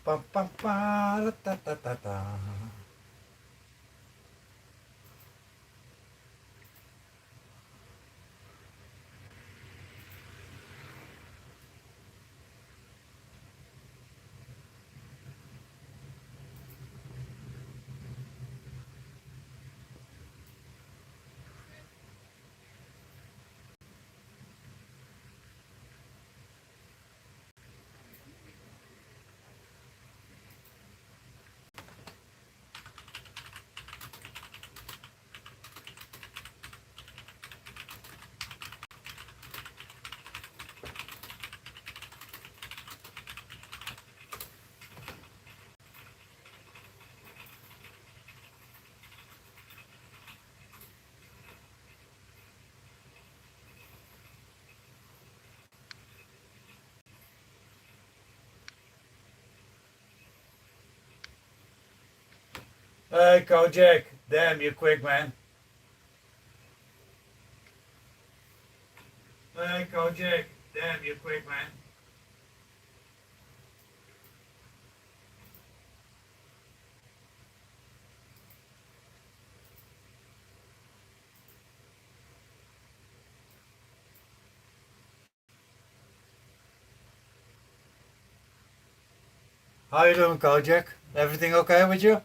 pa pa pa ta ta ta ta. Hey, Kojak. Damn, you quick, man. Hey, Kojak. Damn, you quick, man. How you doing, Kojak? Everything okay with you?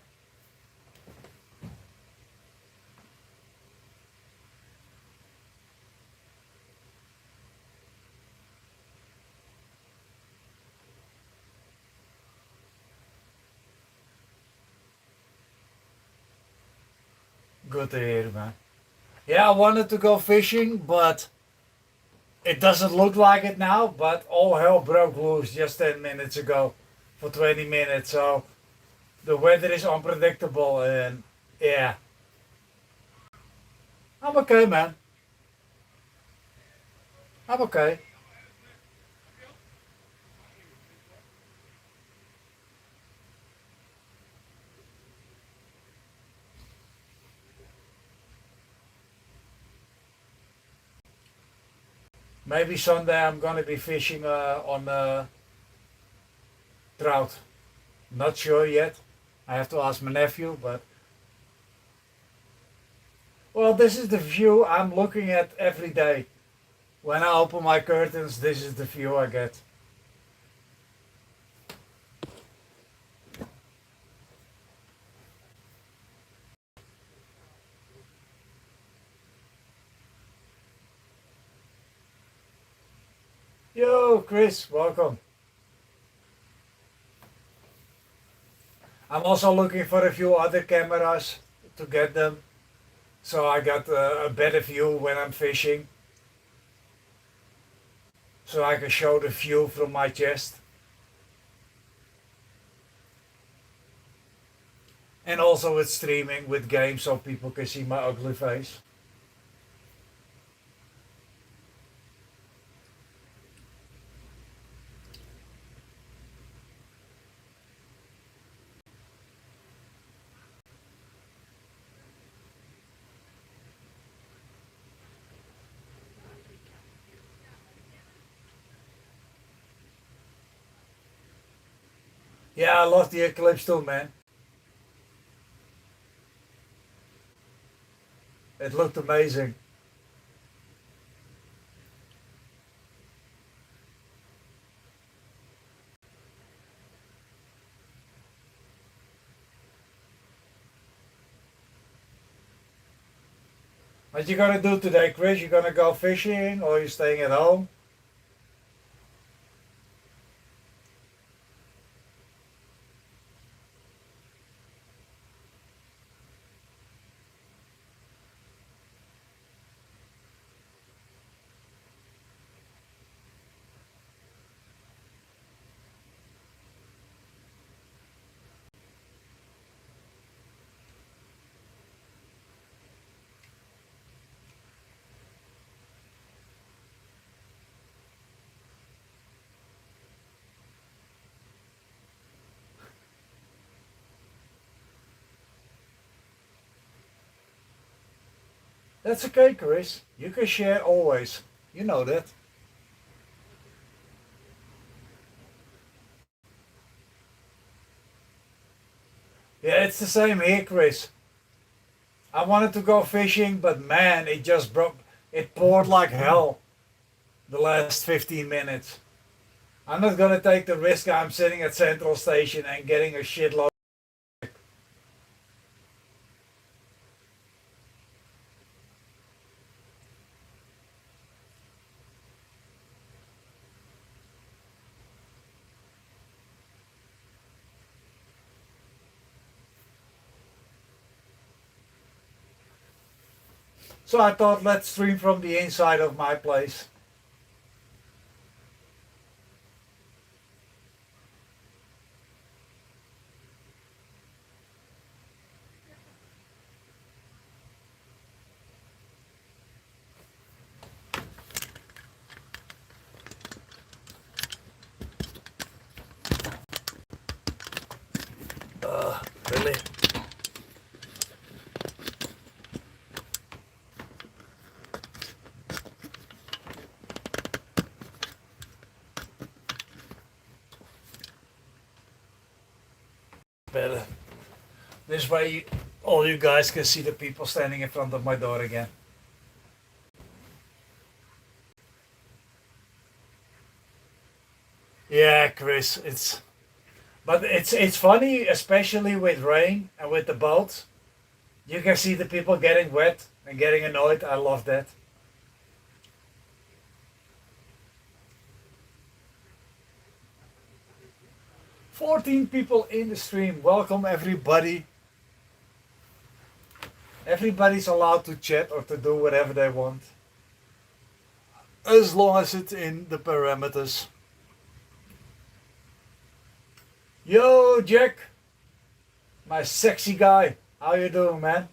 Good to hear, man. Yeah, I wanted to go fishing, but it doesn't look like it now. But all hell broke loose just 10 minutes ago for 20 minutes. So the weather is unpredictable, and yeah, I'm okay, man. I'm okay. Maybe Sunday I'm gonna be fishing on trout. Not sure yet. I have to ask my nephew, but well, this is the view I'm looking at every day. When I open my curtains, this is the view I get. Yo, Chris, welcome. I'm also looking for a few other cameras to get them, so I got a better view when I'm fishing, so I can show the view from my chest, and also with streaming with games so people can see my ugly face. Yeah, I love the eclipse too, man. It looked amazing. What you gonna do today, Chris? You gonna go fishing or you staying at home? That's okay, Chris. You can share always. You know that. Yeah, it's the same here, Chris. I wanted to go fishing, but man, it just broke. It poured like hell the last 15 minutes. I'm not gonna take the risk. I'm sitting at Central Station and getting a shitload. So I thought, let's stream from the inside of my place. Really? Better. This way, all you guys can see the people standing in front of my door again. Yeah, Chris, it's funny, especially with rain and with the boats. You can see the people getting wet and getting annoyed. I love that. 14 people in the stream. Welcome everybody. Everybody's allowed to chat or to do whatever they want. As long as it's in the parameters. Yo, Jack. My sexy guy. How you doing, man?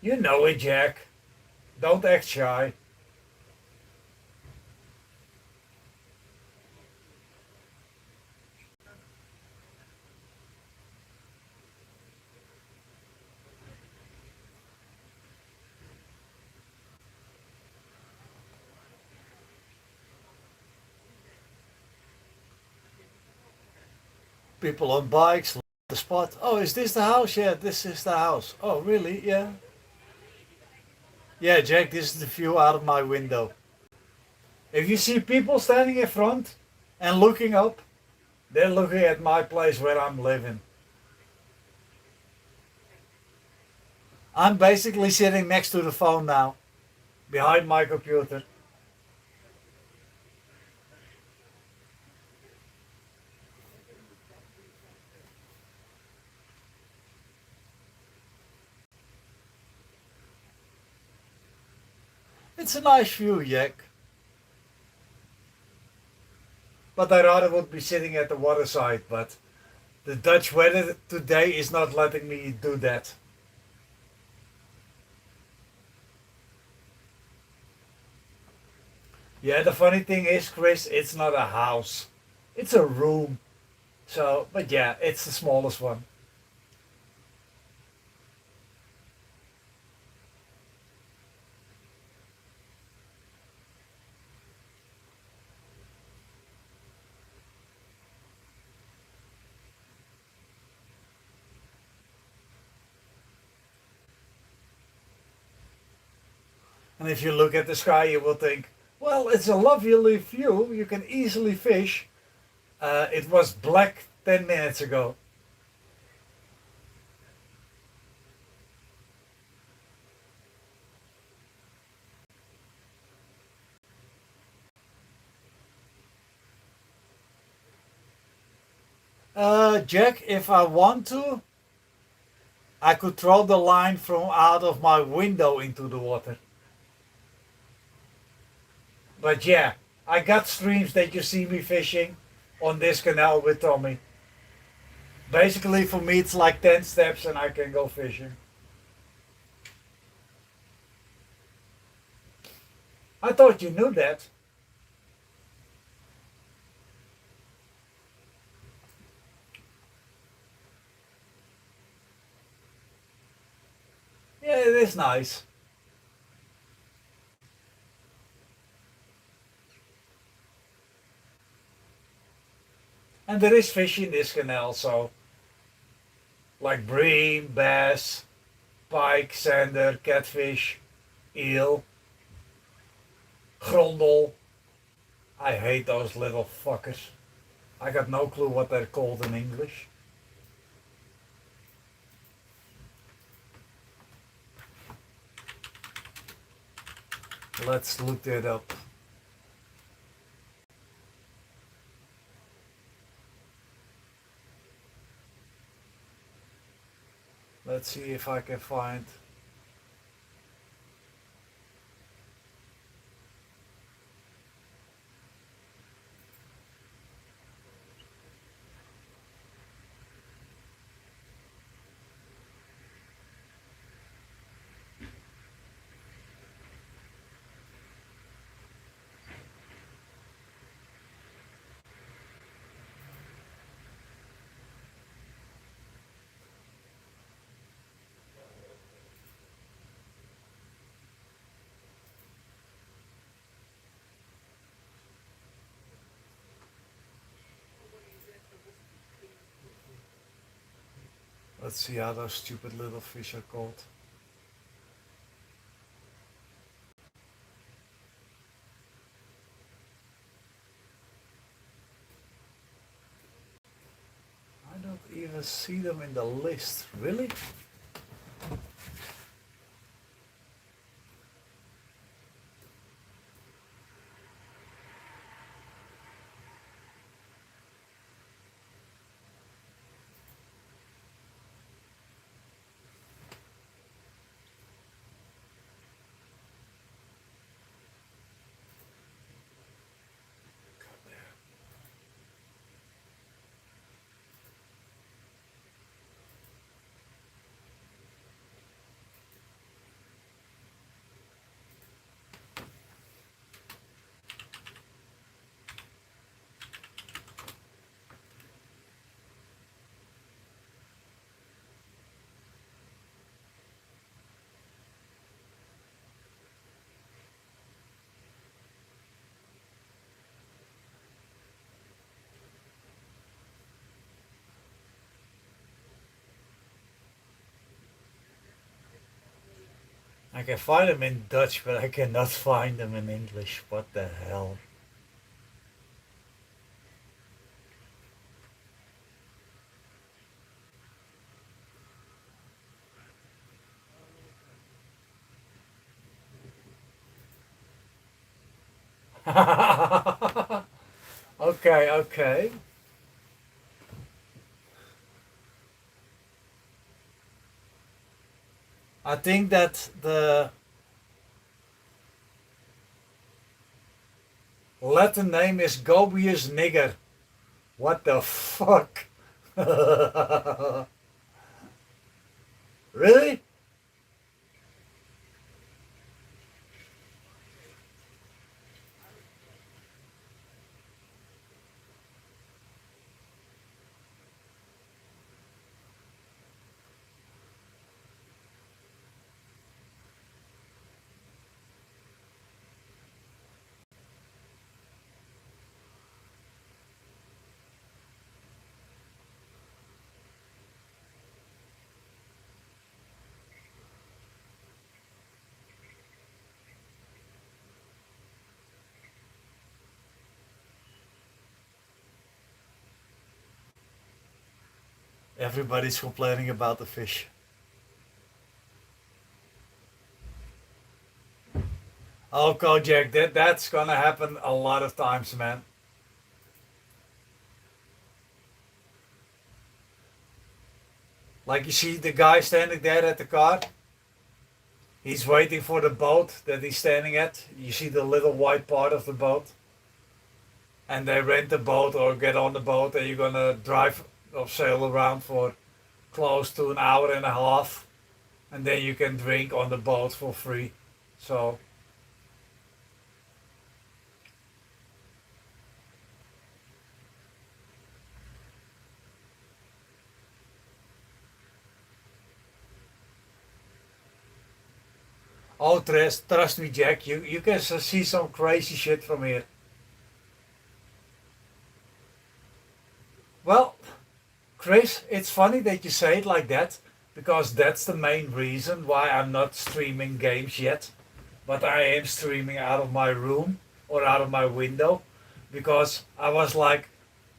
You know it, Jack. Don't act shy. People on bikes, the spot. Oh, is this the house? Yeah, this is the house. Oh, really? Yeah. Yeah, Jack, this is the view out of my window. If you see people standing in front and looking up, they're looking at my place where I'm living. I'm basically sitting next to the phone now, behind my computer. It's a nice view, Jack. But I rather would be sitting at the waterside, but the Dutch weather today is not letting me do that. Yeah, the funny thing is, Chris, it's not a house. It's a room. So, but yeah, it's the smallest one. And if you look at the sky, you will think, well, it's a lovely view. You can easily fish. It was black 10 minutes ago. Jack, if I want to, I could throw the line from out of my window into the water. But yeah, I got streams that you see me fishing on this canal with Tommy. Basically, for me, it's like 10 steps and I can go fishing. I thought you knew that. Yeah, it is nice. And there is fish in this canal, so like bream, bass, pike, sander, catfish, eel, grondel. I hate those little fuckers. I got no clue what they're called in English. Let's look that up. Let's see if I can find. Let's see how those stupid little fish are called. I don't even see them in the list. Really? I can find them in Dutch, but I cannot find them in English. What the hell? Okay, okay. I think that the Latin name is Gobius nigger. What the fuck? Really? Everybody's complaining about the fish. Oh, Kojak, that's gonna happen a lot of times, man. Like you see the guy standing there at the car. He's waiting for the boat that he's standing at. You see the little white part of the boat. And they rent the boat or get on the boat and you're gonna drive or sail around for close to an hour and a half. And then you can drink on the boat for free. So Oh, trust me, Jack. You can see some crazy shit from here. Well, Chris, it's funny that you say it like that because that's the main reason why I'm not streaming games yet. But I am streaming out of my room or out of my window because I was like,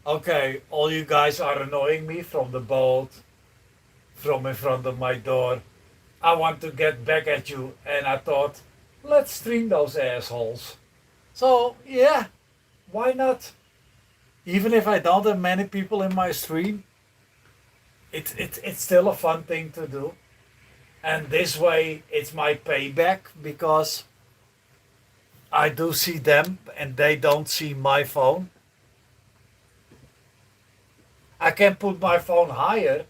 okay, all you guys are annoying me from the boat, from in front of my door. I want to get back at you, and I thought, let's stream those assholes. So, yeah, why not? Even if I don't have many people in my stream, it's still a fun thing to do. And this way, it's my payback because I do see them and they don't see my phone. I can put my phone higher,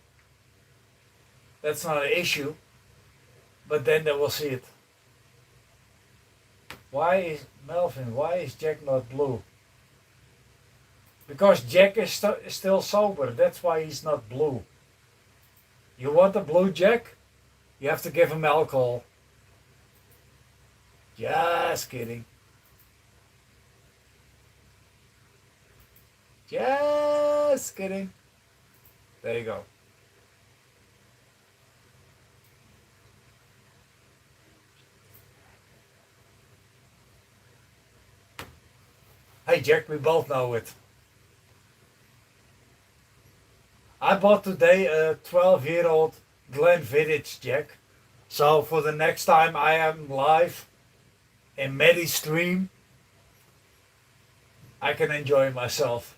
that's not an issue, but then they will see it. Why is Melvin, why is Jack not blue? Because Jack is still sober, that's why he's not blue. You want a blue Jack? You have to give him alcohol. Just kidding. Just kidding. There you go. Hey Jack, we both know it. I bought today a 12-year-old Glenfiddich, Jack. So for the next time I am live in Maddie's stream, I can enjoy myself.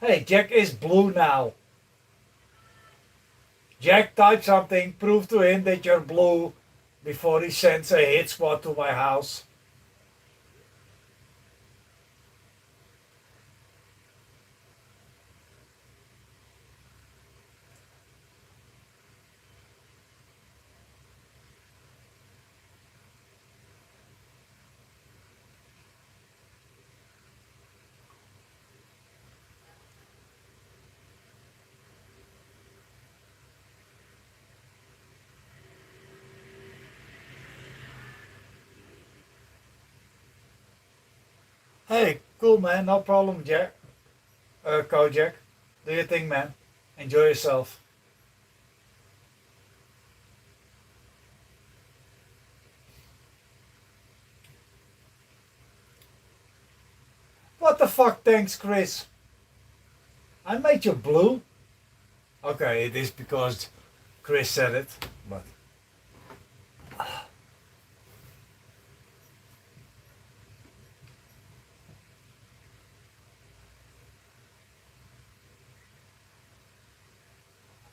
Hey, Jack is blue now. Jack, type something, prove to him that you're blue before he sends a hit squad to my house. Hey, cool man, no problem, Jack. Kojak. Do your thing, man. Enjoy yourself. What the fuck, thanks, Chris. I made you blue. Okay, it is because Chris said it, but.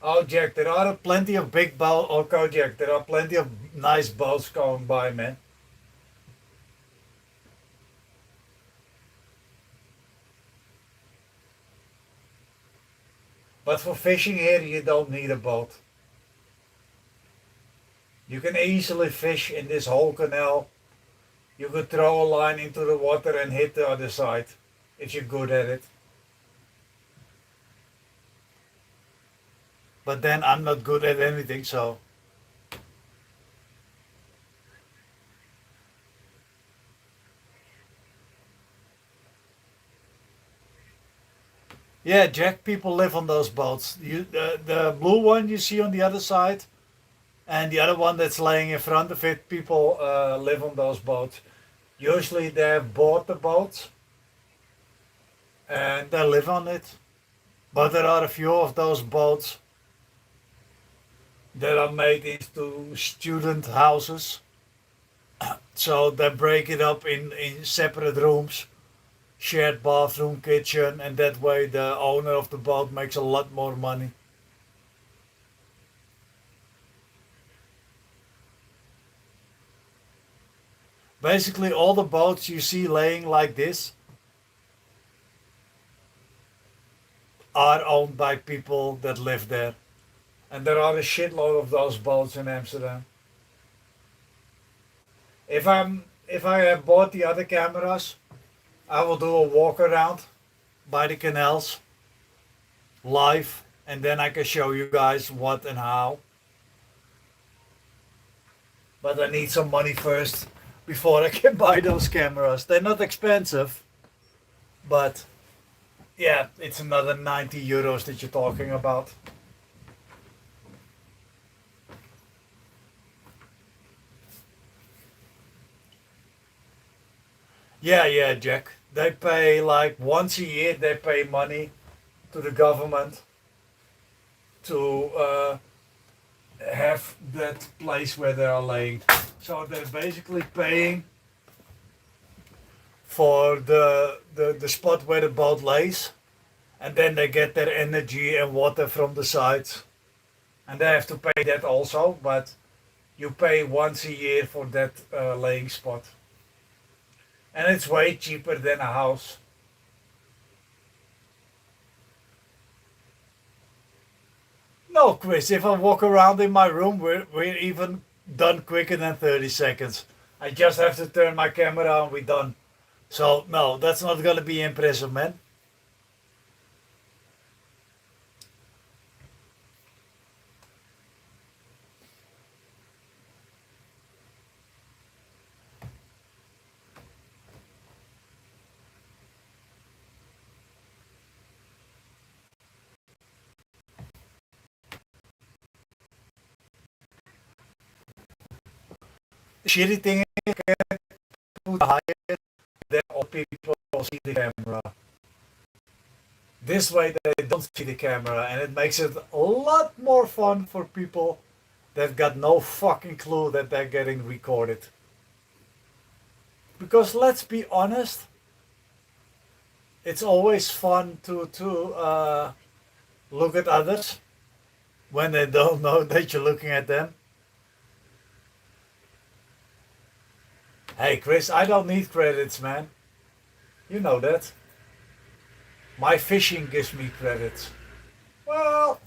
Oh, Jack, there are plenty of big boats. Oh, Kojak, there are plenty of nice boats going by, man. But for fishing here, you don't need a boat. You can easily fish in this whole canal. You could throw a line into the water and hit the other side if you're good at it. But then I'm not good at anything, so. Yeah, Jack, people live on those boats. The blue one you see on the other side, and the other one that's laying in front of it, people live on those boats. Usually they have bought the boat and they live on it. But there are a few of those boats that are made into student houses. So they break it up in separate rooms, shared bathroom, kitchen, and that way the owner of the boat makes a lot more money. Basically, all the boats you see laying like this are owned by people that live there. And there are a shitload of those boats in Amsterdam. If I have bought the other cameras, I will do a walk around by the canals live and then I can show you guys what and how. But I need some money first before I can buy those cameras. They're not expensive, but yeah, it's another 90 euros that you're talking about. Yeah, yeah, Jack. They pay like once a year, they pay money to the government to have that place where they are laying. So they're basically paying for the spot where the boat lays, and then they get their energy and water from the sides, and they have to pay that also. But you pay once a year for that laying spot, and it's way cheaper than a house. No, Chris, if I walk around in my room, we're even done quicker than 30 seconds. I just have to turn my camera on, we're done. So, no, that's not gonna be impressive, man. The shitty thing is, you can put higher than all people see the camera. This way, they don't see the camera, and it makes it a lot more fun for people that got no fucking clue that they're getting recorded. Because let's be honest, it's always fun to look at others when they don't know that you're looking at them. Hey, Chris, I don't need credits, man. You know that. My fishing gives me credits. Well,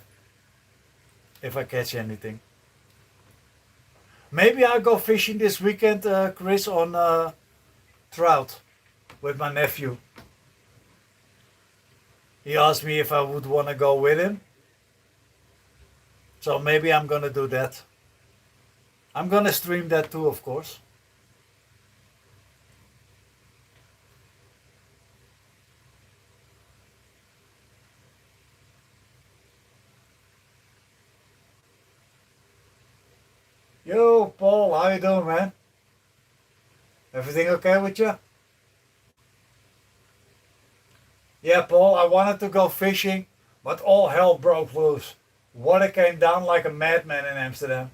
if I catch anything. Maybe I'll go fishing this weekend, Chris, on trout with my nephew. He asked me if I would want to go with him. So maybe I'm gonna do that. I'm gonna stream that too, of course. Yo, Paul, how you doing, man? Everything okay with you? Yeah, Paul, I wanted to go fishing, but all hell broke loose. Water came down like a madman in Amsterdam.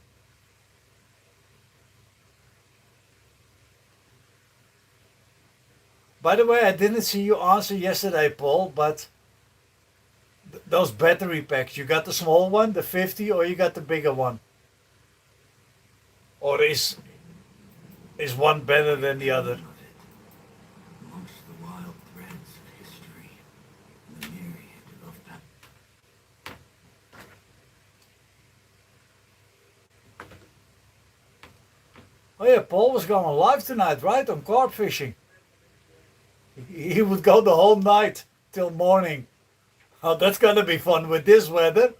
By the way, I didn't see you answer yesterday, Paul, but those battery packs, you got the small one, the 50, or you got the bigger one? Or is one better than the other? Oh yeah, Paul was going live tonight, right? On carp fishing. He would go the whole night till morning. Oh, that's gonna be fun with this weather.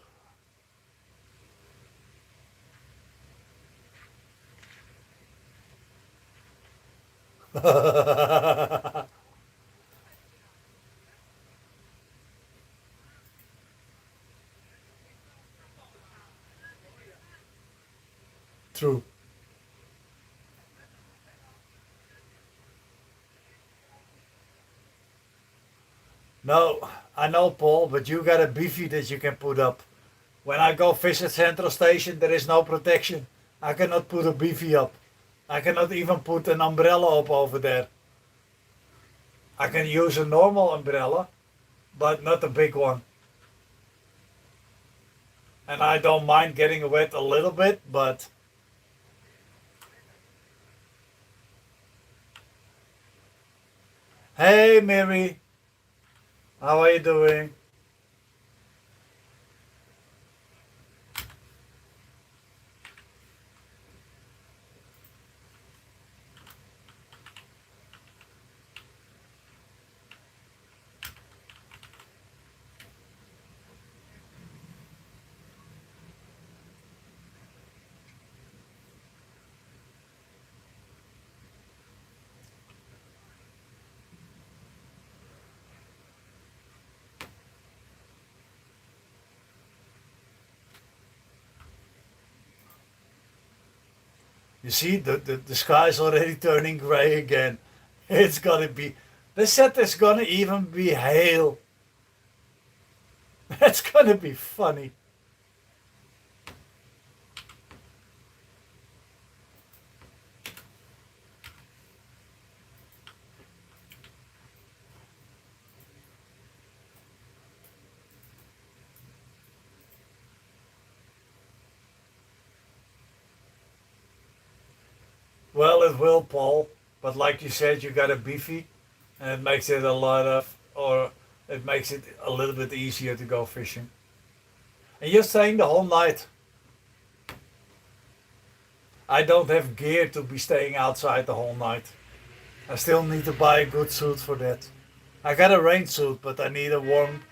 True. No, I know, Paul, but you got a beefy that you can put up. When I go fish at Central Station, there is no protection. I cannot put a beefy up. I cannot even put an umbrella up over there. I can use a normal umbrella, but not a big one. And I don't mind getting wet a little bit, but hey, Mary, how are you doing? You see, the sky's already turning gray again. It's gonna be. They said there's gonna even be hail. That's gonna be funny. Well, it will, Paul. But like you said, you got a beefy, and it makes it a lot of, or it makes it a little bit easier to go fishing. And you're staying the whole night. I don't have gear to be staying outside the whole night. I still need to buy a good suit for that. I got a rain suit, but I need a warm,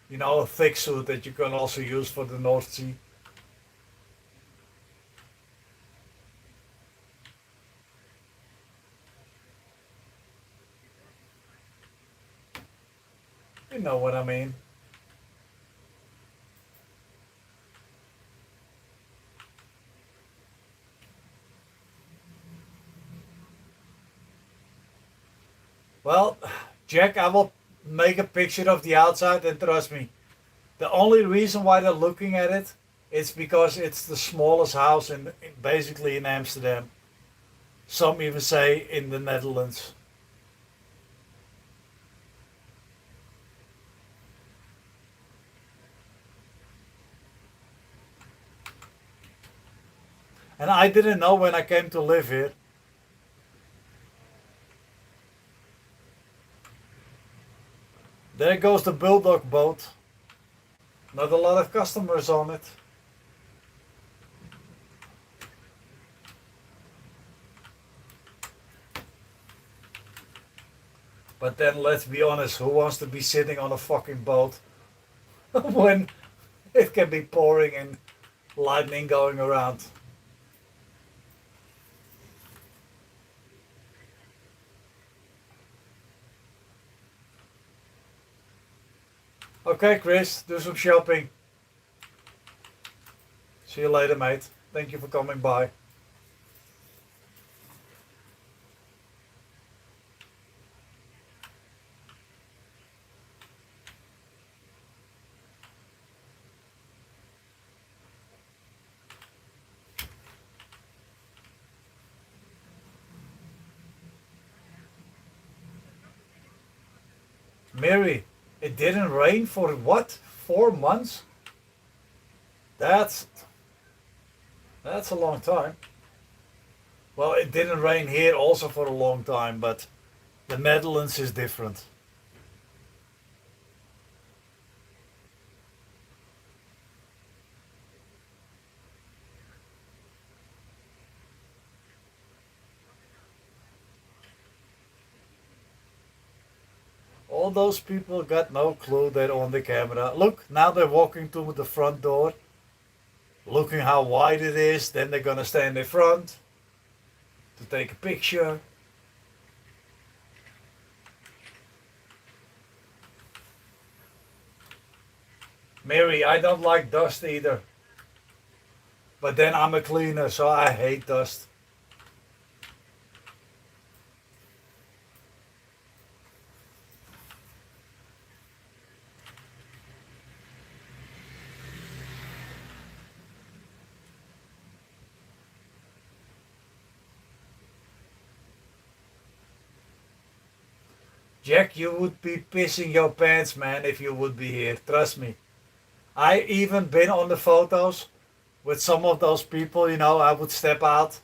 a thick suit that you can also use for the North Sea. You know what I mean. Well, Jack, I will make a picture of the outside, and trust me, the only reason why they're looking at it is because it's the smallest house basically in Amsterdam. Some even say in the Netherlands. And I didn't know when I came to live here. There goes the Bulldog boat. Not a lot of customers on it. But then let's be honest, who wants to be sitting on a fucking boat when it can be pouring and lightning going around? Okay, Chris, do some shopping. See you later, mate. Thank you for coming by. Mary, it didn't rain for what? 4 months? That's that's a long time. Well, it didn't rain here also for a long time, but the Netherlands is different. All those people got no clue they're on the camera. Look, now they're walking to the front door, looking how wide it is. Then they're gonna stand in front to take a picture. Mary, I don't like dust either. But then I'm a cleaner, so I hate dust. Jack, you would be pissing your pants, man, if you would be here. Trust me. I even been on the photos with some of those people, I would step out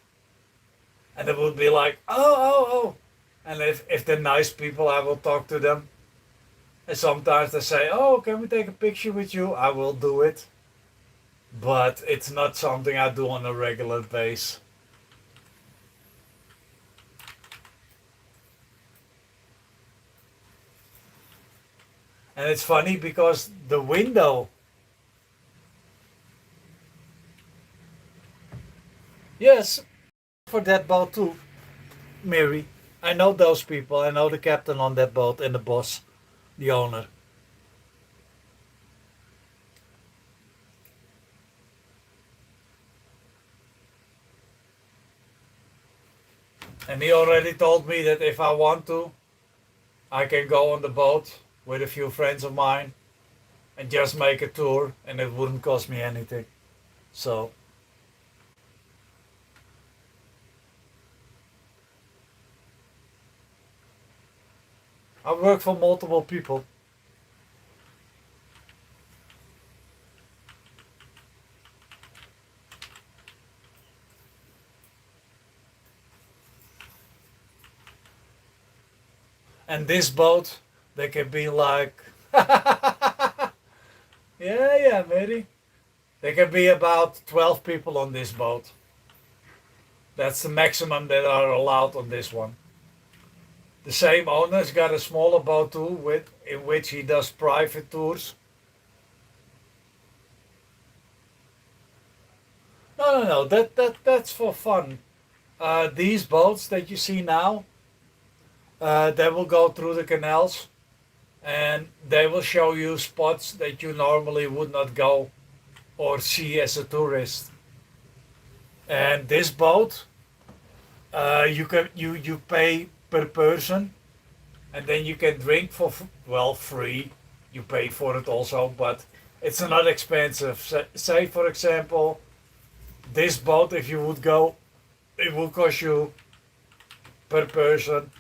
and it would be like, oh, oh, oh. And if they're nice people, I will talk to them. And sometimes they say, oh, can we take a picture with you? I will do it. But it's not something I do on a regular basis. And it's funny because the window, yes, for that boat too, Mary. I know those people. I know the captain on that boat and the boss, the owner. And he already told me that if I want to, I can go on the boat with a few friends of mine and just make a tour, and it wouldn't cost me anything. So I work for multiple people. And this boat, they can be like, yeah, maybe. There can be about 12 people on this boat. That's the maximum that are allowed on this one. The same owner's got a smaller boat too, in which he does private tours. No. That's for fun. These boats that you see now, they will go through the canals, and they will show you spots that you normally would not go or see as a tourist. And this boat, you pay per person, and then you can drink for well free. You pay for it also, but it's not expensive. Say for example, this boat, if you would go, it will cost you per person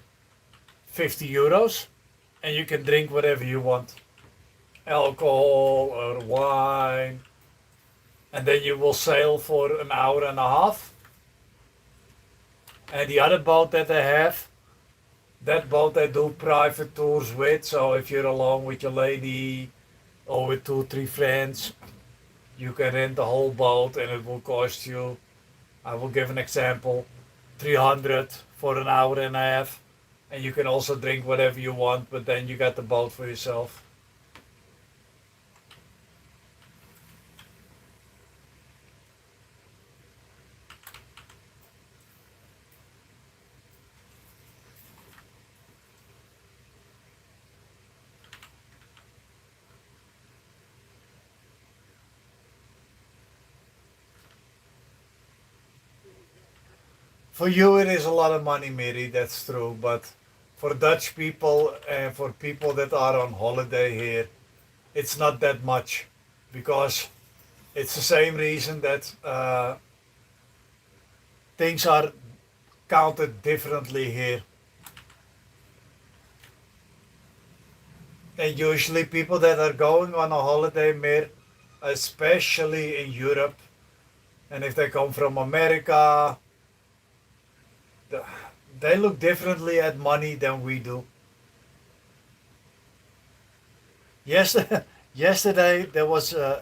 50 euros, and you can drink whatever you want, alcohol or wine, and then you will sail for an hour and a half. And the other boat that they have, that boat they do private tours with. So if you're along with your lady or with two, three friends, you can rent the whole boat, and it will cost you, I will give an example, 300 for an hour and a half. And you can also drink whatever you want, but then you got the boat for yourself. For you, it is a lot of money, Mary, that's true. But for Dutch people and for people that are on holiday here, it's not that much, because it's the same reason that things are counted differently here. And usually, people that are going on a holiday, Mir, especially in Europe, and if they come from America, the- they look differently at money than we do. Yesterday, yesterday there was, yeah,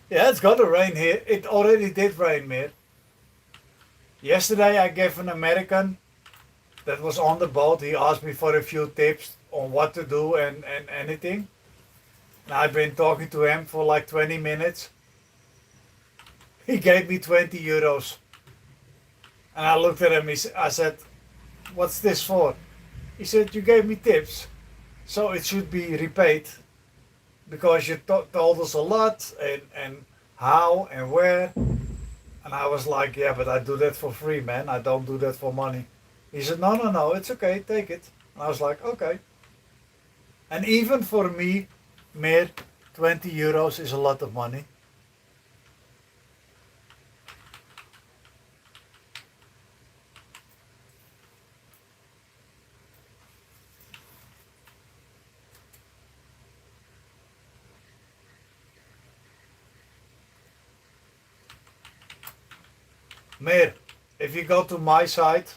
it's gonna rain here. It already did rain, Mir. Yesterday, I gave an American that was on the boat. He asked me for a few tips on what to do and anything. And I've been talking to him for like 20 minutes. He gave me 20 euros. And I looked at him. I said, "What's this for?" He said, "You gave me tips, so it should be repaid because you told us a lot and how and where." And I was like, "Yeah, but I do that for free, man. I don't do that for money." He said, "No, it's okay. Take it." And I was like, "Okay." And even for me, Meer, 20 euros is a lot of money. Meer, if you go to my site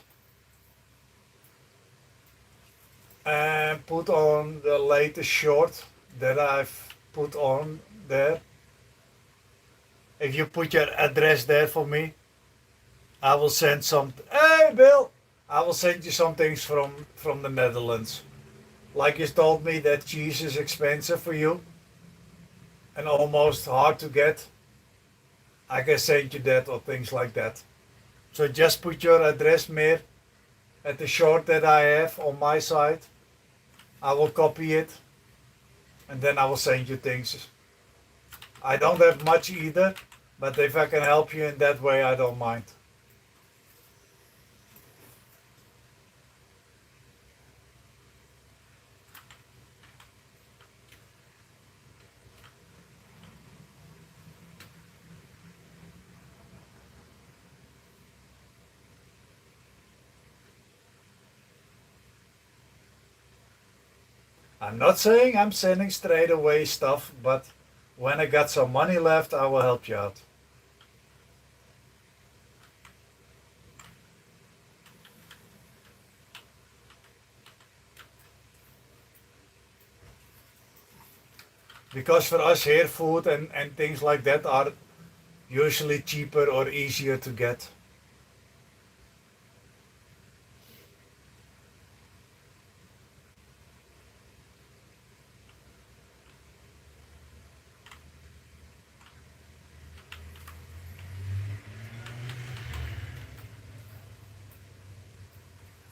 and put on the latest short that I've put on there, if you put your address there for me, I will send some. Hey, Bill, I will send you some things from the Netherlands. Like you told me that cheese is expensive for you and almost hard to get. I can send you that or things like that. So just put your address, Meer, at the short that I have on my site. I will copy it and then I will send you things. I don't have much either, but if I can help you in that way, I don't mind. I'm not saying I'm sending straight away stuff, but when I got some money left, I will help you out. Because for us here, food and things like that are usually cheaper or easier to get.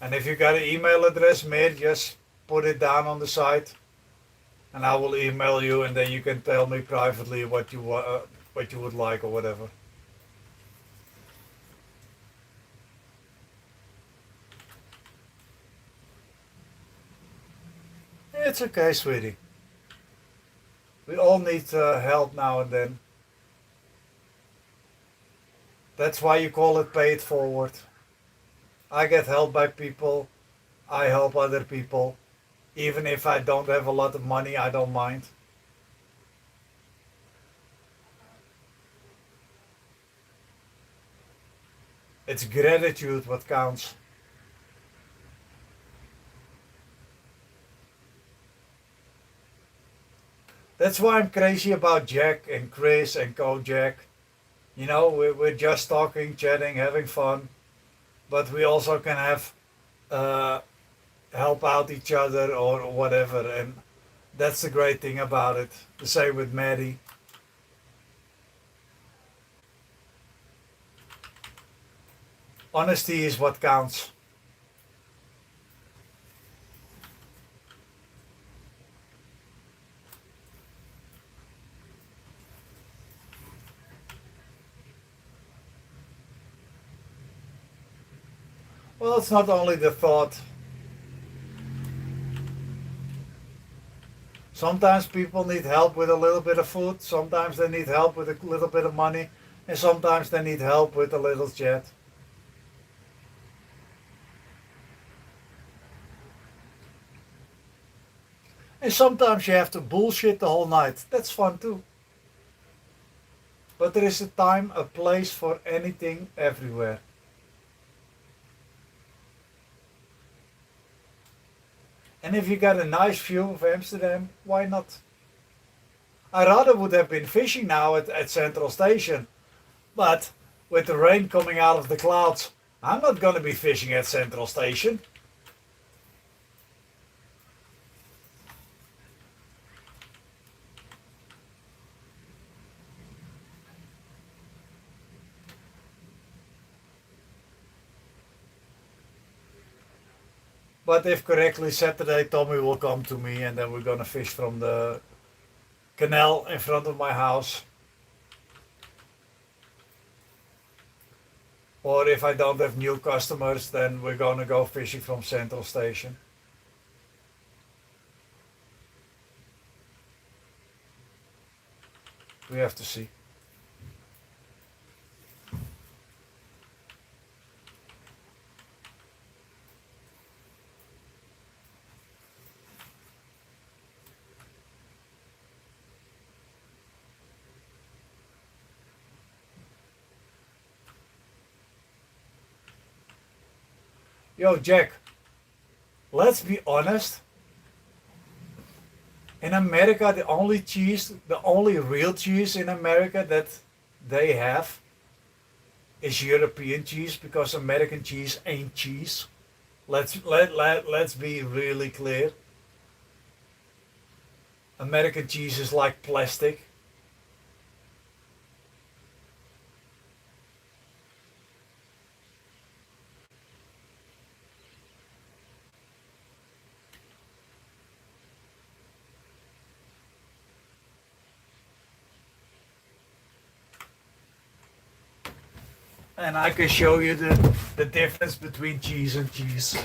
And if you got an email address, mate, just put it down on the side, and I will email you, and then you can tell me privately what you would like or whatever. It's okay, sweetie. We all need help now and then. That's why you call it pay it forward. I get help by people. I help other people. Even if I don't have a lot of money, I don't mind. It's gratitude what counts. That's why I'm crazy about Jack and Chris and Kojak. You know, we're just talking, chatting, having fun, but we also can have uh, help out each other or whatever, and that's the great thing about it. The same with Maddie. Honesty is what counts. Well, it's not only the thought. Sometimes people need help with a little bit of food, sometimes they need help with a little bit of money, and sometimes they need help with a little chat. And sometimes you have to bullshit the whole night. That's fun too. But there is a time, a place for anything everywhere. And if you got a nice view of Amsterdam, why not? I rather would have been fishing now at Central Station, but with the rain coming out of the clouds, I'm not going to be fishing at Central Station. But if correctly, Saturday Tommy will come to me and then we're going to fish from the canal in front of my house. Or if I don't have new customers, then we're going to go fishing from Central Station. We have to see. Yo, Jack, let's be honest. In America, the only real cheese in America that they have is European cheese because American cheese ain't cheese. Let's be really clear. American cheese is like plastic. And I can show you the difference between cheese and cheese.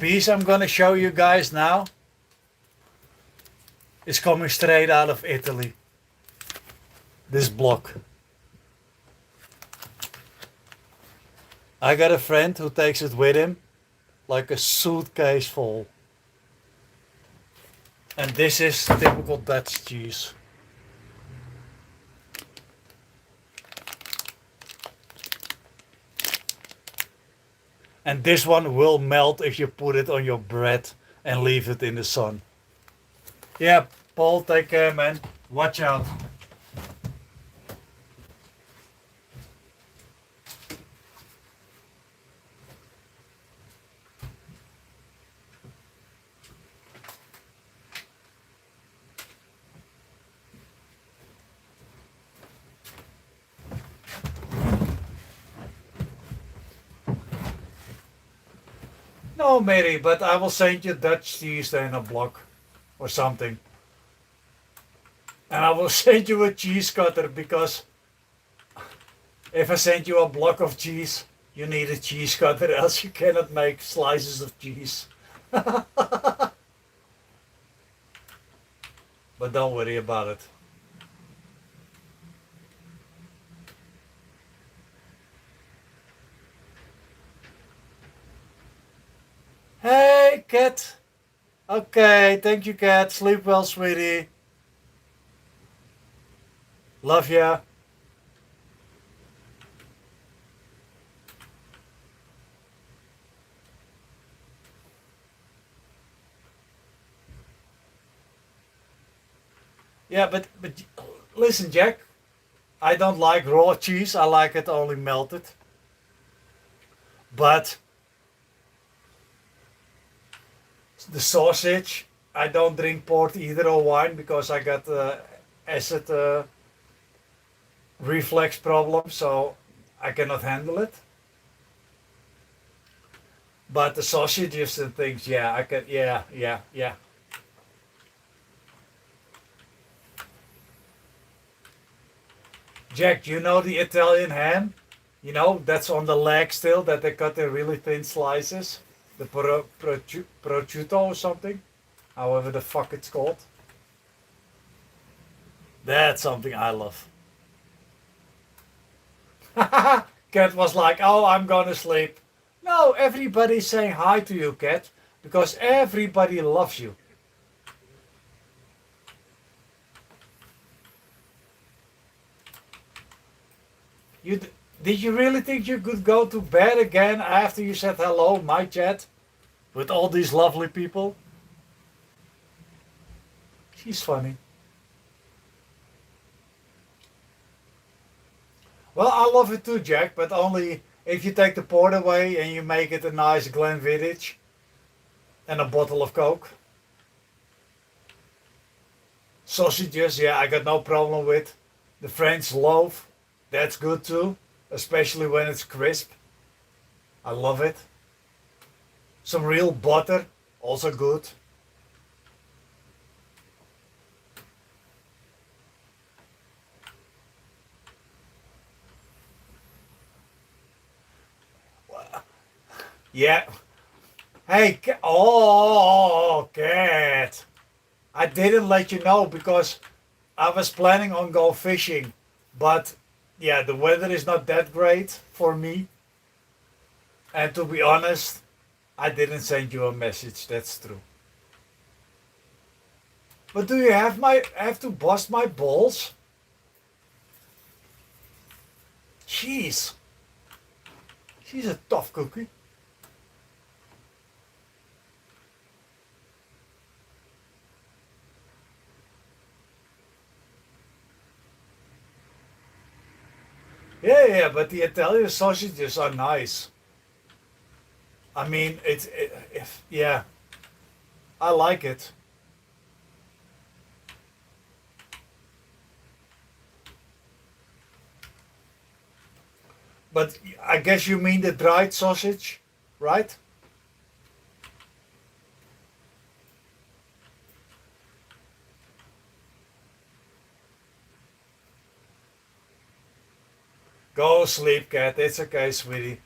piece I'm gonna show you guys now is coming straight out of Italy. This block. I got a friend who takes it with him like a suitcase full. And this is typical Dutch cheese. And this one will melt if you put it on your bread and leave it in the sun. Yeah, Paul, take care, man. Watch out. No, Mary, but I will send you Dutch cheese in a block or something. And I will send you a cheese cutter because if I send you a block of cheese, you need a cheese cutter, else you cannot make slices of cheese. But don't worry about it. Hey, cat. Okay, thank you, cat. Sleep well, sweetie. Love ya. Yeah, but listen, Jack. I don't like raw cheese. I like it only melted. But the sausage, I don't drink port either or wine because I got acid reflex problem, so I cannot handle it. But the sausages and things, yeah, I can. Yeah, yeah, yeah. Jack, you know the Italian ham? You know, that's on the leg still, that they cut in really thin slices. The prosciutto or something. However the fuck it's called. That's something I love. Cat was like, oh, I'm gonna sleep. No, everybody's saying hi to you, Cat, because everybody loves you. You did you really think you could go to bed again after you said hello, my chat, with all these lovely people? She's funny. Well, I love it too, Jack, but only if you take the port away and you make it a nice Glenfiddich and a bottle of Coke. Sausages, yeah, I got no problem with. The French loaf, that's good too, especially when it's crisp. I love it. Some real butter, also good. Yeah. Hey, oh, cat. I didn't let you know because I was planning on go fishing, but yeah, the weather is not that great for me. And to be honest, I didn't send you a message. That's true. But do you have to bust my balls? Jeez, she's a tough cookie. Yeah, yeah, but the Italian sausages are nice. I mean, yeah, I like it. But I guess you mean the dried sausage, right? Go sleep, cat. It's okay, sweetie.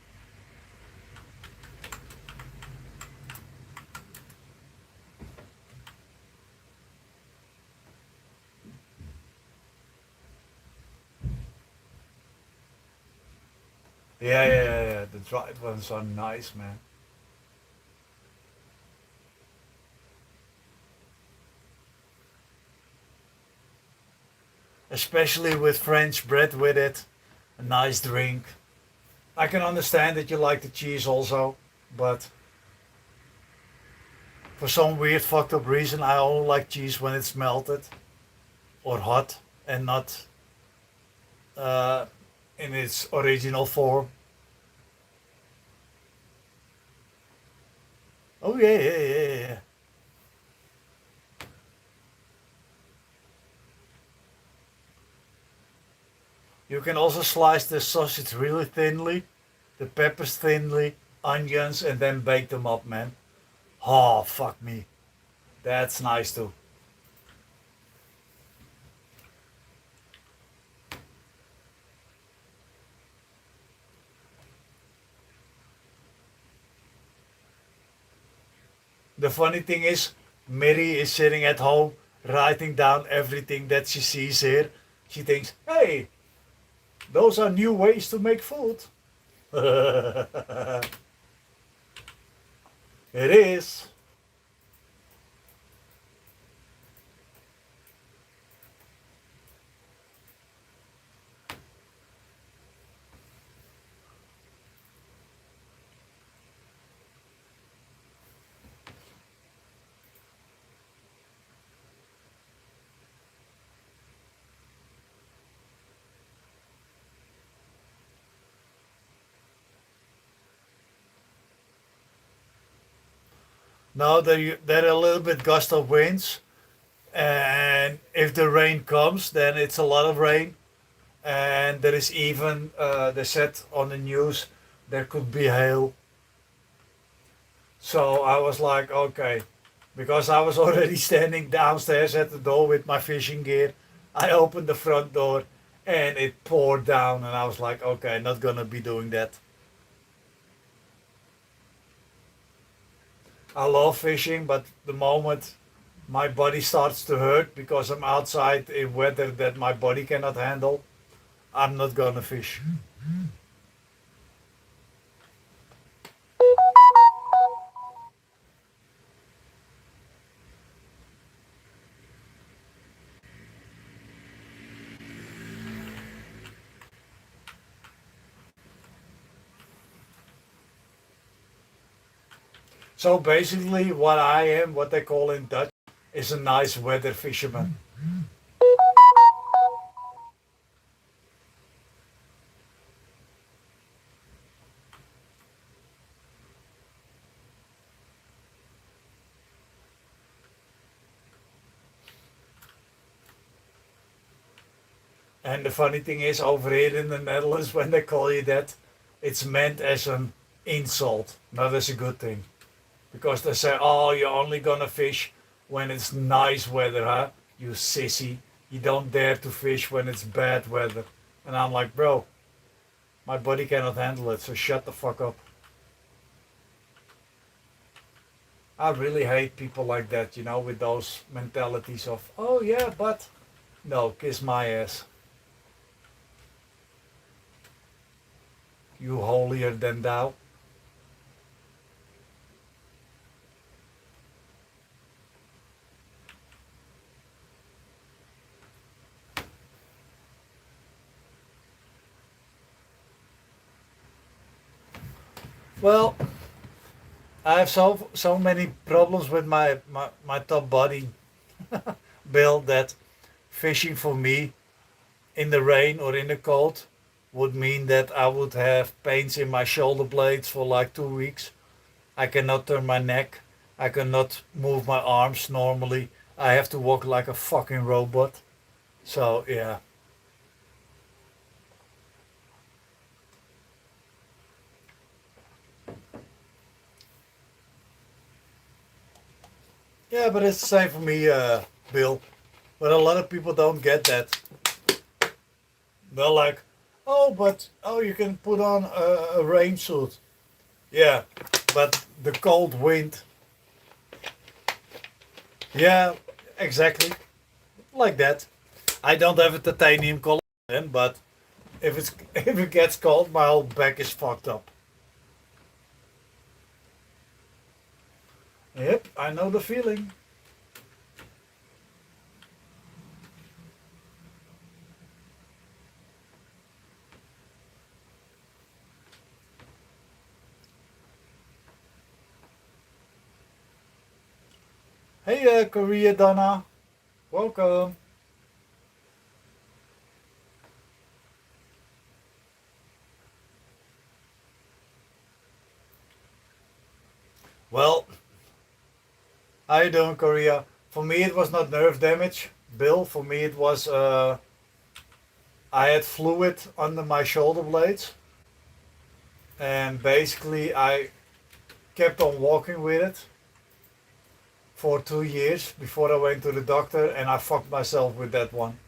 Yeah, yeah, yeah, yeah. The dried ones are nice, man. Especially with French bread with it. A nice drink. I can understand that you like the cheese also, but for some weird fucked up reason, I only like cheese when it's melted or hot and not uh, in its original form. Oh yeah, yeah, yeah, yeah, yeah. You can also slice the sausage really thinly, the peppers thinly, onions, and then bake them up, man. Oh fuck me, that's nice too. The funny thing is, Mary is sitting at home writing down everything that she sees here. She thinks, hey, those are new ways to make food. It is. Now there are a little bit gust of winds, and if the rain comes, then it's a lot of rain. And there is even, they said on the news, there could be hail. So I was like, okay, because I was already standing downstairs at the door with my fishing gear. I opened the front door and it poured down, and I was like, okay, not gonna be doing that. I love fishing, but the moment my body starts to hurt because I'm outside in weather that my body cannot handle, I'm not gonna fish. So basically, what I am, what they call in Dutch, is a nice weather fisherman. And the funny thing is, over here in the Netherlands, when they call you that, it's meant as an insult, not as a good thing. Because they say, oh, you're only gonna fish when it's nice weather, huh? You sissy. You don't dare to fish when it's bad weather. And I'm like, bro, my body cannot handle it, so shut the fuck up. I really hate people like that, with those mentalities of, oh yeah, but no, kiss my ass. You holier than thou. Well, I have so many problems with my top body build that fishing for me in the rain or in the cold would mean that I would have pains in my shoulder blades for like 2 weeks. I cannot turn my neck. I cannot move my arms normally. I have to walk like a fucking robot. So yeah. Yeah, but it's the same for me, Bill. But a lot of people don't get that. They're like, oh, but oh, you can put on a rain suit. Yeah, but the cold wind. Yeah, exactly like that. I don't have a titanium collar, then, but If it gets cold, my whole back is fucked up. Yep, I know the feeling. Hey, Korea Donna, welcome. Well, how you doing, Korea? For me, it was not nerve damage, Bill. For me, it was I had fluid under my shoulder blades, and basically I kept on walking with it for 2 years before I went to the doctor, and I fucked myself with that one.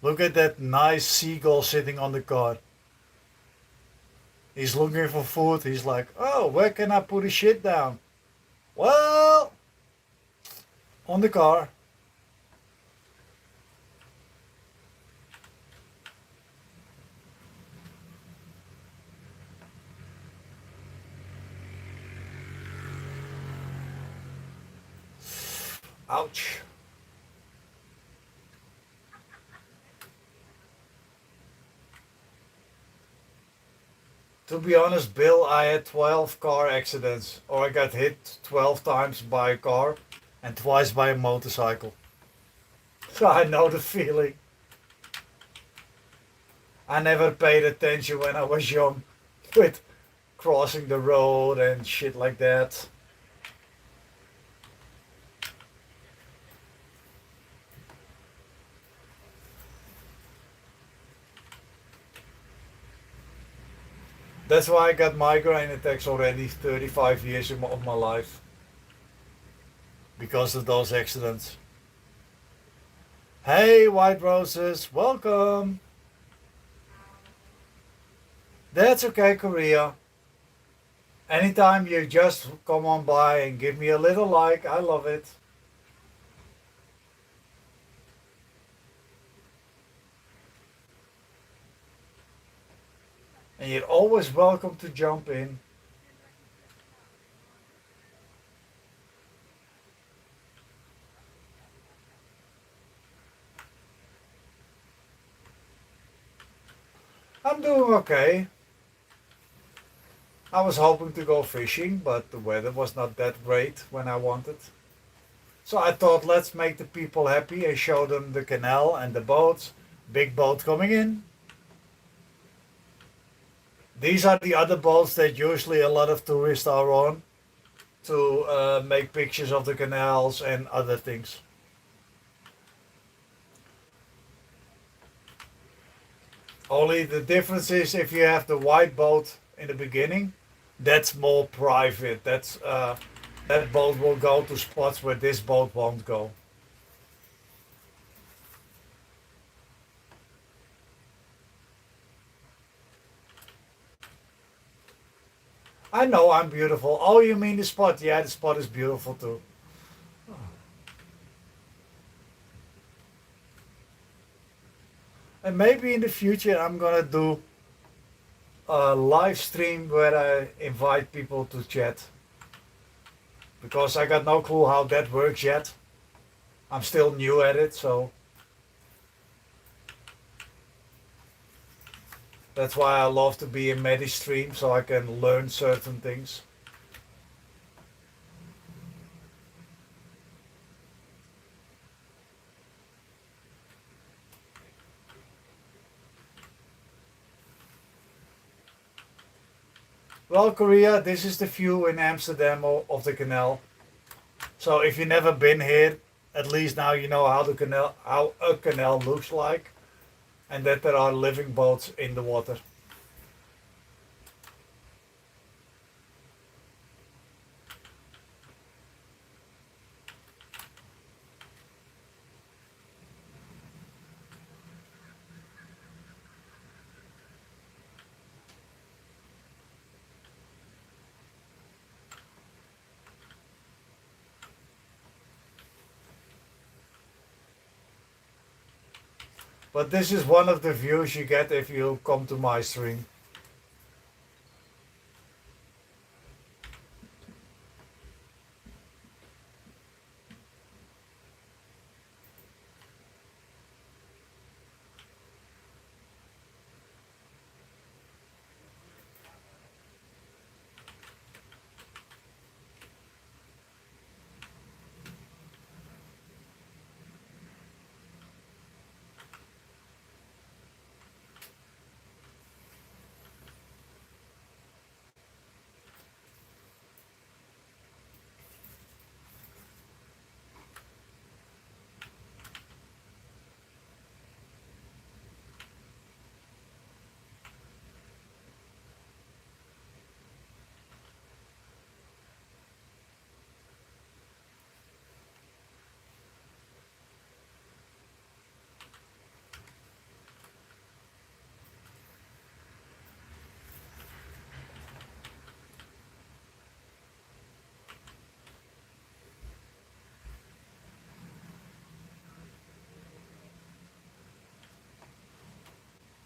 Look at that nice seagull sitting on the car. He's looking for food. He's like, oh, where can I put his shit down? Well, on the car. Ouch. To be honest, Bill, I had 12 car accidents, or I got hit 12 times by a car and twice by a motorcycle. So I know the feeling. I never paid attention when I was young with crossing the road and shit like that. That's why I got migraine attacks already 35 years of my life because of those accidents. Hey, White Roses, welcome. That's okay, Korea. Anytime you just come on by and give me a little like, I love it. And you're always welcome to jump in. I'm doing okay. I was hoping to go fishing, but the weather was not that great when I wanted. So I thought, let's make the people happy and show them the canal and the boats. Big boat coming in. These are the other boats that usually a lot of tourists are on to make pictures of the canals and other things. Only the difference is if you have the white boat in the beginning, that's more private. That boat will go to spots where this boat won't go. I know I'm beautiful. Oh, you mean the spot? Yeah, the spot is beautiful too. And maybe in the future I'm gonna do a live stream where I invite people to chat because I got no clue how that works yet. I'm still new at it, so that's why I love to be in many streams so I can learn certain things. Well, Korea, this is the view in Amsterdam of the canal. So if you've never been here, at least now you know how a canal looks like, and that there are living boats in the water. But this is one of the views you get if you come to my stream.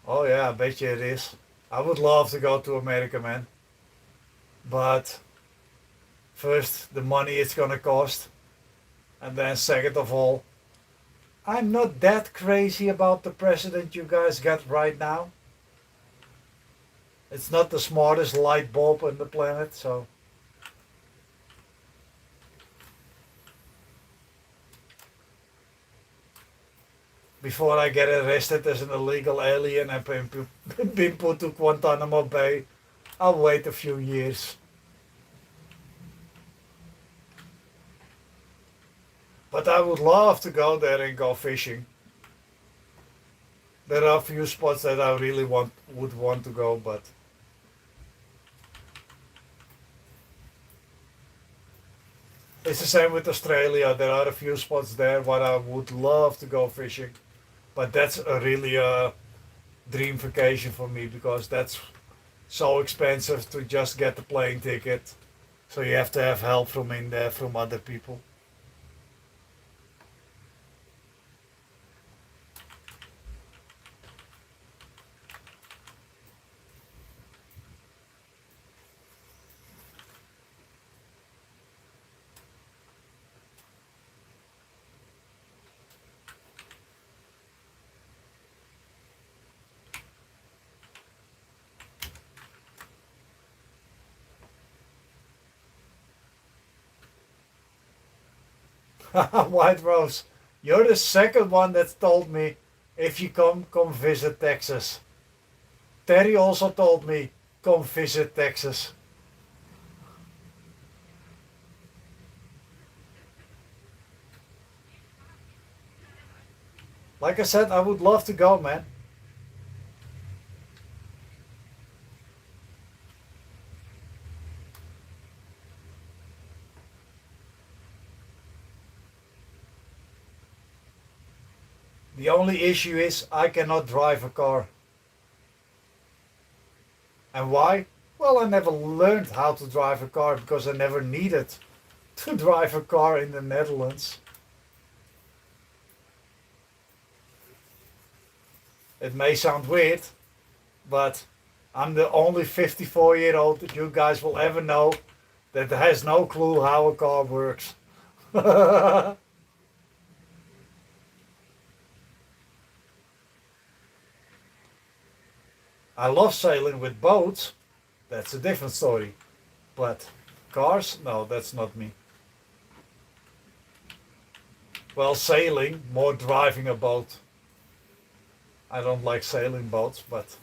Oh yeah, I bet you it is. I would love to go to America, man. But first, the money it's gonna cost. And then second of all, I'm not that crazy about the president you guys got right now. It's not the smartest light bulb on the planet, so before I get arrested as an illegal alien and been put to Guantanamo Bay, I'll wait a few years. But I would love to go there and go fishing. There are a few spots that I really would want to go, but it's the same with Australia. There are a few spots there where I would love to go fishing, but that's a really dream vacation for me because that's so expensive to just get the plane ticket. So you have to have help from in there from other people. White Rose, you're the second one that's told me if you come visit Texas. Terry also told me come visit Texas. Like I said, I would love to go, man. The only issue is I cannot drive a car. And why? Well, I never learned how to drive a car because I never needed to drive a car in the Netherlands. It may sound weird, but I'm the only 54-year-old that you guys will ever know that has no clue how a car works. I love sailing with boats. That's a different story. But cars? No, that's not me. Well, sailing, more driving a boat. I don't like sailing boats, but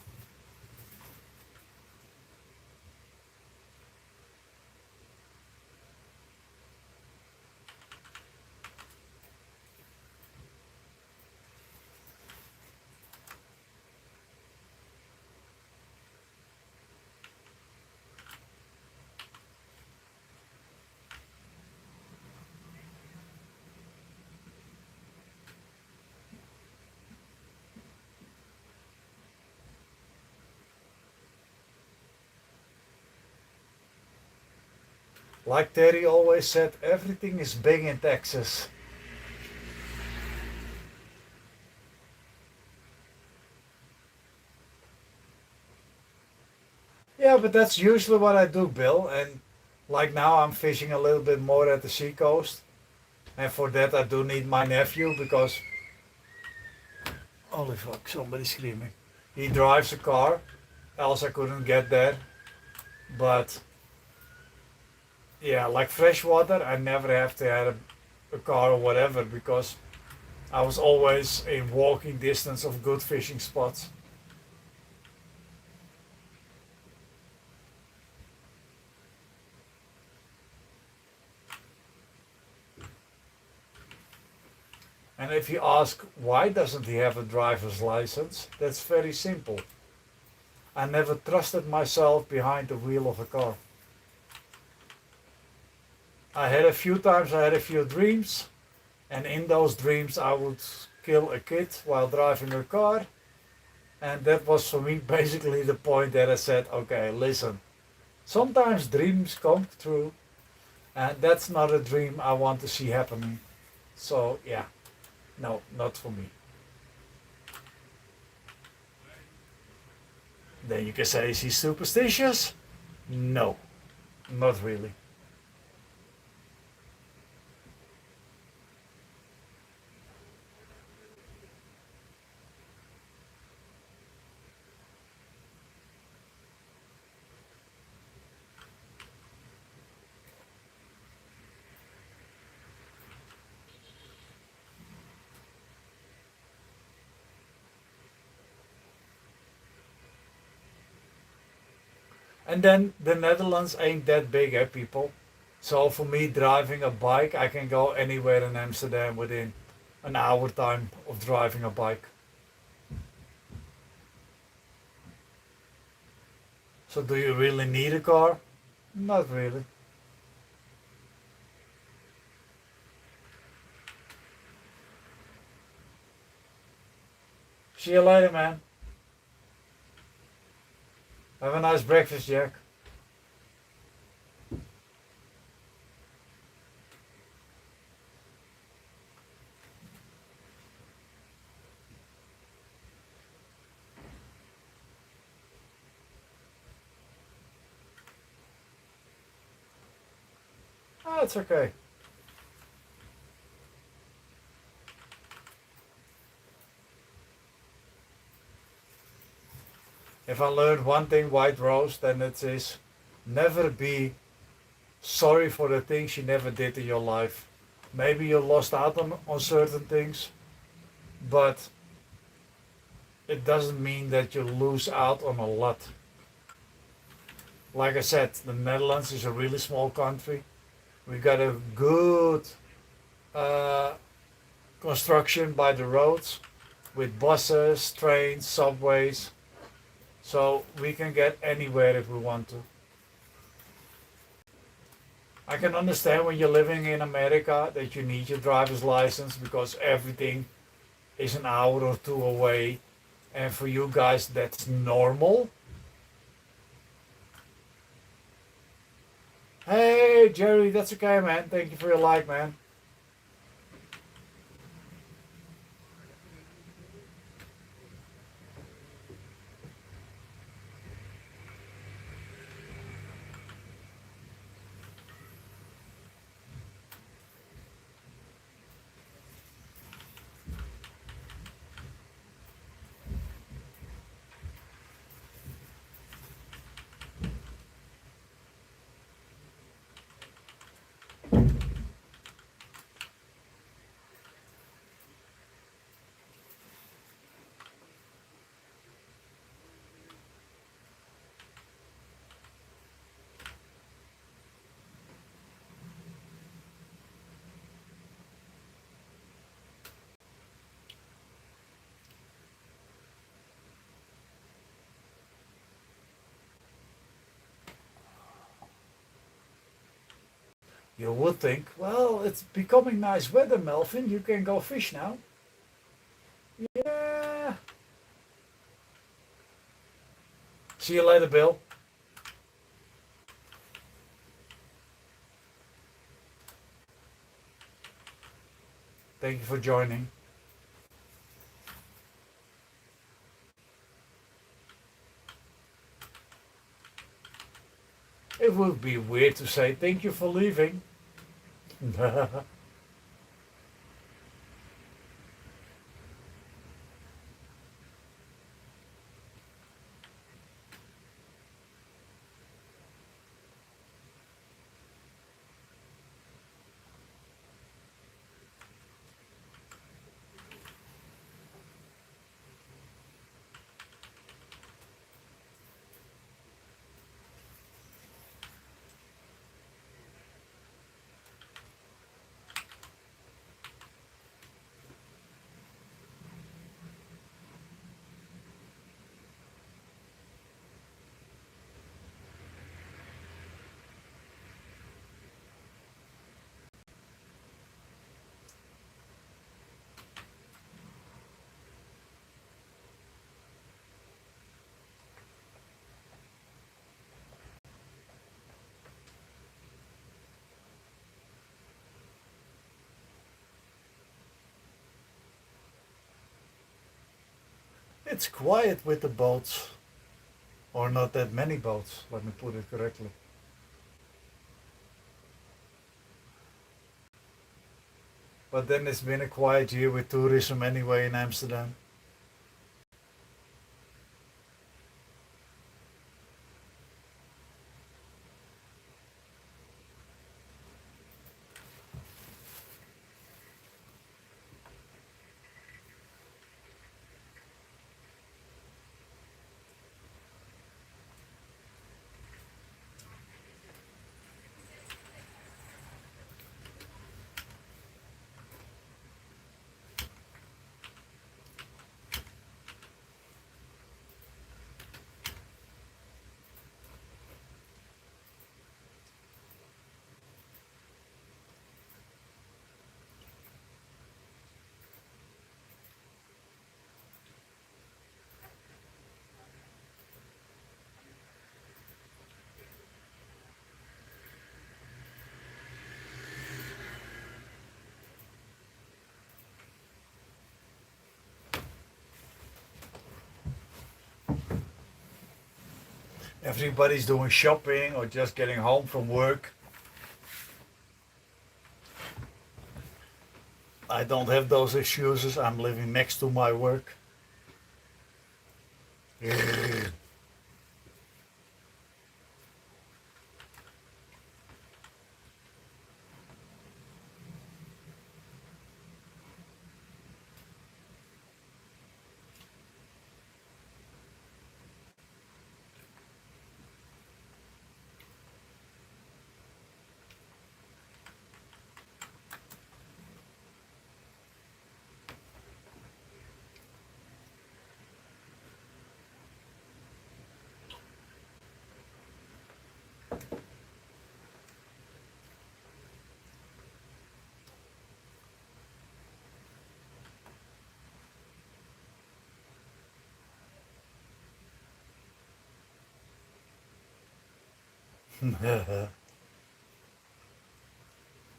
like Terry always said, everything is big in Texas. Yeah, but that's usually what I do, Bill. And like now, I'm fishing a little bit more at the seacoast, and for that, I do need my nephew because holy fuck, somebody's screaming. He drives a car, else I couldn't get there. But yeah, like freshwater, I never have to have a car or whatever because I was always in walking distance of good fishing spots. And if you ask why doesn't he have a driver's license, that's very simple. I never trusted myself behind the wheel of a car. I had a few times, I had a few dreams, and in those dreams I would kill a kid while driving a car. And that was for me basically the point that I said, okay, listen, sometimes dreams come true, and that's not a dream I want to see happening. So, yeah, no, not for me. Then you can say, is he superstitious? No, not really. And then the Netherlands ain't that big, eh, people? So for me, driving a bike, I can go anywhere in Amsterdam within an hour time of driving a bike. So do you really need a car? Not really. See you later, man. Have a nice breakfast, Jack. Oh, it's okay. If I learned one thing, White Rose, then it is never be sorry for the things you never did in your life. Maybe you lost out on certain things, but it doesn't mean that you lose out on a lot. Like I said, the Netherlands is a really small country. We got a good uh, construction by the roads with buses, trains, subways. So we can get anywhere if we want to. I can understand when you're living in America that you need your driver's license because everything is an hour or two away. And for you guys, that's normal. Hey, Jerry, that's okay, man. Thank you for your like, man. You would think, well, it's becoming nice weather, Melvin. You can go fish now. Yeah. See you later, Bill. Thank you for joining. It would be weird to say thank you for leaving. It's quiet with the boats, or not that many boats, let me put it correctly. But then it's been a quiet year with tourism anyway in Amsterdam. Everybody's doing shopping or just getting home from work. I don't have those excuses. I'm living next to my work.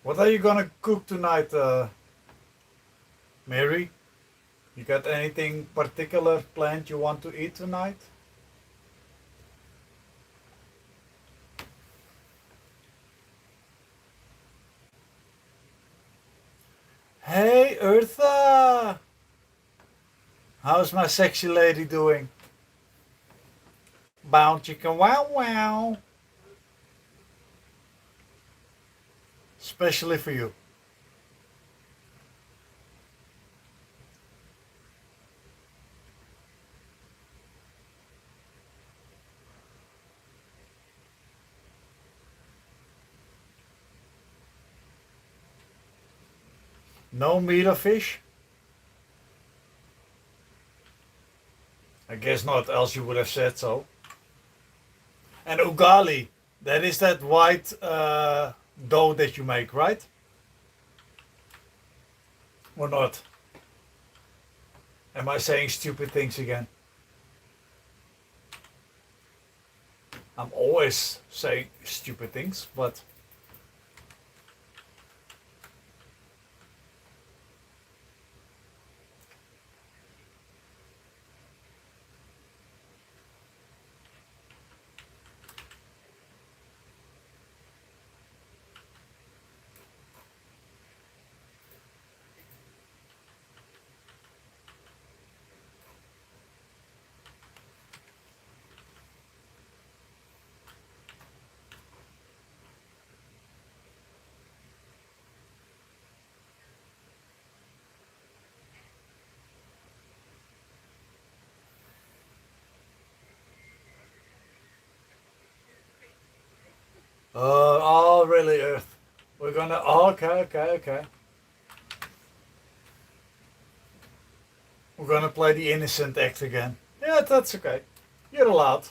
What are you gonna cook tonight, Mary? You got anything particular planned you want to eat tonight? Hey, Eartha! How's my sexy lady doing? Bow chicken wow wow. Especially for you. No meat or fish? I guess not, else you would have said so. And ugali, that is that white dough that you make, right? Or not? Am I saying stupid things again? I'm always saying stupid things, but Oh, really, Earth? We're gonna. Oh, okay, okay, okay. We're gonna play the innocent act again. Yeah, that's okay. You're allowed.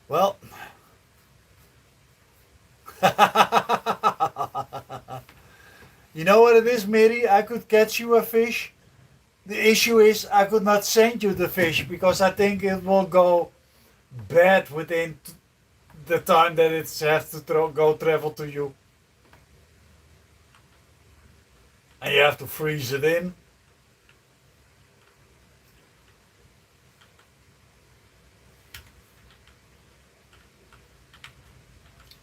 Well, you know what it is, Mary? I could catch you a fish. The issue is I could not send you the fish because I think it will go bad within the time that it has to go travel to you, and you have to freeze it in.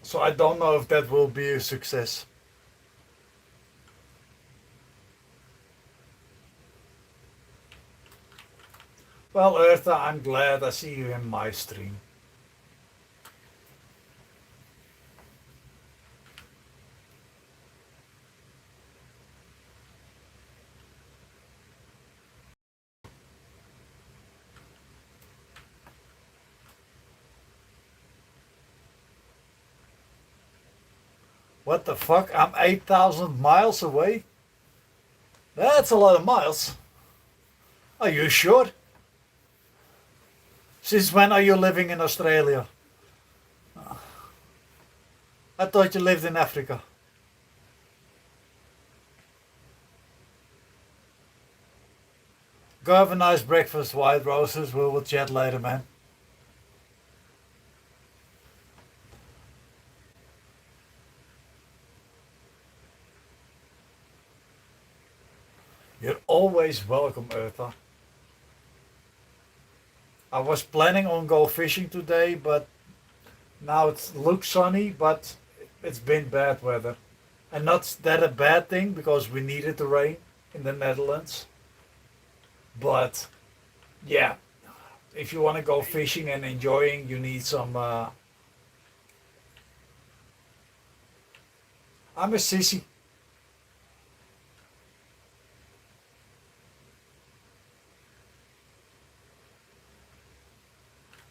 So I don't know if that will be a success. Well, Eartha, I'm glad I see you in my stream. What the fuck? I'm 8,000 miles away? That's a lot of miles. Are you sure? Since when are you living in Australia? I thought you lived in Africa. Go have a nice breakfast, White Roses. We will chat later, man. You're always welcome, Eartha. I was planning on go fishing today, but now it looks sunny, but it's been bad weather. And not that a bad thing because we needed the rain in the Netherlands. But yeah, if you want to go fishing and enjoying, you need some. I'm a sissy.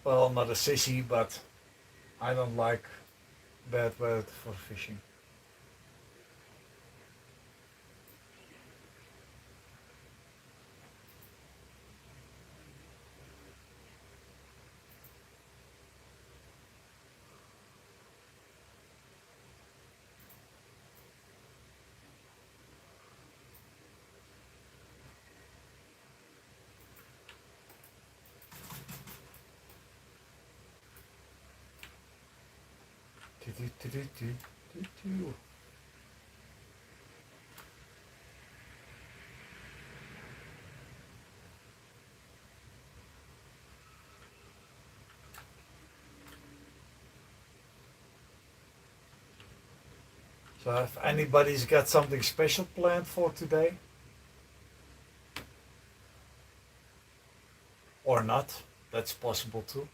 Well, I'm not a sissy, but I don't like bad weather for fishing. So if anybody's got something special planned for today or not, that's possible too.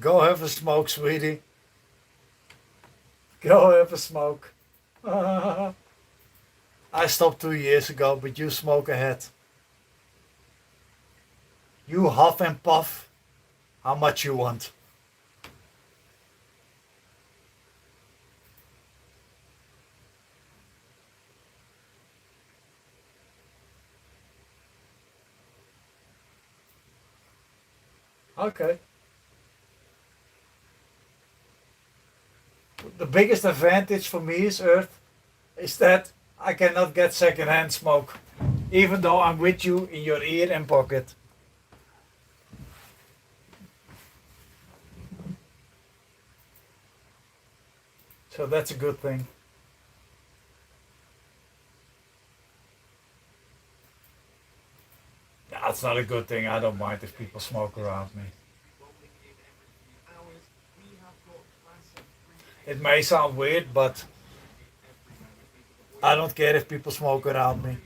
Go have a smoke, sweetie. Go have a smoke. I stopped 2 years ago, but you smoke ahead. You huff and puff how much you want. Okay. The biggest advantage for me is Earth is that I cannot get secondhand smoke, even though I'm with you in your ear and pocket. So that's a good thing. That's not a good thing. I don't mind if people smoke around me. It may sound weird, but I don't care if people smoke around me.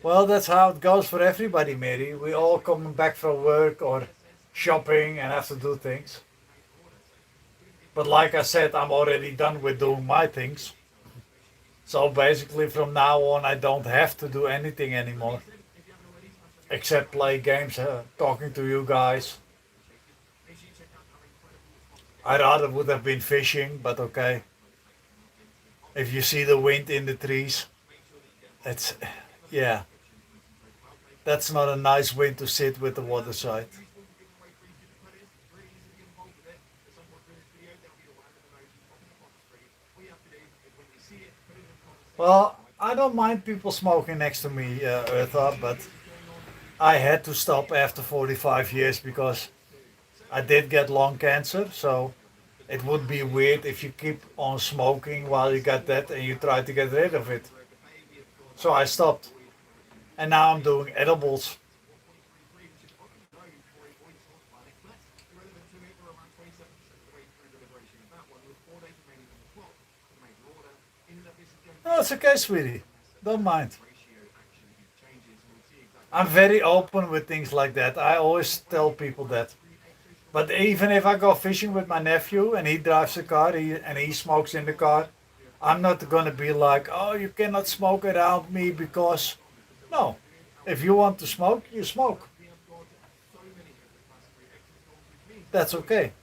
Well, that's how it goes for everybody, Mary. We all coming back from work or shopping and have to do things. But like I said, I'm already done with doing my things. So basically, from now on, I don't have to do anything anymore except play games, talking to you guys. I rather would have been fishing, but okay. If you see the wind in the trees, it's, yeah, that's not a nice wind to sit with the water side. Well, I don't mind people smoking next to me, Eartha, but I had to stop after 45 years because I did get lung cancer. So it would be weird if you keep on smoking while you got that and you try to get rid of it. So I stopped. And now I'm doing edibles. No, it's okay, sweetie. Don't mind. I'm very open with things like that. I always tell people that. But even if I go fishing with my nephew and he drives the car and he smokes in the car, I'm not going to be like, oh, you cannot smoke around me because. No. If you want to smoke, you smoke. That's okay.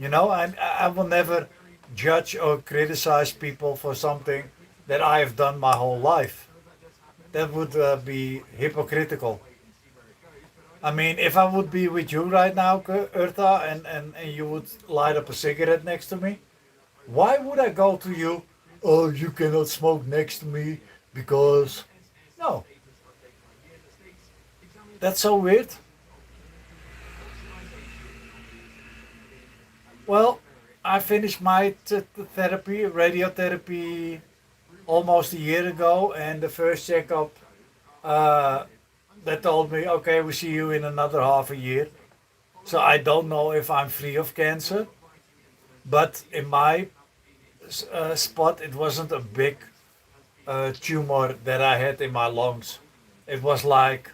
I will never judge or criticize people for something that I have done my whole life. That would be hypocritical. I mean, if I would be with you right now, Urta, and you would light up a cigarette next to me, why would I go to you? Oh, you cannot smoke next to me because. No, that's so weird. Well, I finished my therapy, radiotherapy, almost a year ago, and the first checkup, uh, they told me, okay, we see you in another half a year. So I don't know if I'm free of cancer, but in my spot, it wasn't a big tumor that I had in my lungs. It was like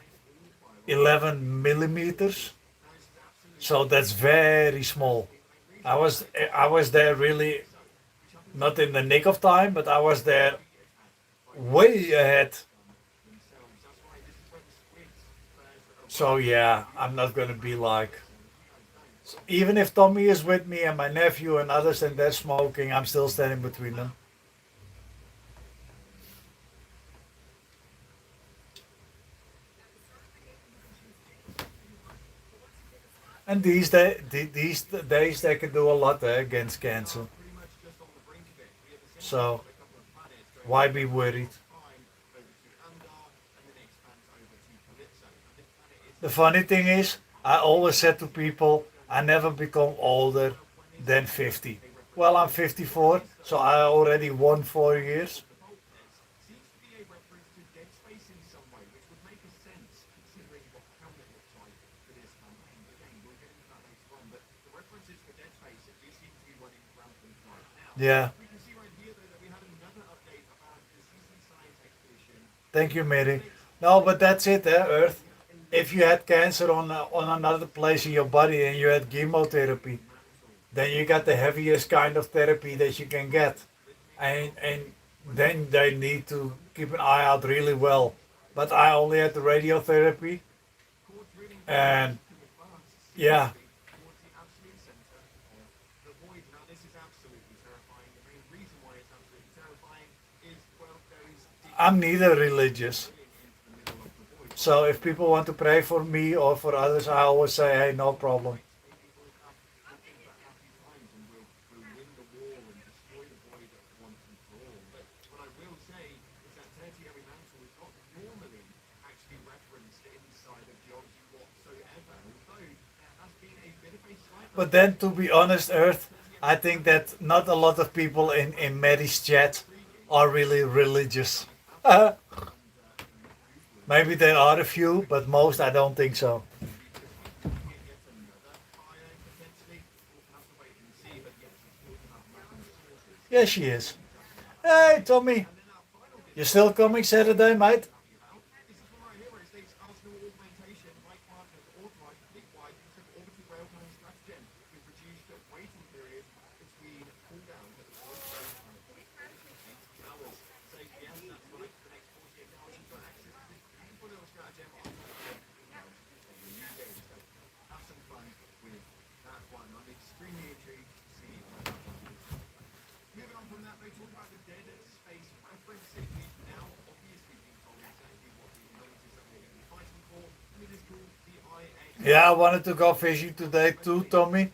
11 millimeters, so that's very small. I was there really not in the nick of time, but I was there way ahead. So yeah, I'm not gonna be like. Even if Tommy is with me and my nephew and others and they're smoking, I'm still standing between them. And these days they can do a lot against cancer. So why be worried? The funny thing is, I always said to people, I never become older than 50. Well, I'm 54, so I already won 4 years. Yeah, thank you, Mary. No, but that's it, Earth. If you had cancer on another place in your body and you had chemotherapy, then you got the heaviest kind of therapy that you can get, and then they need to keep an eye out really well. But I only had the radiotherapy, and yeah, I'm neither religious. So if people want to pray for me or for others, I always say, hey, no problem. But then, to be honest, Earth, I think that not a lot of people in Mary's chat are really religious. Maybe there are a few, but most I don't think so. Yeah, she is. Hey, Tommy, you still coming Saturday, mate? Yeah, I wanted to go fishing today too, Tommy.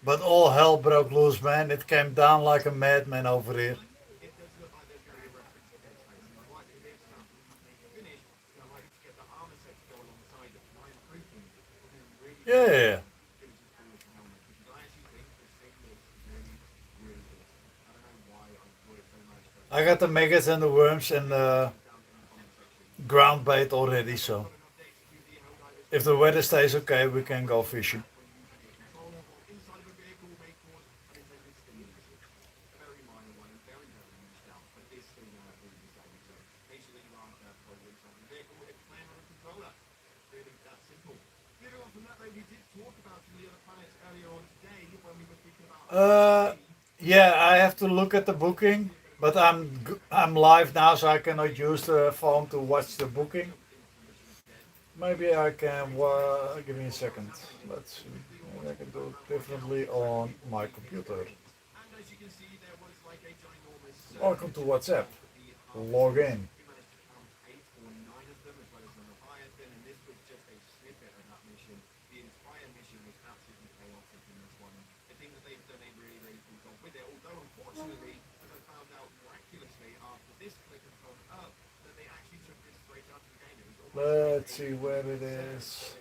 But all hell broke loose, man. It came down like a madman over here. Yeah, yeah, yeah. I got the maggots and the worms and the ground bait already, so if the weather stays okay, we can go fishing. Uh, yeah, I have to look at the booking, but I'm live now, so I cannot use the phone to watch the booking. Maybe I can. Give me a second. Let's see. Maybe I can do it differently on my computer. Welcome to WhatsApp. Log in. Let's see where it is.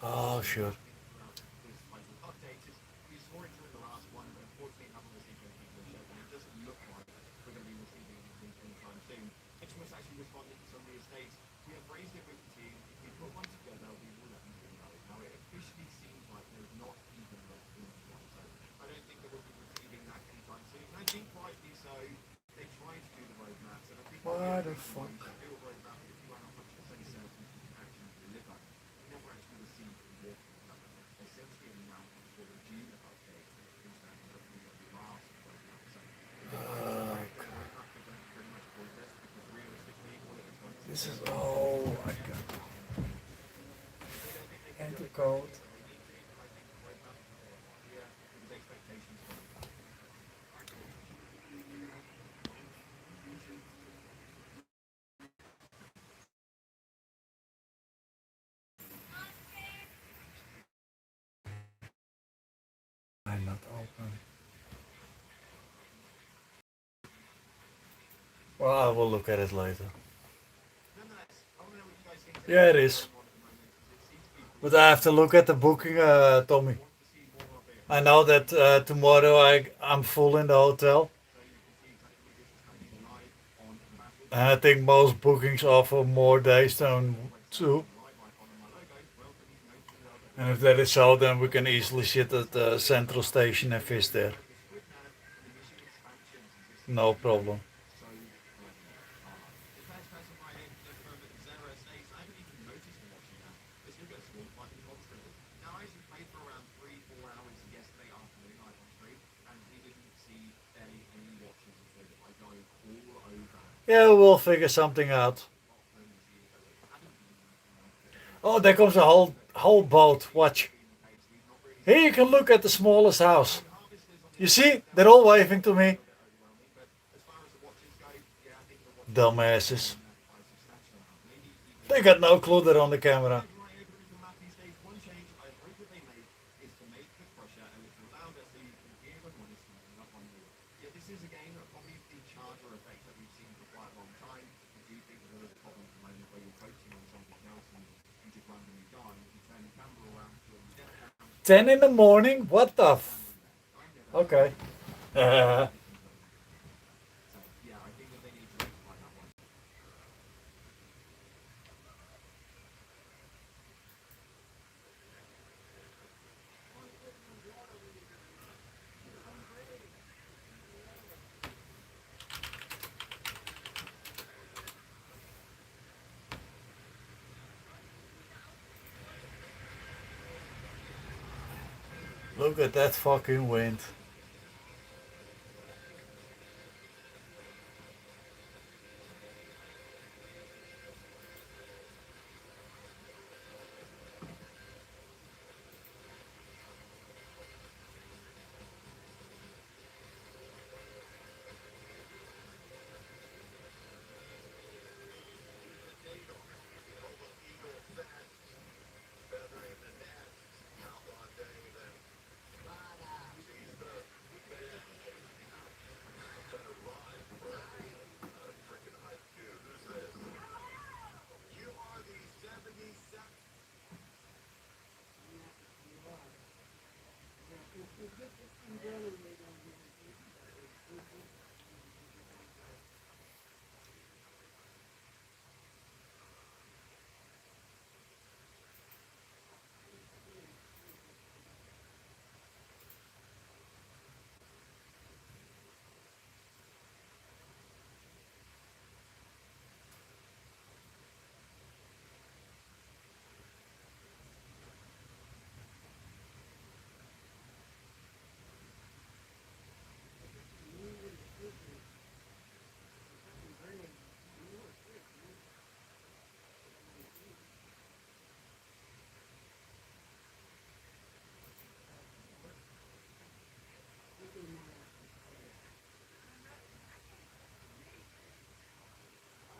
Oh, sure. What the fuck? This is. Oh my god. Enter code. I'm not open. Well, I will look at it later. Yeah, it is. But I have to look at the booking, Tommy. I know that tomorrow I'm full in the hotel, and I think most bookings are for more days than two. And if that is so, then we can easily sit at the central station and fish there. No problem. Yeah, we'll figure something out. Oh, there comes a whole boat. Watch. Here you can look at the smallest house. You see? They're all waving to me. Dumbasses. They got no clue they're on the camera. 10 in the morning? What the Okay. Uh, look at that fucking wind.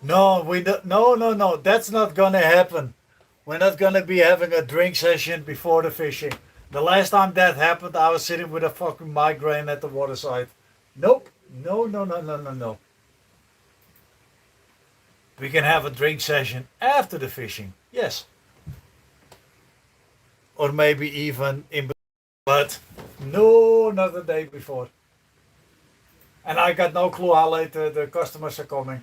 No, we don't, no. That's not gonna happen. We're not gonna be having a drink session before the fishing. The last time that happened, I was sitting with a fucking migraine at the waterside. Nope. No. We can have a drink session after the fishing. Yes. Or maybe even in. But no, not the day before. And I got no clue how late the customers are coming.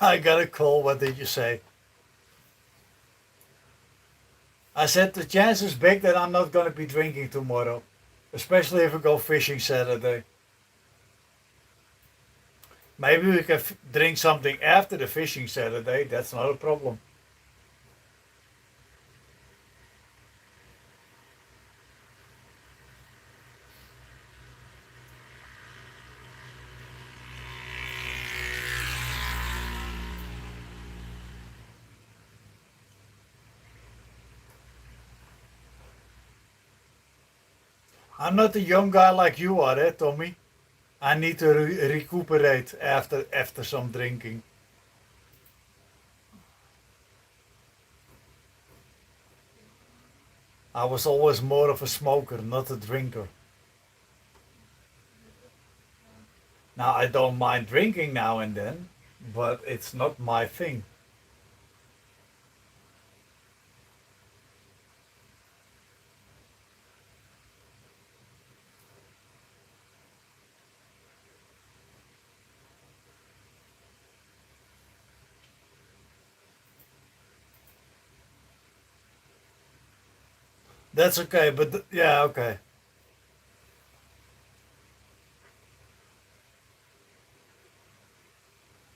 I got a call. What did you say? I said the chance is big that I'm not going to be drinking tomorrow, especially if we go fishing Saturday. Maybe we can drink something after the fishing Saturday. That's not a problem. I'm not a young guy like you are, eh, Tommy? I need to recuperate after some drinking. I was always more of a smoker, not a drinker. Now I don't mind drinking now and then, but it's not my thing. That's okay, but yeah, okay.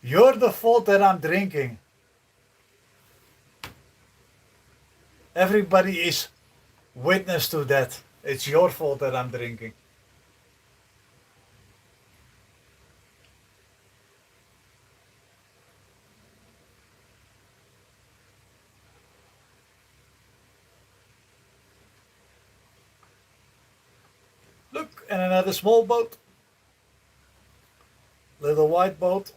You're the fault that I'm drinking. Everybody is witness to that. It's your fault that I'm drinking. Look, and another small boat, little white boat.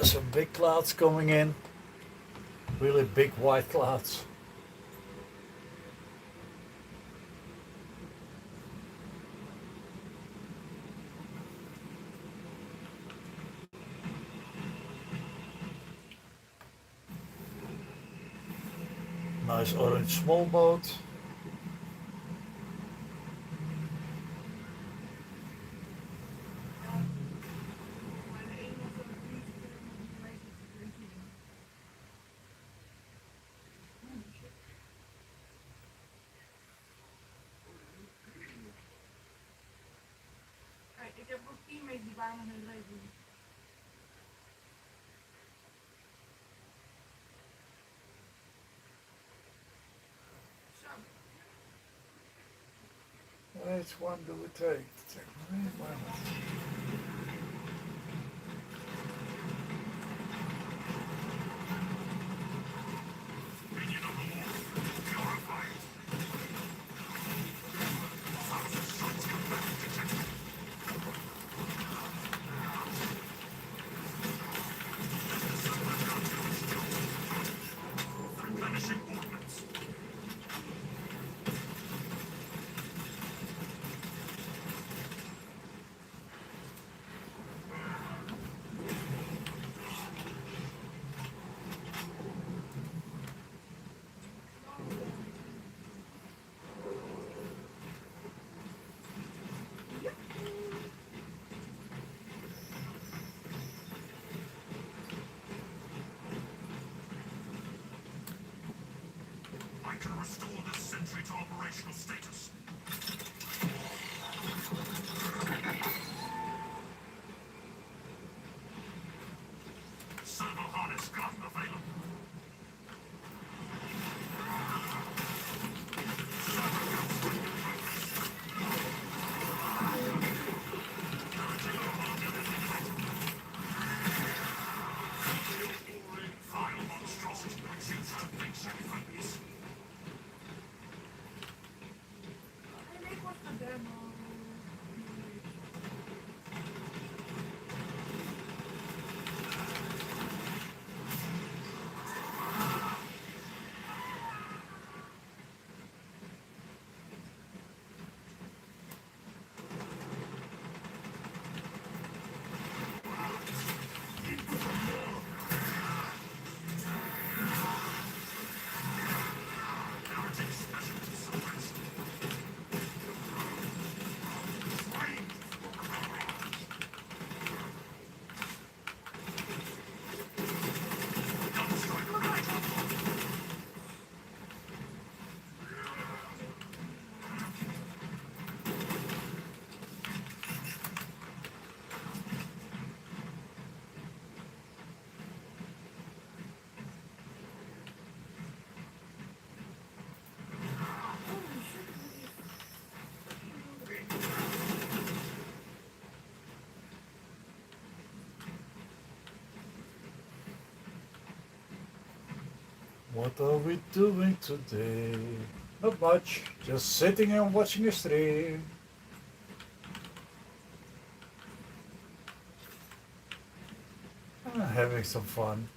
Some big clouds coming in, really big white clouds. Nice orange small boat. Which one do we take? Take why not? I can restore this sentry to operational status. Servo harness gun available. Vile monstrosity seems to think so focus. What are we doing today? Not much. Just sitting and watching a stream. Having some fun.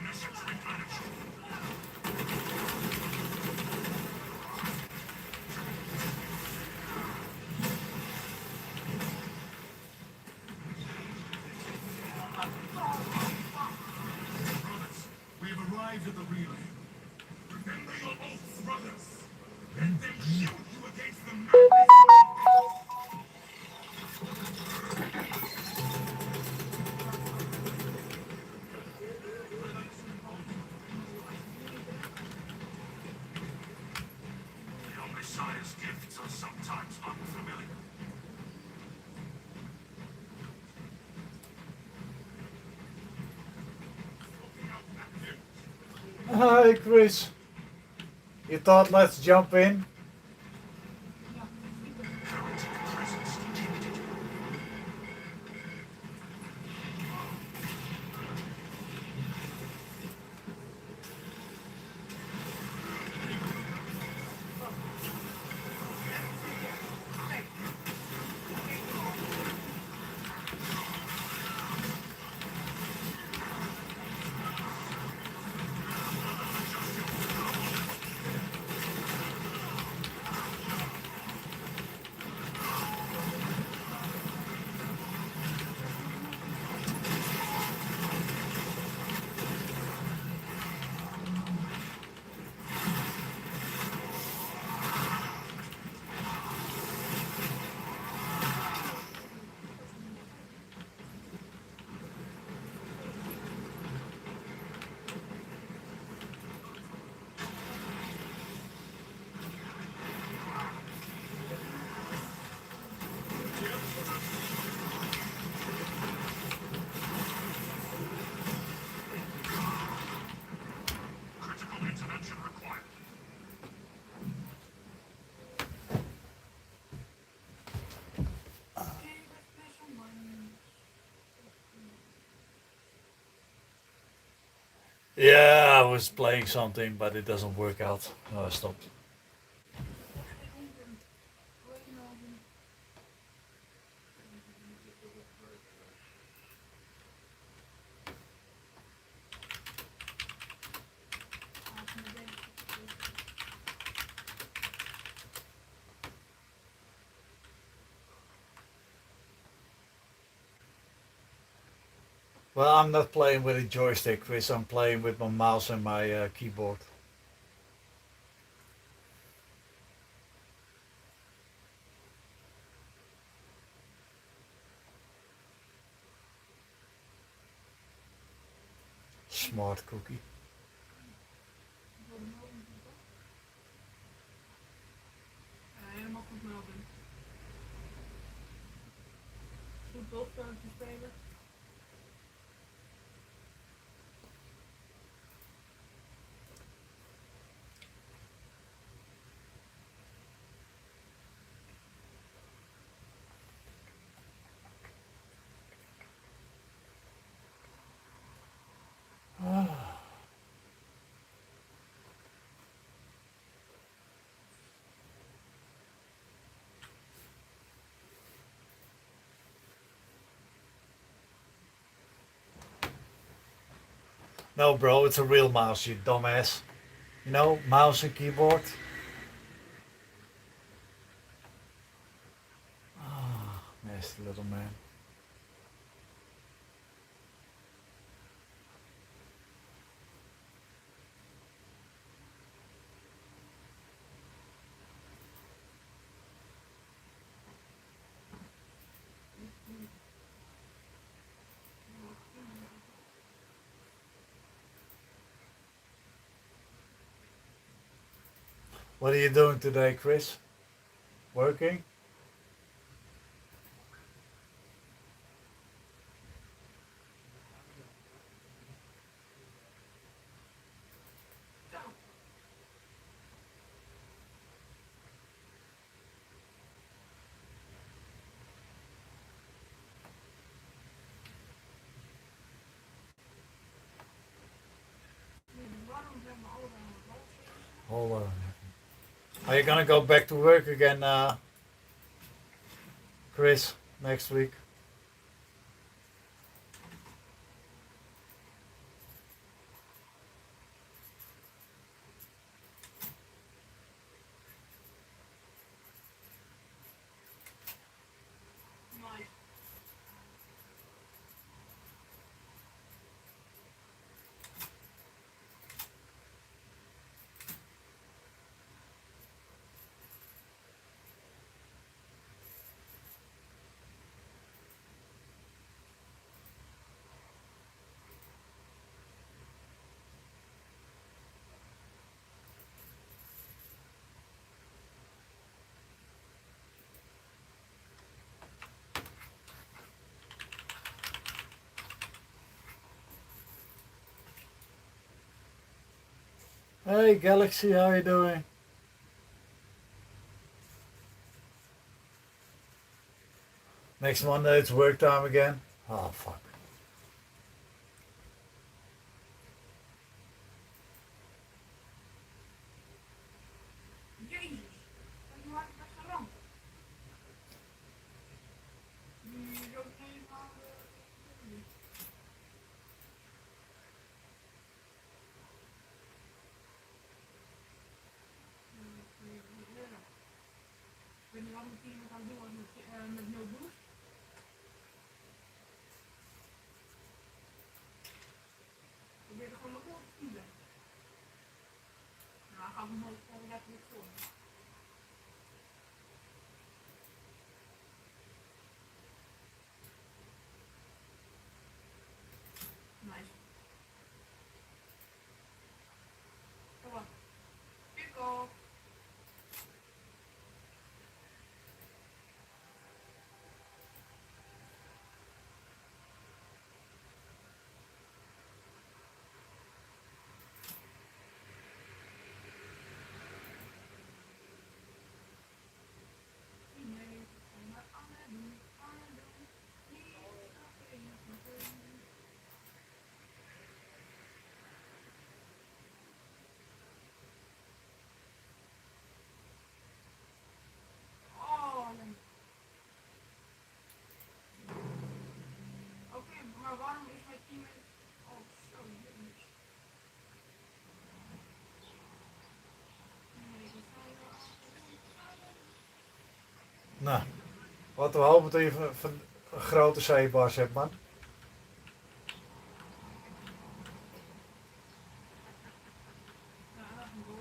Munitions replenished. Brothers, we have arrived at the relay. Remember your oaths, brothers. Let them shield you against the madness. Your Messiah's gifts are sometimes unfamiliar. Hi, Chris. You thought let's jump in? Heretic presence detected. Yeah, I was playing something, but it doesn't work out. No, I stopped. Well, I'm not playing with a joystick, Chris. I'm playing with my mouse and my keyboard. Smart cookie. No, bro, it's a real mouse, you dumbass. You know, mouse and keyboard. Ah, nasty little man. What are you doing today, Chris? Working? Hold on. Are you gonna go back to work again, Chris, next week? Hey, Galaxy, how you doing? Next Monday it's work time again. Oh fuck. Nou, laten we hopen dat je een grote zeebaars hebt, man. Ja, dat is een goal.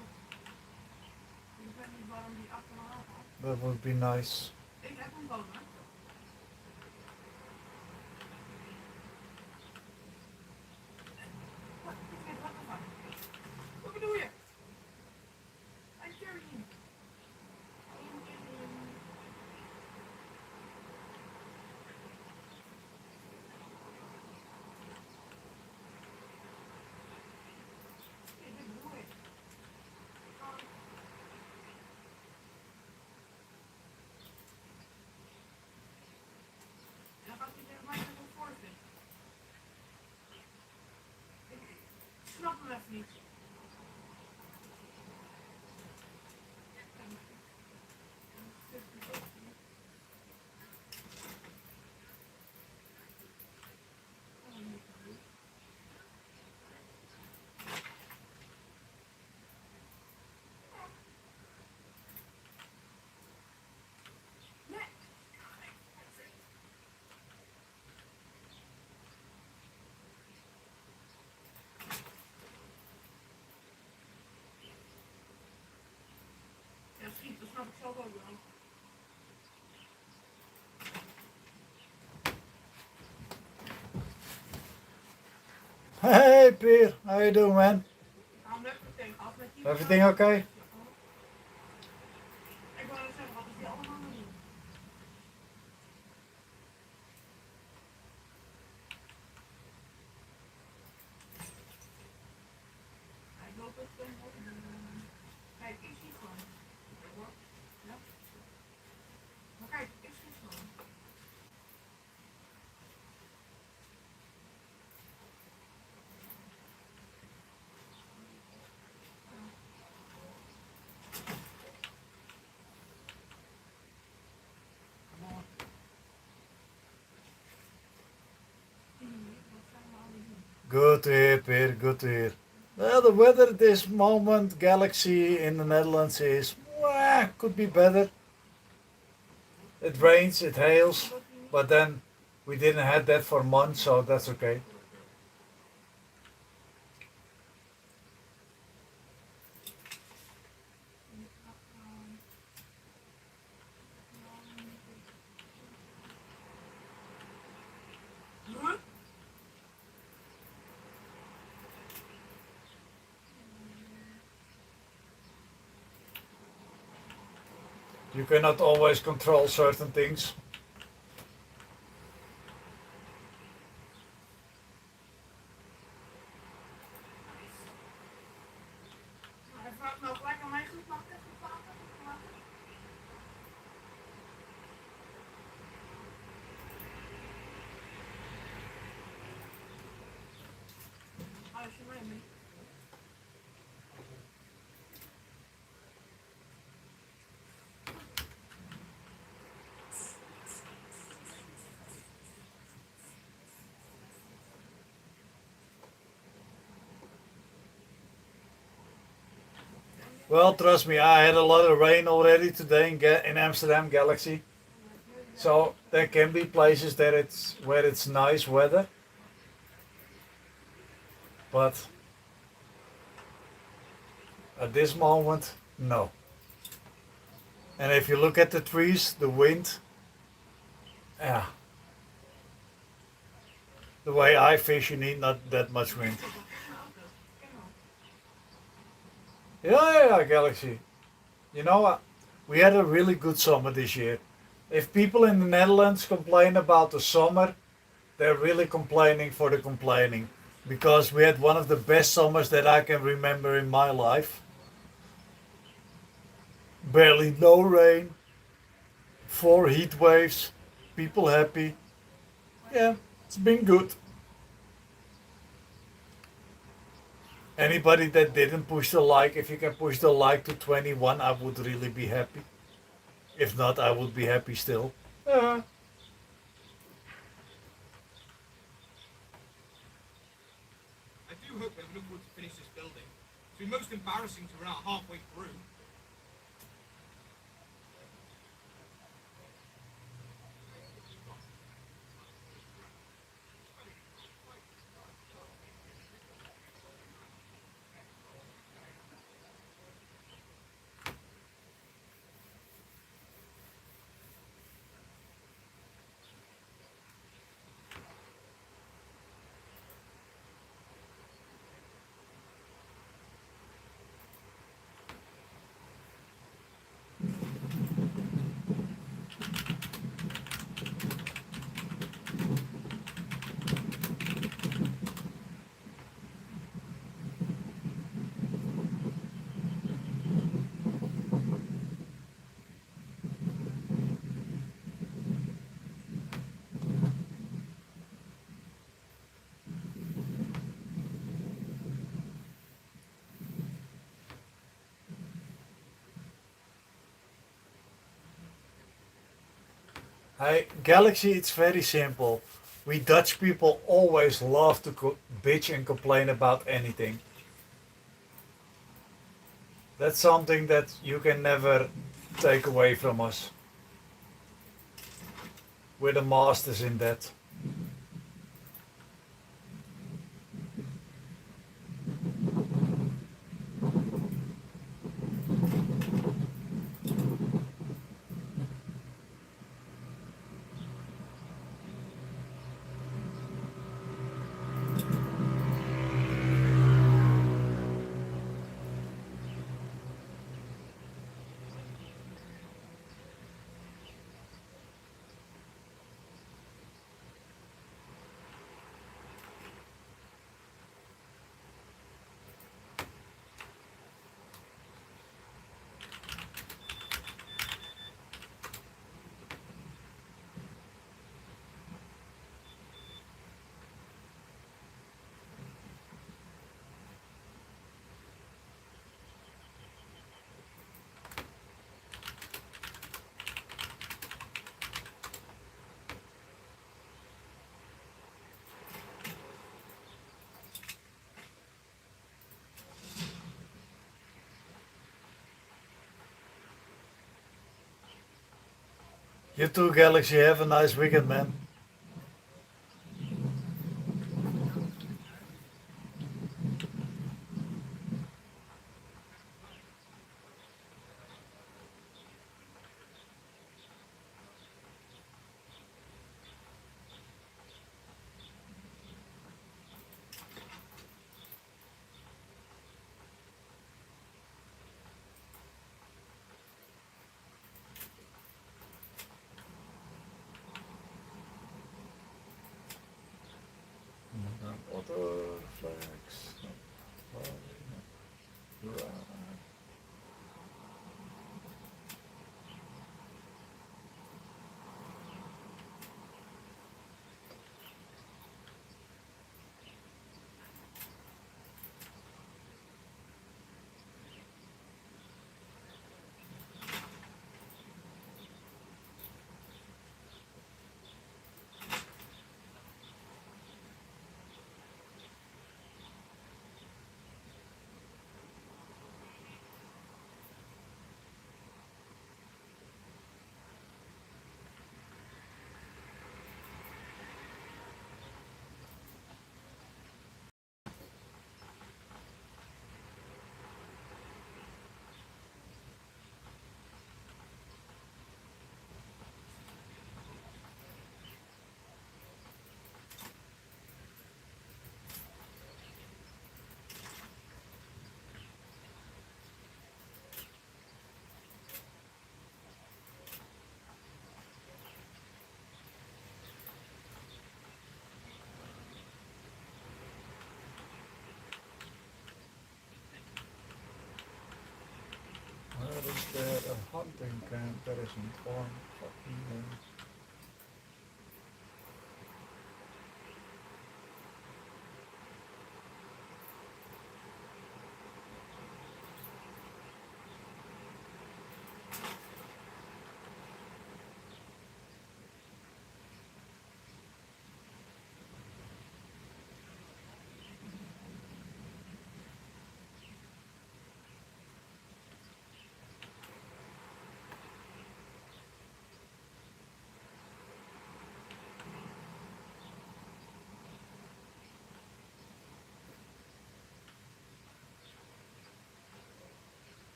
Ik weet niet waarom die achterhaal gaat. That would be nice. Ik heb hem gewoon, hè. Wat? Ik weet wat ervan. Wat bedoel je? Hij carry him. Nee, dit bedoel ik. Dan gaat hij tegen mij nog een voorzet. Ik snap hem even niet. Nee. Ja, schiet, dat snap ik zelf ook wel. Hey, Peer. How you doing, man? Ik hou hem net meteen af met die. Everything okay? Ik wou net zeggen, wat is die allemaal aan het doen? Hij loopt ook zo op. Kijk, ik zie het gewoon. Ja. Maar kijk, ik zie het gewoon. Wat zijn we aan het doen? Good to hear, Peer. Good to hear. Well, the weather this moment, Galaxy in the Netherlands is, could be better. It rains, it hails, but then we didn't have that for months, so that's okay. Huh? You cannot always control certain things. Hij vraagt nou gelijk aan mij goed maken, goed maken, goed maken. Als je mij mee. Well, trust me, I had a lot of rain already today in Amsterdam Galaxy. So there can be places that it's where it's nice weather. But at this moment, no. And if you look at the trees, the wind, yeah. The way I fish, you need not that much wind. Yeah, Galaxy. You know what? We had a really good summer this year. If people in the Netherlands complain about the summer, they're really complaining for the complaining. Because we had one of the best summers that I can remember in my life. Barely no rain, 4 heat waves, people happy. Yeah, it's been good. Anybody that didn't push the like, if you can push the like to 21, I would really be happy. If not, I would be happy still. Yeah. I do hope they look forward to finish this building. It's been most embarrassing to run out halfway through. Hey, Galaxy, it's very simple. We Dutch people always love to bitch and complain about anything. That's something that you can never take away from us. We're the masters in that. You too, Galaxy. Have a nice weekend, man. Other flags. Where is there a hunting camp? There isn't one. Fucking hell.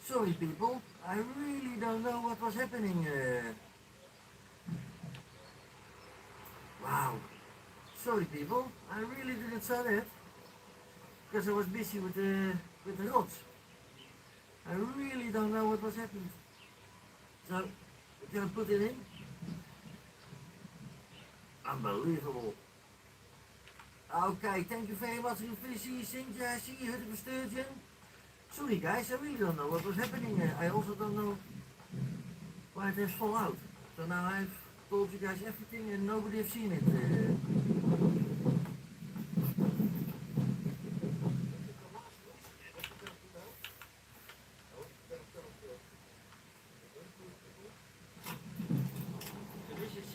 Sorry, people. I really don't know what was happening. Wow. sorry people, I really didn't saw that. Because I was busy with the rods. I really don't know what was happening. So, can I put it in? Unbelievable. Okay, thank you very much, Fishy, Cynthia, see you, Huttige Sturgeon. Sorry guys, I really don't know what was happening. I also don't know why it has fall out. So now I've told you guys everything and nobody has seen it. So this is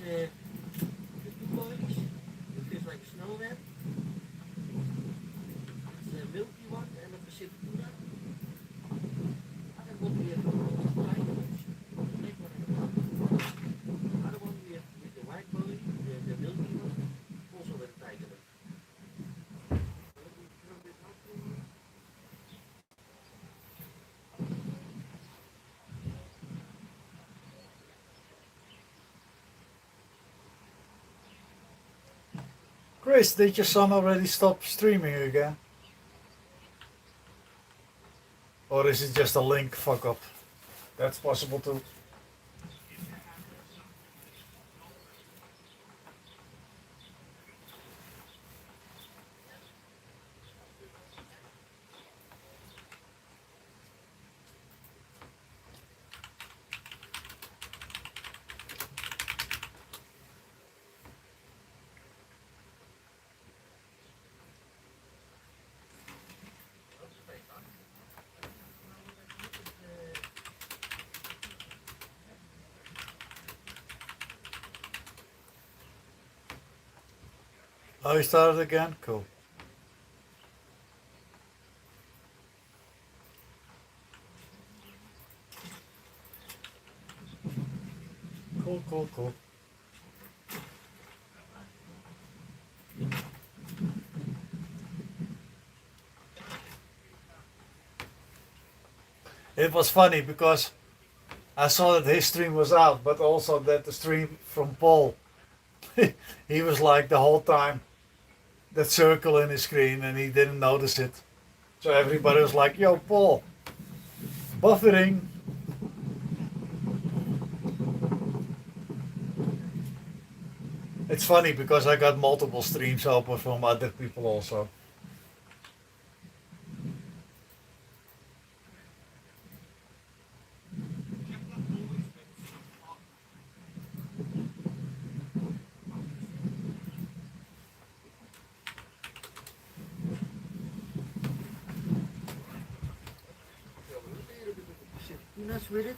the two boys. It feels like a snowman. It's a milky one and a Pacific tuna. I want to have the tiny ones. The black one and the white. The other one we have with the white boy, the milky one, also with a tiger one. Chris, did your son already stop streaming again? Or is it just a link fuck up? That's possible too. Oh, you started again? Cool. Cool, cool, cool. It was funny because I saw that his stream was out, but also that the stream from Paul, he was like the whole time that circle in his screen and he didn't notice it. So everybody was like, yo, Paul, buffering. It's funny because I got multiple streams open from other people also. Tunas with it.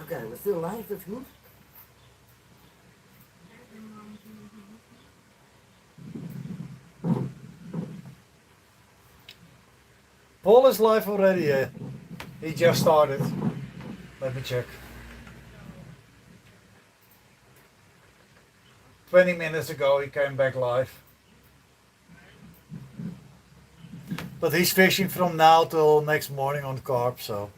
Okay, we're still live, that's good. Paul is live already, yeah. He just started. Let me check. 20 minutes ago he came back live. But he's fishing from now till next morning on carp, so.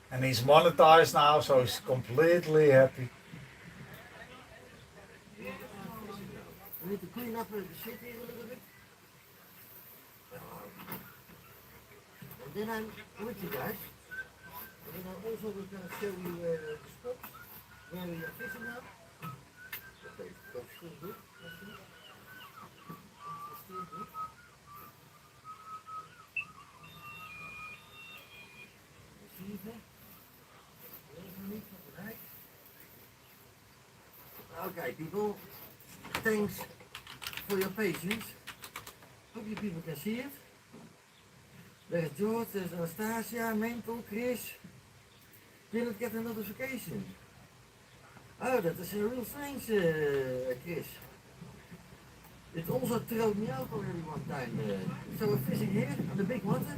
And he's monetized now, so he's completely happy. We need to clean up the shit here a little bit. And then I'm with you guys. And then I'm also going to show you the spots where we are fishing now. Okay, that's still good. That's good. That's still good. See you there? Okay, people, thanks for your patience. Hope you people can see it. There's George, there's Anastasia, Mental, Chris. Didn't get a notification. Oh, that is a real strange, Chris. It also threw me out already one time. So we're fishing here on the big water.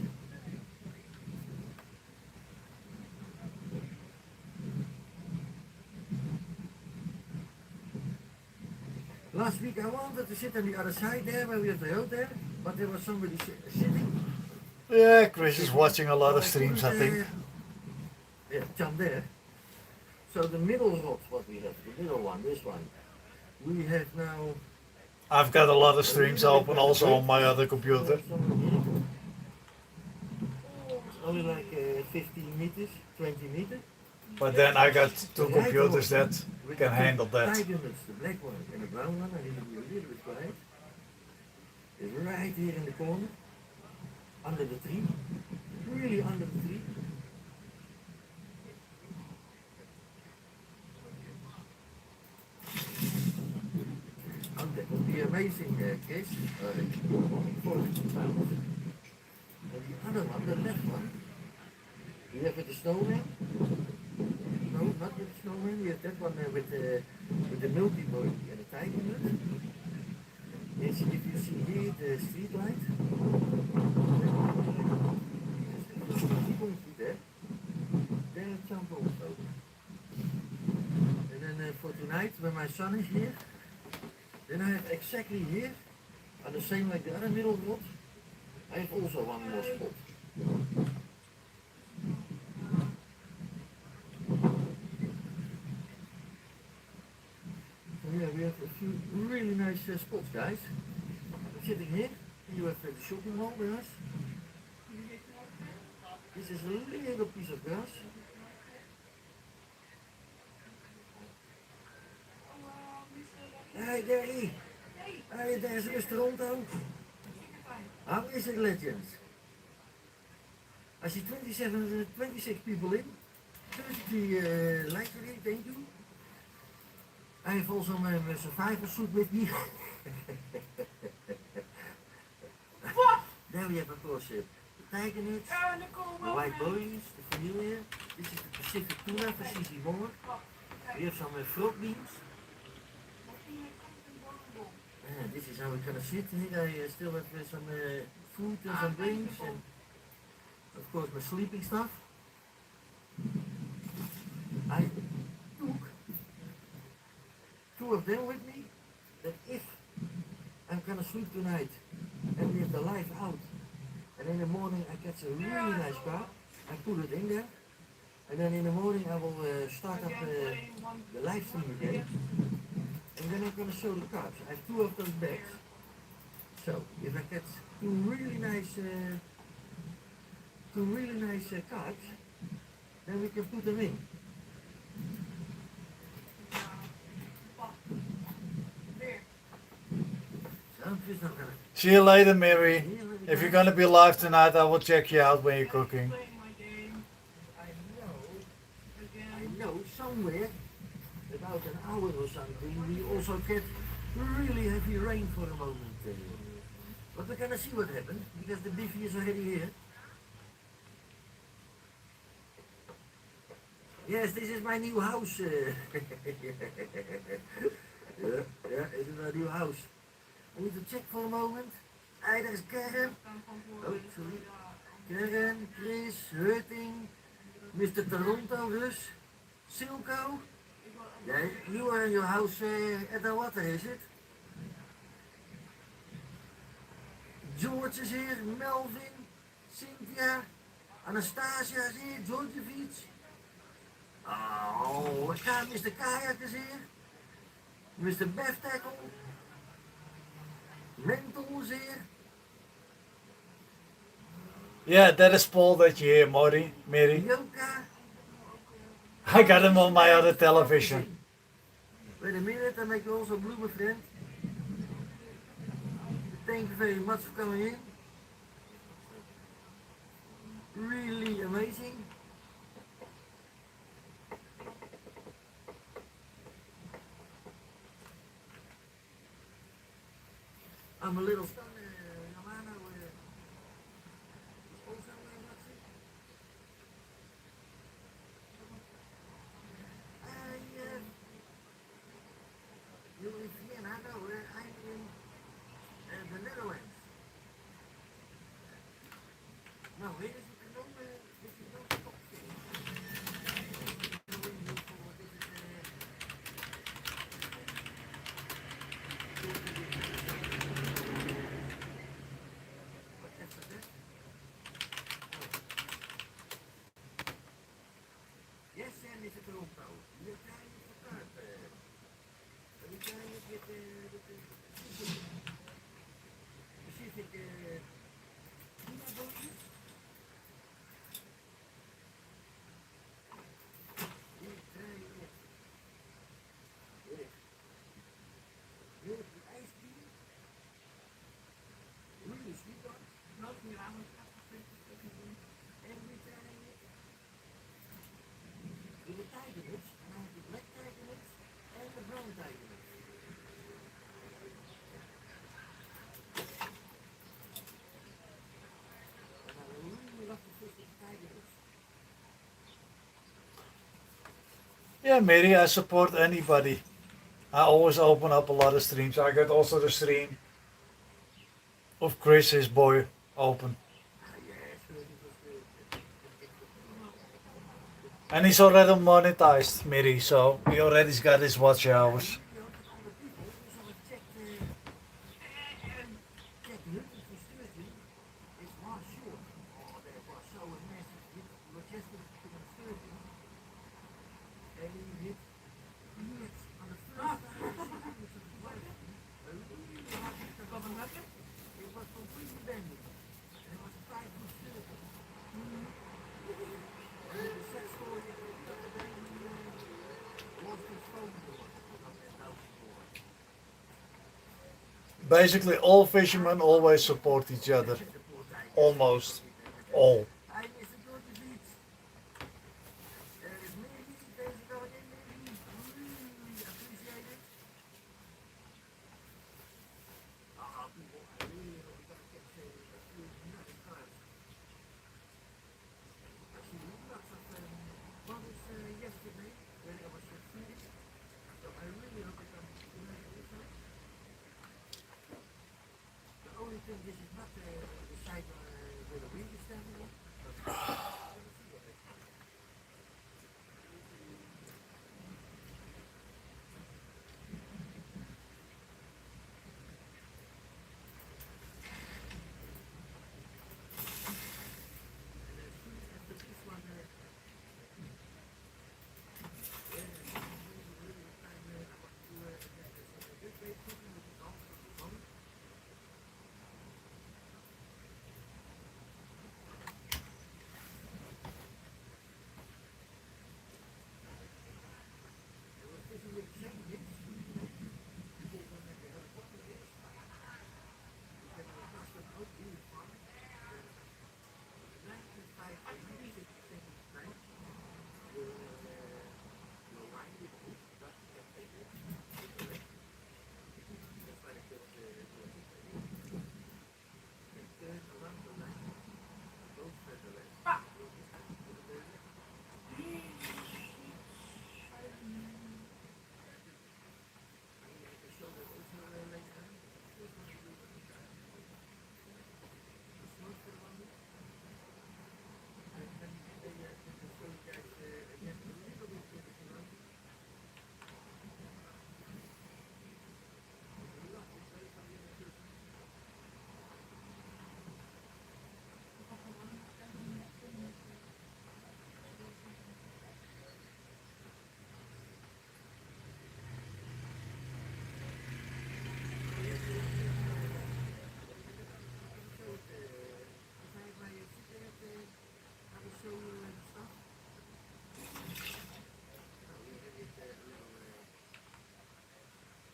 Last week week I wanted to sit on the other side there where we have the road there, but there was somebody sitting. Yeah, Chris is watching a lot of streams, I think. Yeah, jump there. So the middle rod, what we have, the middle one, this one, we have now. I've got a lot of streams open also on my other computer. Only like 15 meters, 20 meters. But then I got two computers that can handle that. The black one and the brown one, I need to be a little bit quiet. Is right here in the corner, under the tree, really under the tree. And that would be amazing case, 42 pounds. And the other one, the left one, we have with the snowman. No, not with the snowman, we have that one with the multi-boy and the tiger nut. Yes, if you see here the street light, there it jump also. And then for tonight, when my son is here, then I have exactly here, and the same like the other middle rod, I have also one more spot. So yeah, we have a few really nice spots, guys. Sitting here, you have the shopping mall with us. This is a little piece of grass. Hey Gary, hey, there's Mr. Ronto. How is it, legends? I see 26 people in. 33 likes already, thank you. I have also my survival suit with me. There we have, of course, the tiger nuts, the white boilies, the vanilla. This is the Pacific tuna for CC Moore. We have some frog beans. This is how we're gonna sit here. I still have some food and some drinks and of course my sleeping stuff. I took two of them with me, that if I'm gonna sleep tonight and we have the light out and in the morning I catch a really nice car, I put it in there and then in the morning I will start up the live stream again. And then I'm going to show the cards. I have two of those bags. So if I get two really nice cards, then we can put them in. So I'm just not gonna. See you later, Mary. If you're gonna be live tonight, I will check you out when you're cooking. I know somewhere. About an hour or something, we also get really heavy rain for a moment. But we're gonna see what happens, because the biffy is already here. Yes, this is my new house. Yeah, it is my new house. I need to check for a moment. Hey, there's Karen. Oh, sorry. Karen, Chris, Hurting, Mr. Toronto, Rus, Silco. Yeah, you are in your house at the water, is it? George is here, Melvin, Cynthia, Anastasia is here, Georgievich. Oh, Mr. Kayak is here. Mr. Beth Tackle. Mental is here. Yeah, that is Paul that you hear, Mary. Yoka. I got him on my other television. Wait a minute, I make you also blue, my friend. Thank you very much for coming in. Really amazing. I'm a little stunned, Yamana, also you live here in Hano, I'm in the Netherlands. Nou, weet je, if you know the boxing. Yeah, Mary, I support anybody. I always open up a lot of streams. I got also the stream of Chris, his boy, open. Yeah, so dit was And he's already monetized, Miri, so he already got his watch hours. you know, dat andere people, dus al checked, check hunting for sturgeon, it's one short. Oh, that was so a massive hit, logistic to the sturgeon. And he hit nuts on the first time I see him with his wife. A really hard hit. It was completely bending. And it was a 5 foot sturgeon. And the sad story is that the other day he lost his phone door. On that house door. Basically, all fishermen always support each other. The poor guy. Almost all. I miss the Georgia Beach. There is maybe, there's going in maybe. Really appreciate it. Ah, people, I really hope we gotta catch a few nice times. I see lots of models yesterday when I was feeding. So I really hope we can do that this time. The only thing, this is not the site where the wind is standing on.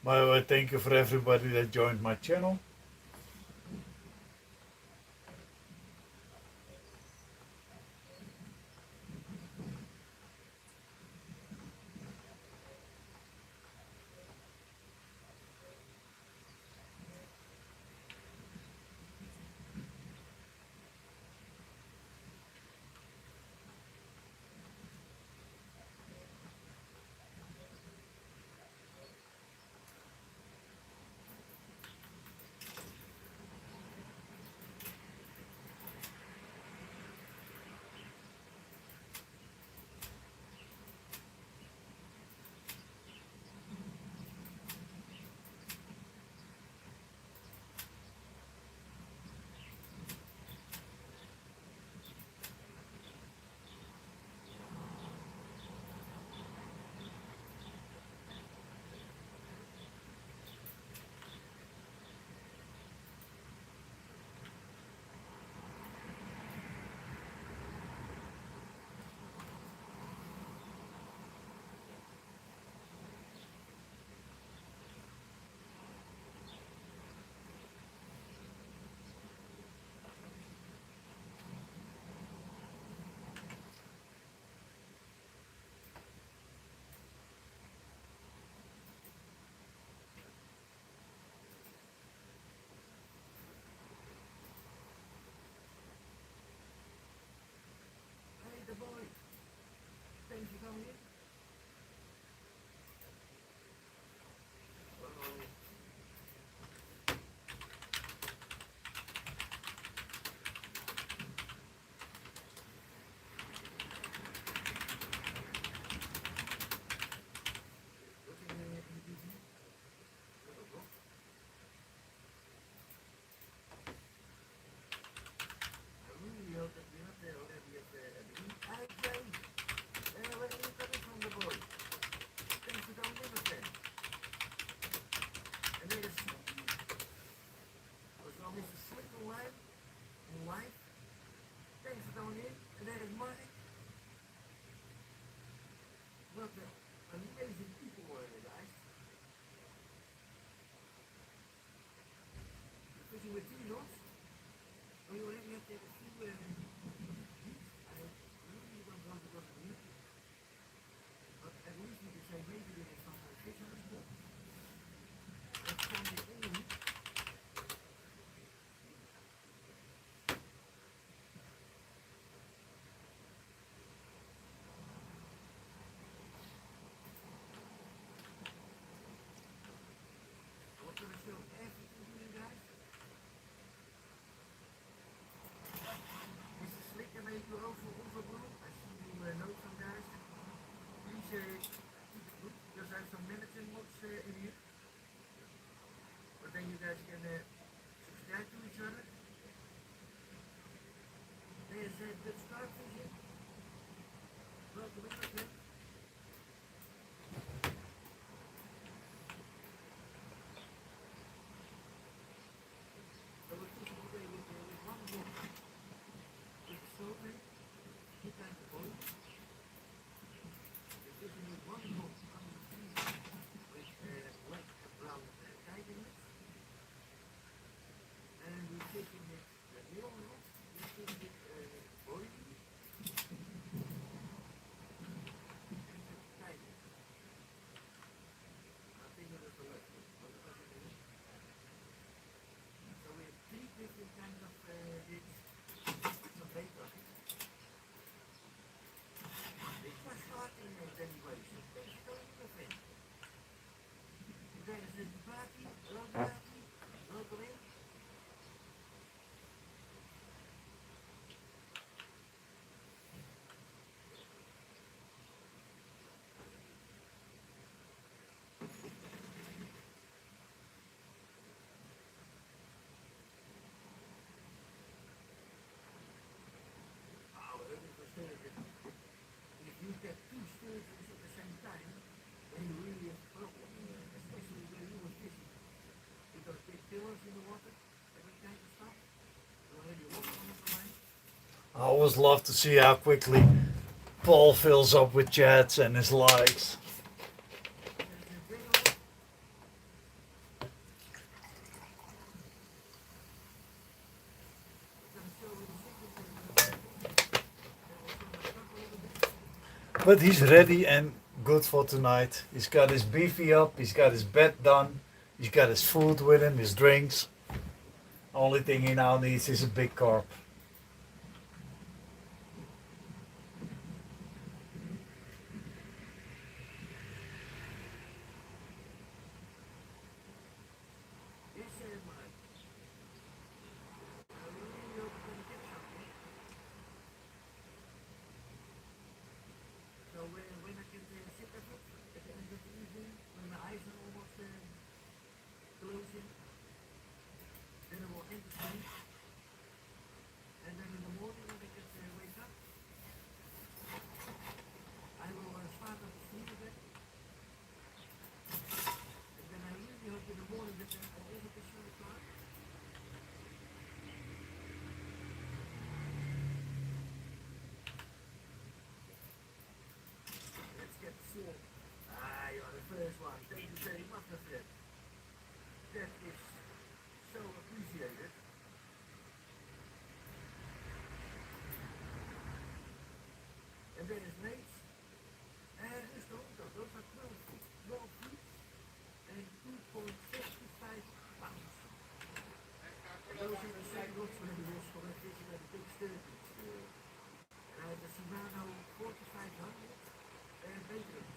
By the way, thank you for everybody that joined my channel. with 3 knots. Oh, you already have to have a few I really don't want to go to the but at least you can say maybe there is some fish on the spot. That's something only. I'm going to show everything to you guys. This is slicker maybe over overblown. I see you know some guys. Please keep it good because I have some managing mods in here. But then you guys can subscribe to each other. There's good start fishing. Welcome in again. So we're fishing today with one boat. With floating, 2 times the volume. We're fishing with one boat under the sea with black and brown tide in it. And we're fishing with the middle rod. We're fishing with volume. So we have 3 different kinds of jigs, some bait buckets. It's just starting anyway, so things don't even fit. There is a party, local in. If you get 2 sturgeons at the same time, then you really have a problem, especially when you were fishing. Because big pillars in the water, every kind of stuff. You already walk on the line. I always love to see how quickly Paul fills up with chats and his likes. There's a big one. I'm going to show you the second But he's ready and good for tonight. He's got his beefy up, he's got his bed done, he's got his food with him, his drinks. Only thing he now needs is a big carp. Yes, Mike. I really hope you're going to get something. So when I can sit at it at the end of the evening, when my eyes are almost closing, then I will end the stream. And then in the morning when I get wake up, I will start up the stream again. And then I really hope in the morning that all of the sun is on. Let's get full. Ah, you're the first one. Thank you very much, my friend. That is so appreciated. And then his mates. Just those are 12 feet. 12 feet and 2.65 pounds. And those are the same rods for the rest for that fishing at the big sturgeons. And I had the Shimano 4500 bait rods.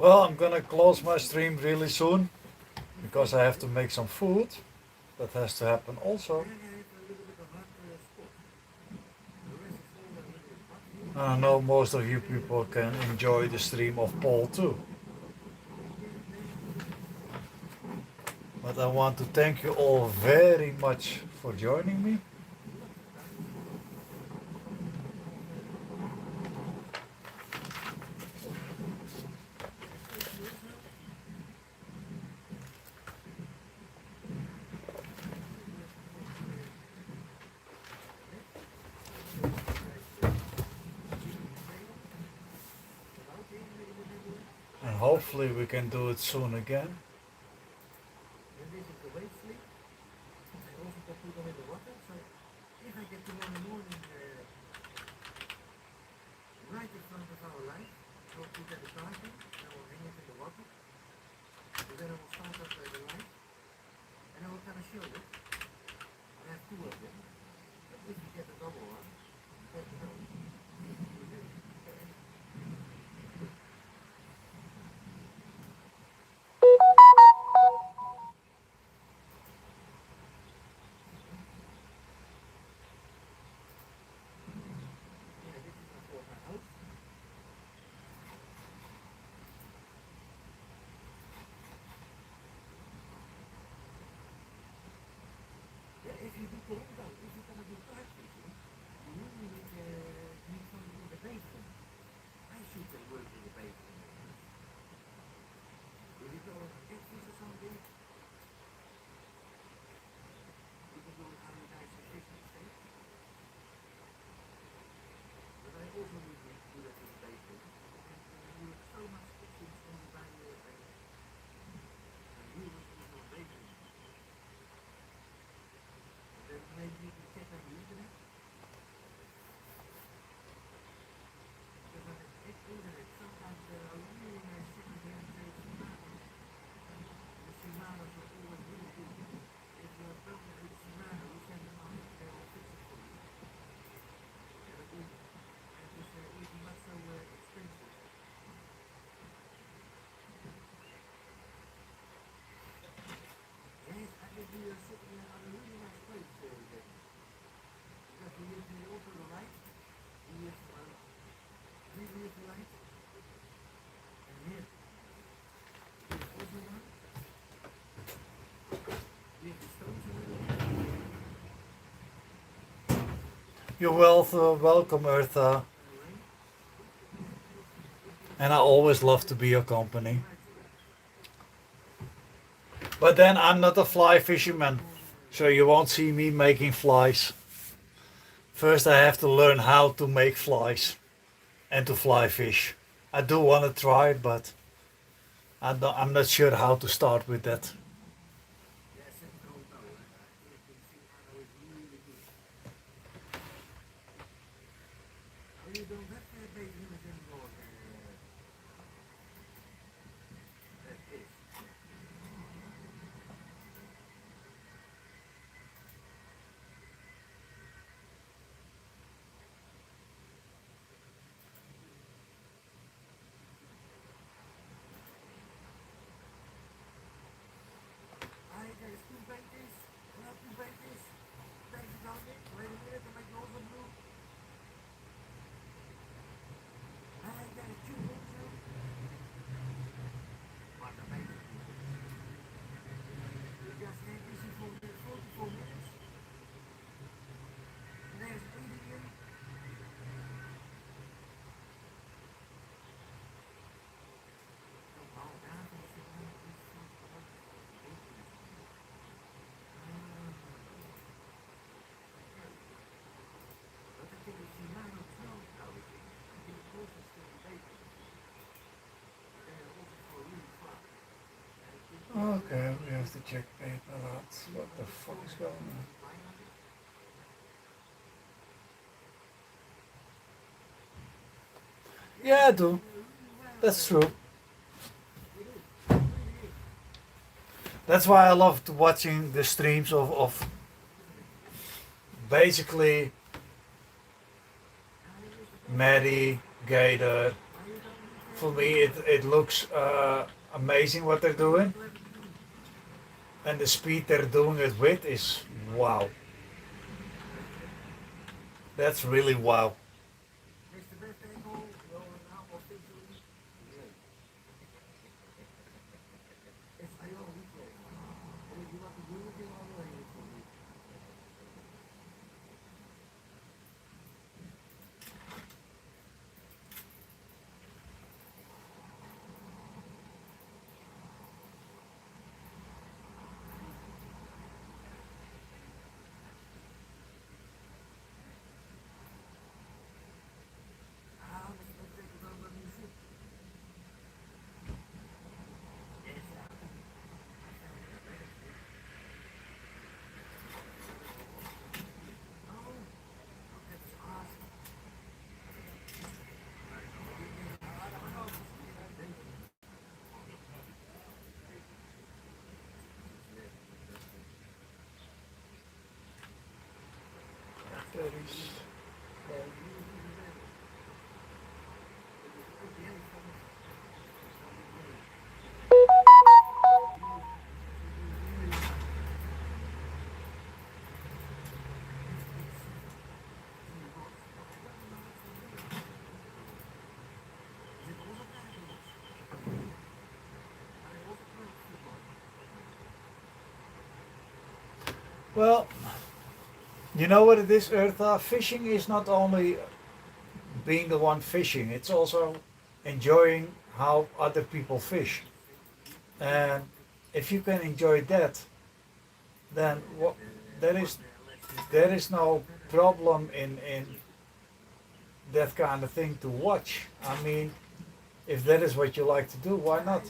Well, I'm gonna close my stream really soon because I have to make some food. That has to happen also. And I have a little bit of hot spot. The rest is all a little bit hot here. I know most of you people can enjoy the stream of Paul too. But I want to thank you all very much for joining me. And hopefully we can do it soon again. And this is the weight sleep. I also can put them in the water. So if I get tomorrow morning right in front of our light, I'll put that charging and I will hang it in the water. So then I will start up the light and I will kind of show it. I have two of them. But if you get a double one, let me know. Yeah, this is for my house. Yeah, if you do Toronto, if you're gonna do kite fishing, you really need something in the basement. I should have worked in the basement. If you go on a catfish or something, you can do it how you guys are fishing steak. But I also need to do that in the basement. And you have so much things when you buy a unit in your basement. And then maybe you can check on the internet. Because on the internet sometimes there are really nice second-hand Shimano. The Shimanos are always really good. If you have problems with Shimano, you send them on, they will fix it for you. And it's even not so expensive. Yes, I think we are sitting on a really nice place there. Because we use also the light. We use the light. And here, here's also one. Here's the stones a little bit. You're welcome, Eartha. And I always love to be your company. But then I'm not a fly fisherman, so you won't see me making flies. First I have to learn how to make flies and to fly fish. I do want to try, but I'm not sure how to start with that. Yes, and no, I think Shimano is really good. And you don't have bait units anymore. That is. There's two baiters. Well, two baiters. Thanks, Dominic. Wait a minute, I make you also blue. There's two also. What a baiter. We just had this for 44 minutes. And there's Adrian. Oh, daar is het. But I think it's Shimano 12 now, I think. I think the closest to the baker. They're also for really far. Okay, we have to check paper out. What the fuck is going on? Yeah, I do. That's true. That's why I loved watching the streams of basically Maddie, Gator, For me, it looks amazing what they're doing, and the speed they're doing it with is wow. That's really wow. Mr. Birthday Hole, well, now officially late. It's I on replay. And if you want to do anything on the way for me. Ah, Mr. Birthday, you don't let me shoot. Yes, oh, that's awesome. That is. Well, you know what it is, Eartha? Fishing is not only being the one fishing, it's also enjoying how other people fish. And if you can enjoy that, then there is there is no problem in that kind of thing to watch. I mean, if that is what you like to do, why not?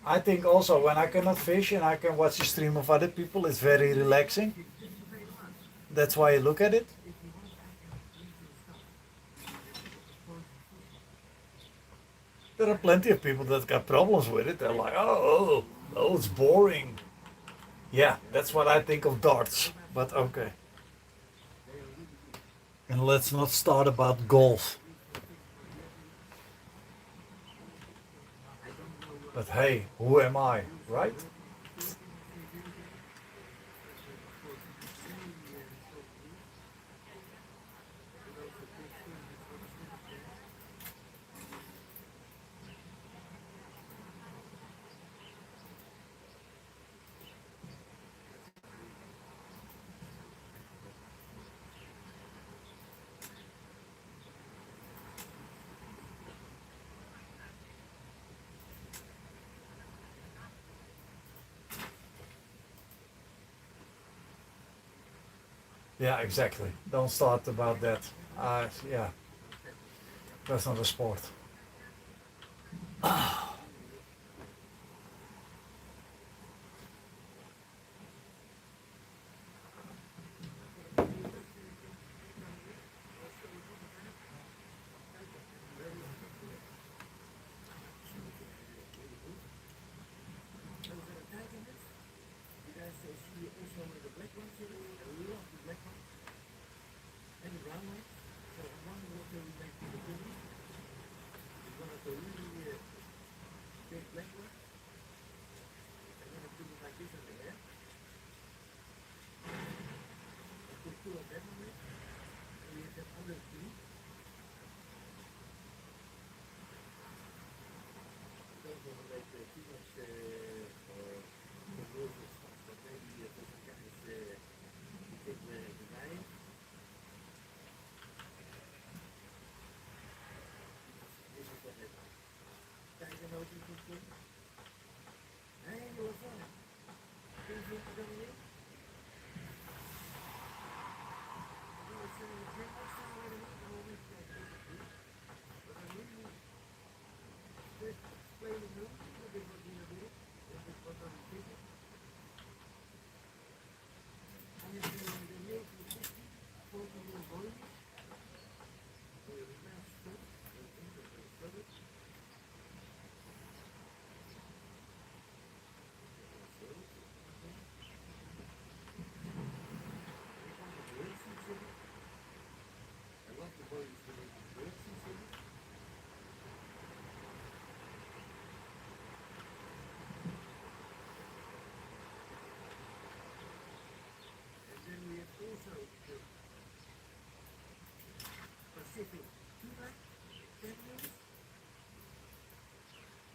I think also when I cannot fish and I can watch the stream of other people, it's very relaxing. That's why I look at it. There are plenty of people that got problems with it. They're like, oh, it's boring. Yeah, that's what I think of darts. But okay. And let's not start about golf. But hey, who am I, right? Yeah, exactly. Don't start about that. Yeah, that's not a sport. You guys see also with the black ones here, I love the black ones and the brown ones. So one water we make for the building. It's one of the really big black ones. I'm gonna put it like this on the air. I put two of them on it. And we have that other two. Don't want to make too much controversial stuff, but maybe for some guys think the knife. This is what they like. Kijken nooit in goed doen. Nee, je was van. Kun je het dan niet? Dat is een gym staan waar de niet gewoon niet kijken. But I really just explain the news, what they were going to do, if it was on the people. And if the make the 60, 40 year boys, so the last step, the thing that they started, I love the boys to make the bird season.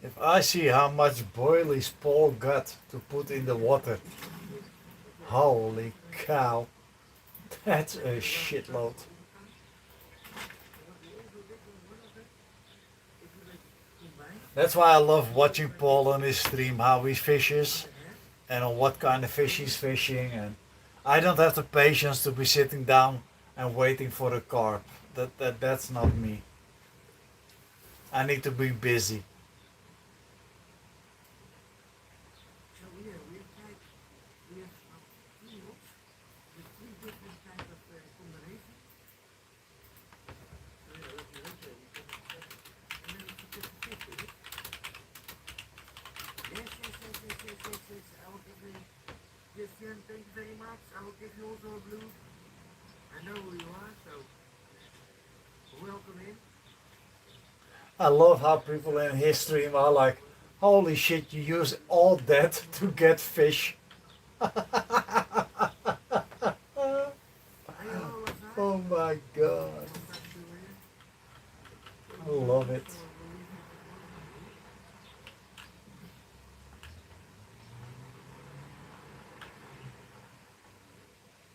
If I see how much boilies Paul got to put in the water, holy cow, that's a shitload. That's why I love watching Paul on his stream, how he fishes and on what kind of fish he's fishing. And I don't have the patience to be sitting down and waiting for a carp. That's not me. I need to be busy. So yeah, we have tried, we have three lots with three different kinds of combinations. So yeah, if you look at it, you can and then it's a bit of fish with it. Yes, I will give you, yes, Jen, thank you very much. I will give you also a blue. I know who you are, so welcome in. I love how people in his stream are like, holy shit, you use all that to get fish. Oh my god. I love it.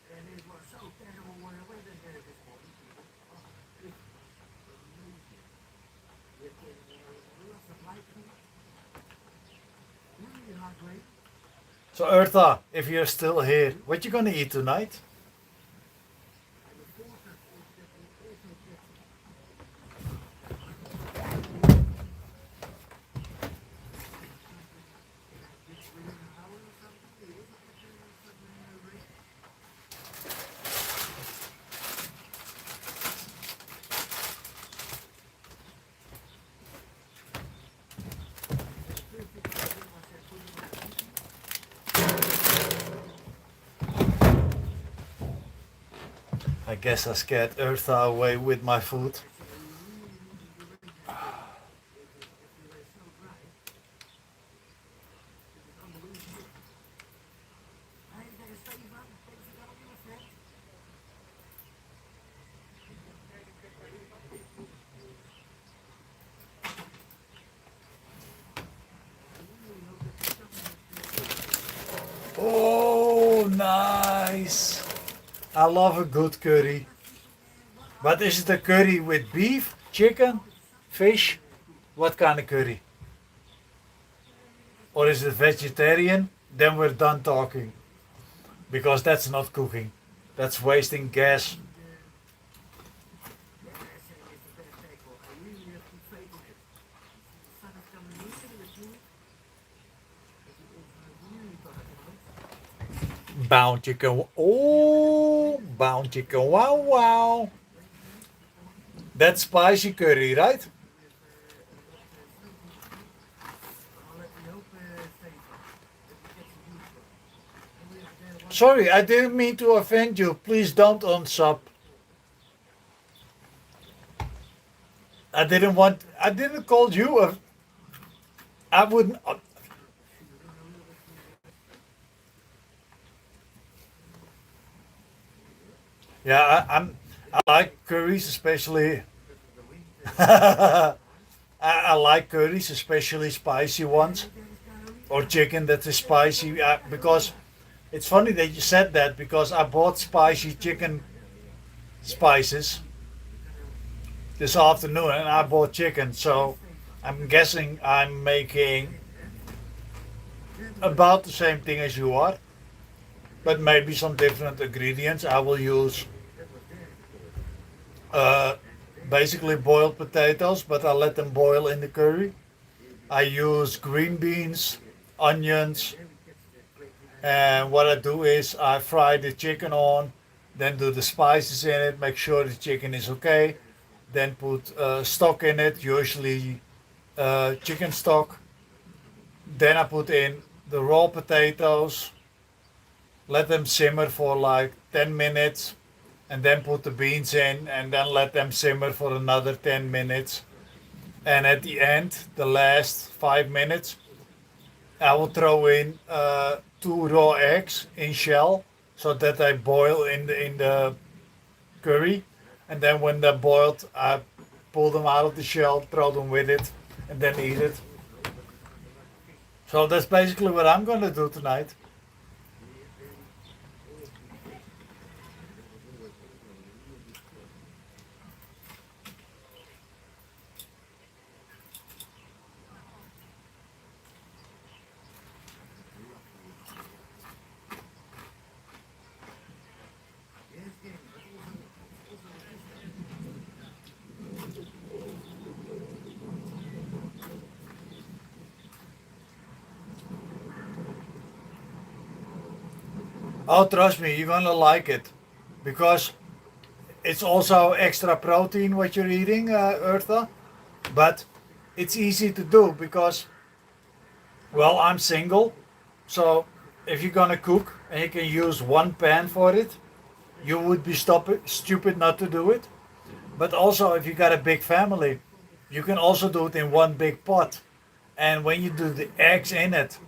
And it was so terrible when I went in there this morning. With lots of lightning. Really hard rain. So Eartha, if you're still here, what you gonna eat tonight? And the forecast is that we also get within an hour or something. We also get some rain. I guess I scared Eartha away with my food. Oh, nice. I love a good curry. But is it a curry with beef, chicken, fish? What kind of curry? Or is it vegetarian? Then we're done talking. Because that's not cooking. That's wasting gas. Bound chicken. Oh, bound chicken. Wow, wow. That's spicy curry, right? Sorry, I didn't mean to offend you. Please don't unsub. I didn't call you I wouldn't. Yeah, I like curries, especially. I like curries, especially spicy ones, or chicken that is spicy. Because it's funny that you said that because I bought spicy chicken spices this afternoon and I bought chicken, so I'm guessing I'm making about the same thing as you are, but maybe some different ingredients. I will use uh, basically boiled potatoes, but I let them boil in the curry. I use green beans, onions, and what I do is I fry the chicken on, then do the spices in it, make sure the chicken is okay, then put stock in it, usually chicken stock. Then I put in the raw potatoes, let them simmer for like 10 minutes, and then put the beans in, and then let them simmer for another 10 minutes. And at the end, the last 5 minutes, I will throw in 2 raw eggs in shell, so that they boil in the curry. And then when they're boiled, I pull them out of the shell, throw them with it, and then eat it. So that's basically what I'm gonna do tonight. Oh, trust me, you're gonna like it, because it's also extra protein what you're eating, Eartha. But it's easy to do because, well, I'm single, so if you're gonna cook and you can use one pan for it, you would be stupid not to do it. But also, if you got a big family, you can also do it in one big pot. And when you do the eggs in it,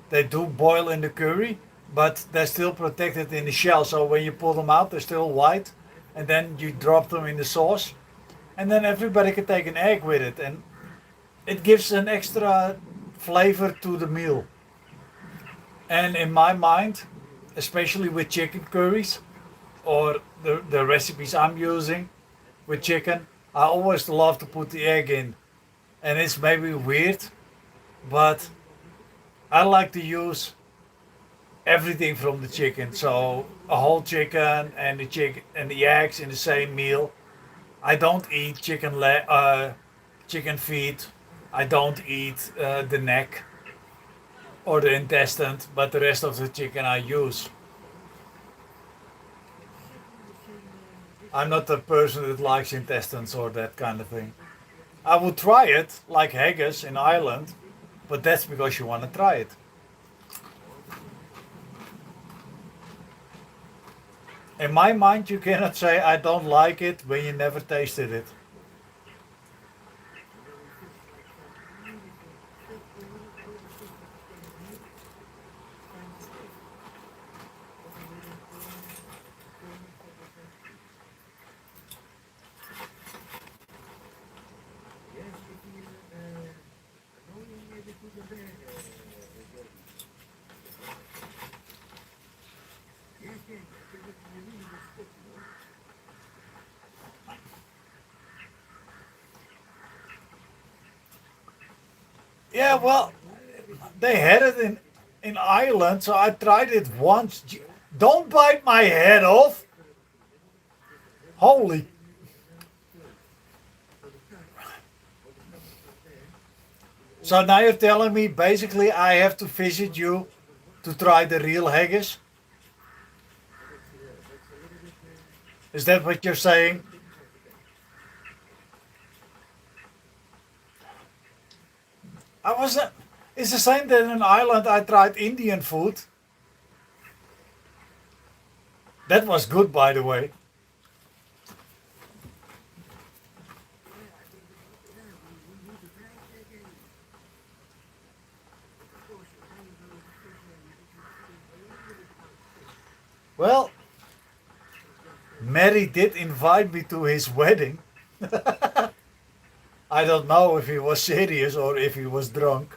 they do boil in the curry, but they're still protected in the shell. So when you pull them out, they're still white. And then you drop them in the sauce. And then everybody can take an egg with it. And it gives an extra flavor to the meal. And in my mind, especially with chicken curries or the recipes I'm using with chicken, I always love to put the egg in. And it's maybe weird, but I like to use everything from the chicken. So a whole chicken and the chicken and the eggs in the same meal. I don't eat chicken feet. I don't eat the neck or the intestine, but the rest of the chicken I use. I'm not the person that likes intestines or that kind of thing. I would try it like haggis in Ireland, but that's because you want to try it. In my mind, you cannot say I don't like it when you never tasted it. Yeah, well, they had it in Ireland, so I tried it once. Don't bite my head off. Holy. So now you're telling me basically I have to visit you to try the real haggis? Is that what you're saying? I wasn't. It's the same that in Ireland I tried Indian food. That was good, by the way. Well, Mary did invite me to his wedding. I don't know if he was serious or if he was drunk.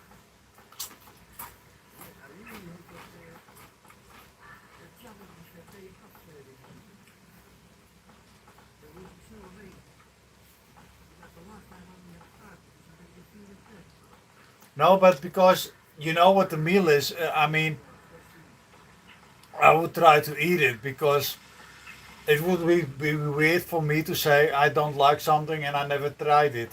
No, but because you know what the meal is, I mean, I would try to eat it because it would be weird for me to say I don't like something and I never tried it.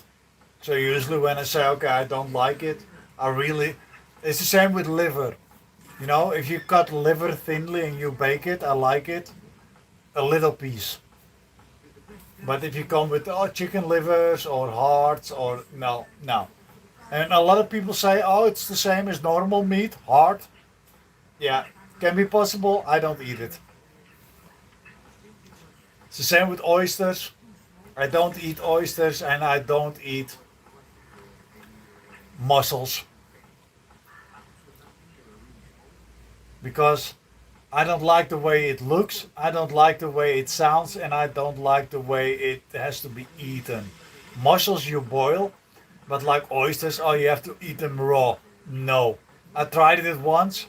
So usually when I say okay I don't like it, I really it's the same with liver. You know, if you cut liver thinly and you bake it, I like it a little piece. But if you come with chicken livers or hearts or no. And a lot of people say, oh, it's the same as normal meat, heart. Yeah, can be possible. I don't eat it. It's the same with oysters. I don't eat oysters and I don't eat mussels because I don't like the way it looks, I don't like the way it sounds, and I don't like the way it has to be eaten. Mussels you boil, but like oysters, oh, you have to eat them raw. No, I tried it once.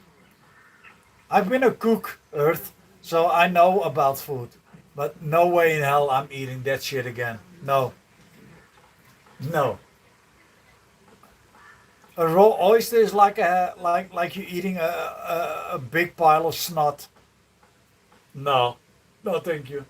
I've been a cook, Earth, so I know about food. But no way in hell I'm eating that shit again. No. No. A raw oyster is like you eating a big pile of snot. No. No, thank you.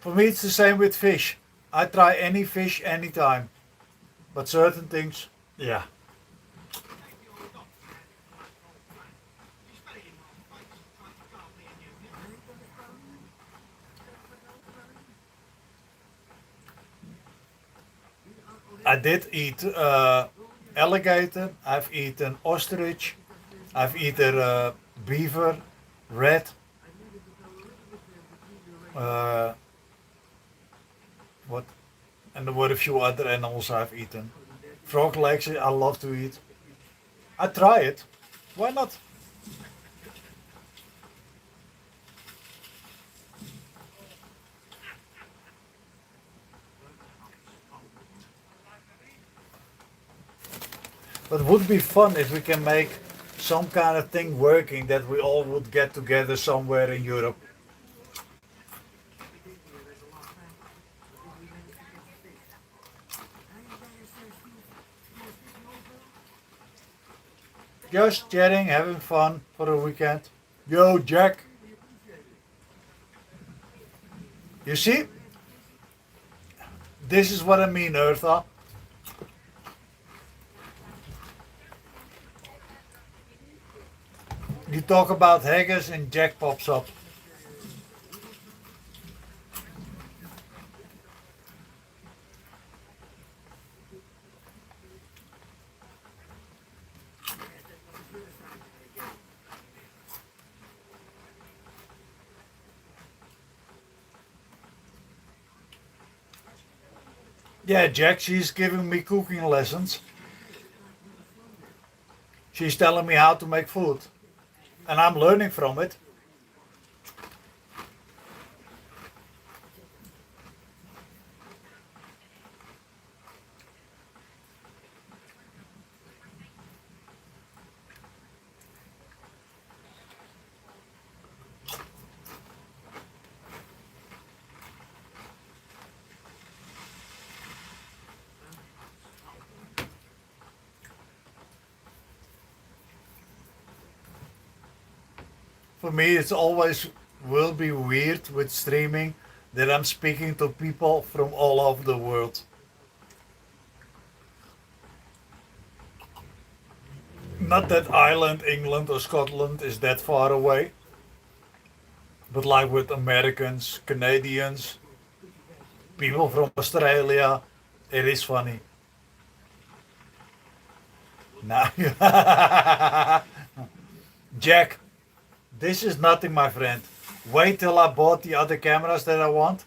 For me, it's the same with fish. I try any fish anytime, but certain things, yeah. I did eat alligator. I've eaten ostrich. I've eaten beaver, red. Uh, what? And there were a few other animals I've eaten. Frog legs, I love to eat. I try it. Why not? But it would be fun if we can make some kind of thing working that we all would get together somewhere in Europe. Just chatting, having fun for the weekend. Yo, Jack. You see? This is what I mean, Eartha. You talk about haggis and Jack pops up. Yeah, Jack, she's giving me cooking lessons. She's telling me how to make food. And I'm learning from it. For me, it's always will be weird with streaming that I'm speaking to people from all over the world. Not that Ireland, England, or Scotland is that far away, but like with Americans, Canadians, people from Australia, it is funny. Now, Jack, this is nothing, my friend. Wait till I bought the other cameras that I want,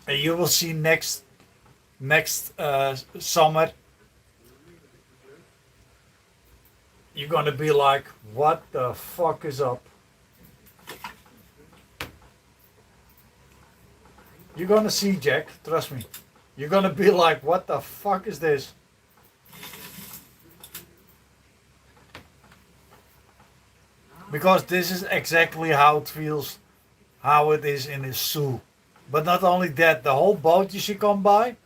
and you will see next summer. You're gonna be like, what the fuck is up? You're gonna see, Jack. Trust me. You're gonna be like, what the fuck is this? Because this is exactly how it feels, how it is in a zoo. But not only that, the whole boat you see come by,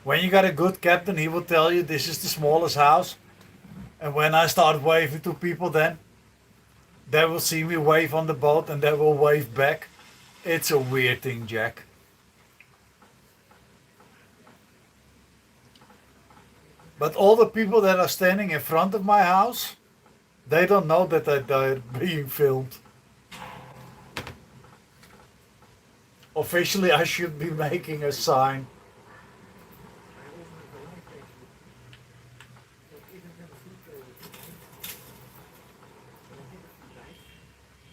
when you got a good captain, he will tell you this is the smallest house. And when I start waving to people then, they will see me wave on the boat and they will wave back. It's a weird thing, Jack. But all the people that are standing in front of my house, they don't know that they're being filmed. Officially, I should be making a sign.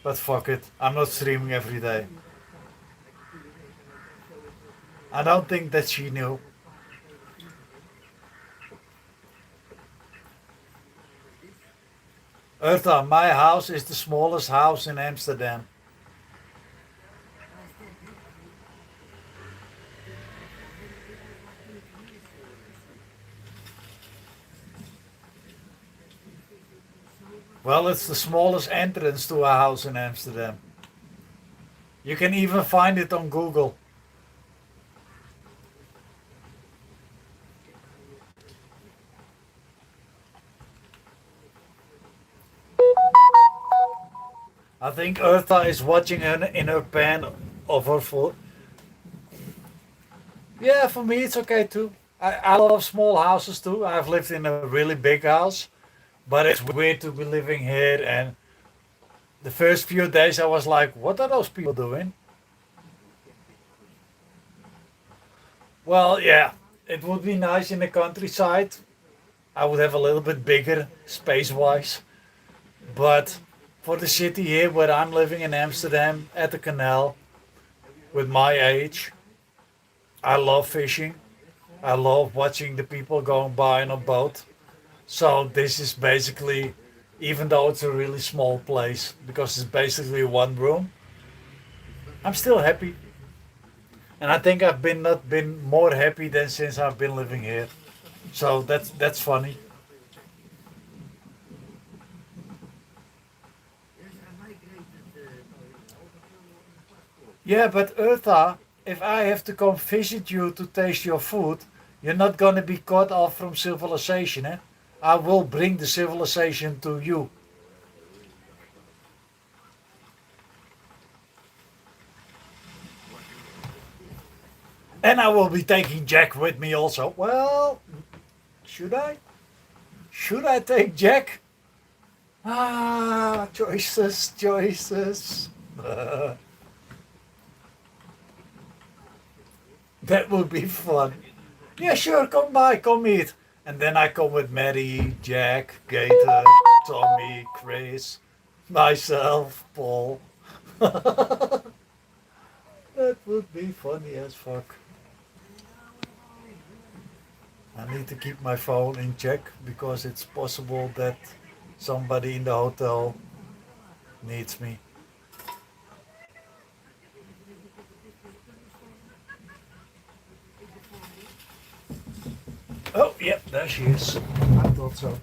But fuck it, I'm not streaming every day. I don't think that she knew. Urta, my house is the smallest house in Amsterdam. Well, it's the smallest entrance to a house in Amsterdam. You can even find it on Google. I think Urta is watching her in her pan of her food. Yeah, for me it's okay too. I love small houses too. I've lived in a really big house, but it's weird to be living here. And the first few days I was like, what are those people doing? Well, yeah, it would be nice in the countryside. I would have a little bit bigger space wise. But for the city here where I'm living in Amsterdam at the canal with my age, I love fishing. I love watching the people going by on a boat. So this is basically, even though it's a really small place, because it's basically one room, I'm still happy. And I think I've been not been more happy than since I've been living here. So that's funny. Yeah, but Eartha, if I have to come visit you to taste your food, you're not gonna be cut off from civilization, eh? I will bring the civilization to you. And I will be taking Jack with me also. Well, should I? Should I take Jack? Ah, choices, choices. That would be fun. Yeah, sure, come by, come eat. And then I come with Mary, Jack, Gator, Tommy, Chris, myself, Paul. That would be funny as fuck. I need to keep my phone in check because it's possible that somebody in the hotel needs me. Oh, yep, there she is. I thought so.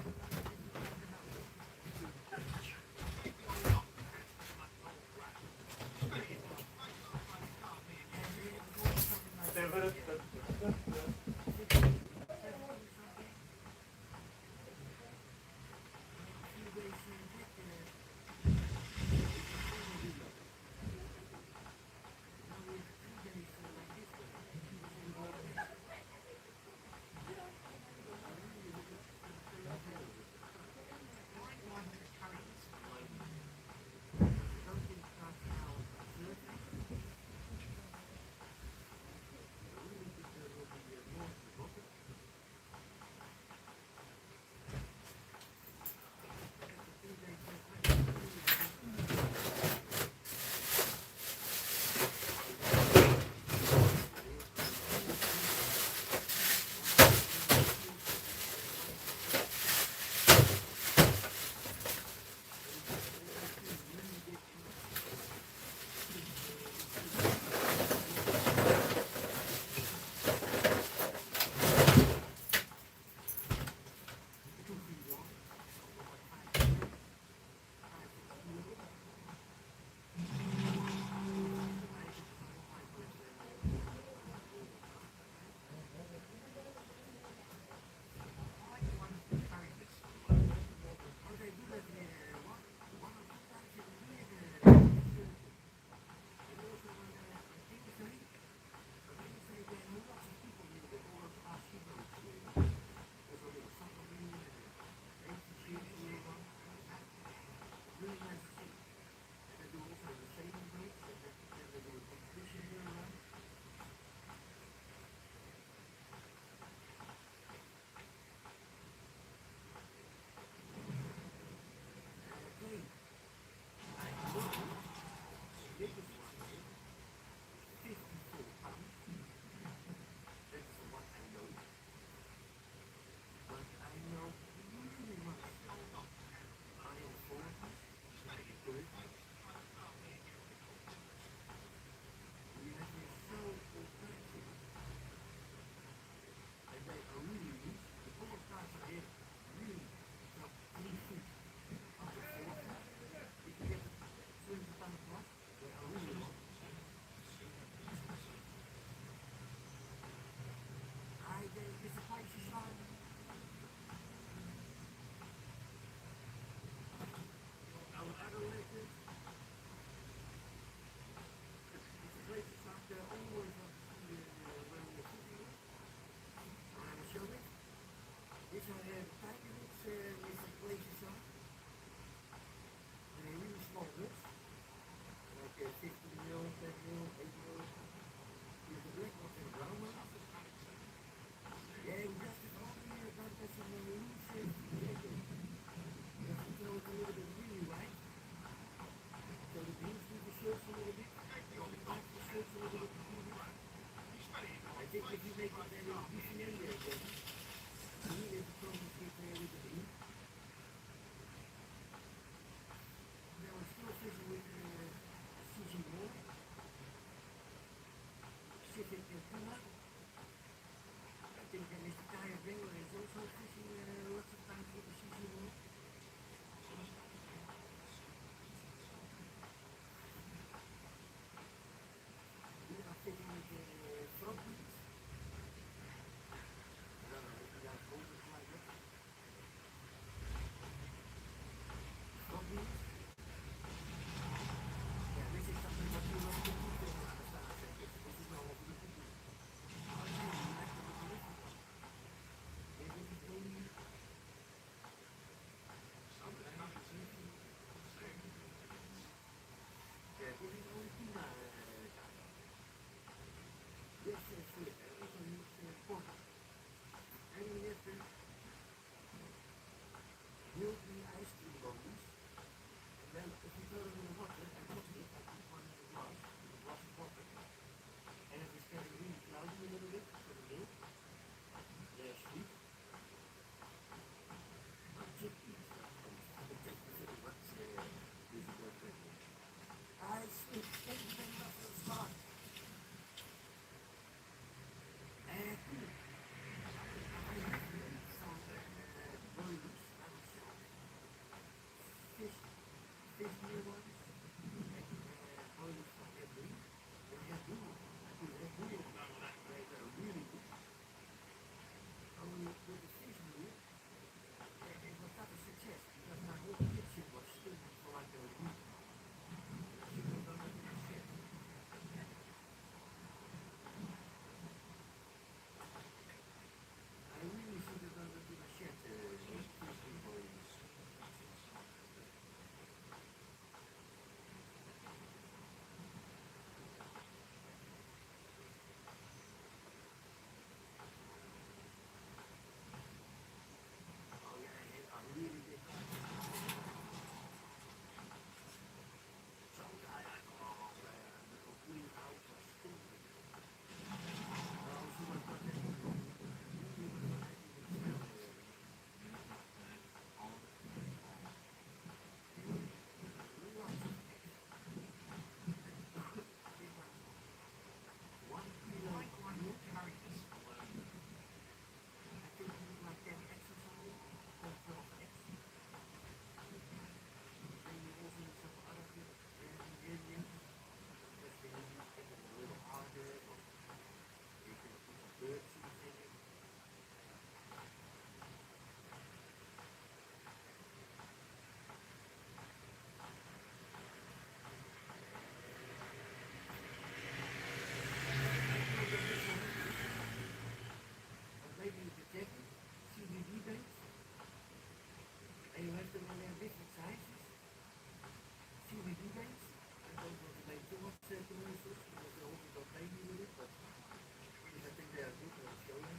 think if you make it then a BCA again, you need to come and get there with the beat. Now I'm still fishing with CG Moore, Pacific Puma. I think that Mr. Kaya Bengler is also fishing lots of times with the CG Moore. We are fishing with the front beat. I don't know if you guys hold it like that. Front beat. Yeah, this is something that you don't think you can understand. This is not what we do. And if it's getting really cloudy a little bit for the milk, they're sweet. I sweet, everything must have smart. And some birds, fish new ones, birds from every. They have blue. They're really good. Only with the fish meal, it was not a success because my whole kitchen was stinking for like a week. She was on the shed. I really should have done it in a shed fishing for you. Oh yeah, I really did. Some guy I call the complete house was stupid. Oh, she was not that good. She was not that good. Lots of eggs. It was 1 kilo Like one milk. carry this alone. I think you need like 10 eggs or something, or 12 eggs. Then you also need some other ingredients. Just to make it a little harder, or you can put some bird seeds in it. But maybe you could take it, CBD banks, and you have them in their different sizes. CBD banks, I don't want to make too much commercials because they also don't pay me with it, but if I think they are good, I'll show you.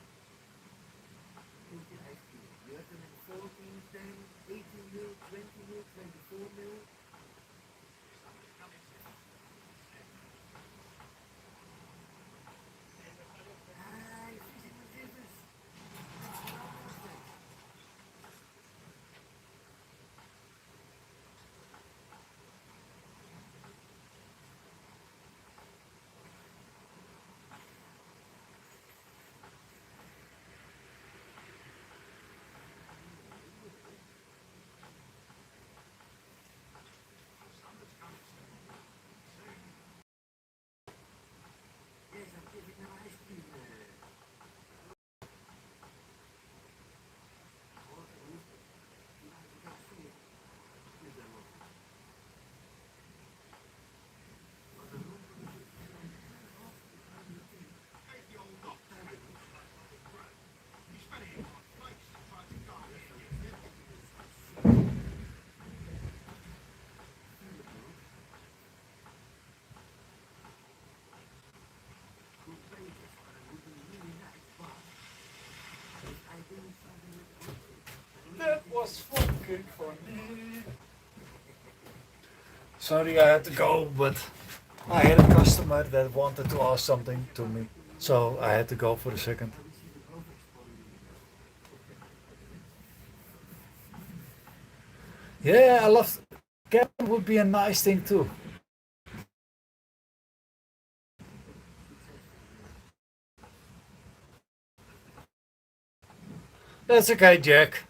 Look at ice cream. You have them in 14, 10, 18 mil, 20 mil, 24 mil. Hi, fishing with rivers. Yes, I'm giving them ice cream. You can't see it. Give them one. But the room for the fish is Take the old dog. You spent it on flakes to try to guide it. good pages, but it would be really nice, but if I do something with the root, That was fucking funny. Sorry I had to go, but I had a customer that wanted to ask something to me. So I had to go for the second. Yeah, I love. Cabin would be a nice thing too. That's okay, Jack.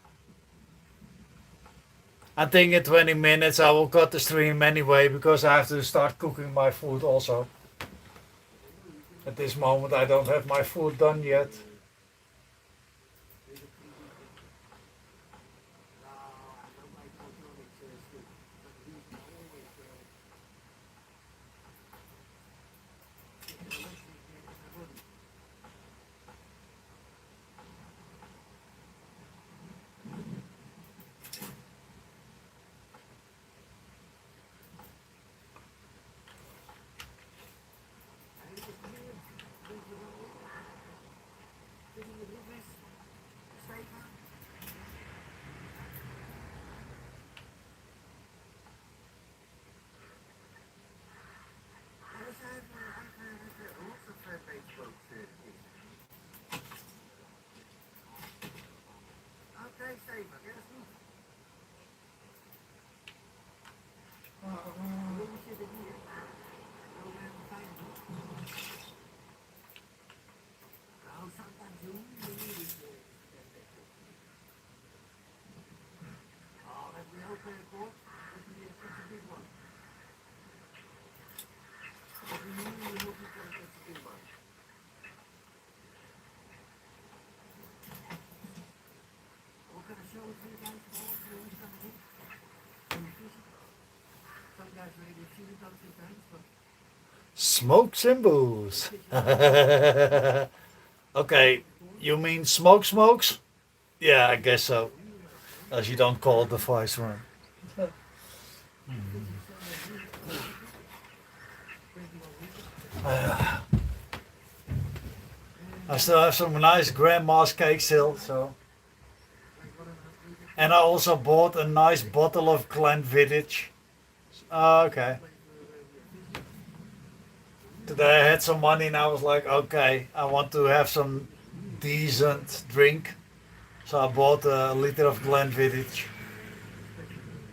I think in 20 minutes I will cut the stream anyway because I have to start cooking my food also. At this moment, I don't have my food done yet. Okay, Steven, ja, dat is goed. Hoe zit het hier? Zo ben ik fijn doen. Nou, sometimes you really need it. Oh, have we open a court? That's a big one. What do you mean you hope you can catch a big one? What kind of show is you guys for? You always come in? Can you fish it? Some guys maybe have seen it done sometimes, but Smoke symbols. Okay, you mean smokes? Yeah, I guess so. As you don't call it the vice one. I still have some nice grandma's cake still, so. And I also bought a nice bottle of Glenfiddich. Oh, okay. Today I had some money and I was like, okay, I want to have some decent drink. So I bought a liter of Glenfiddich.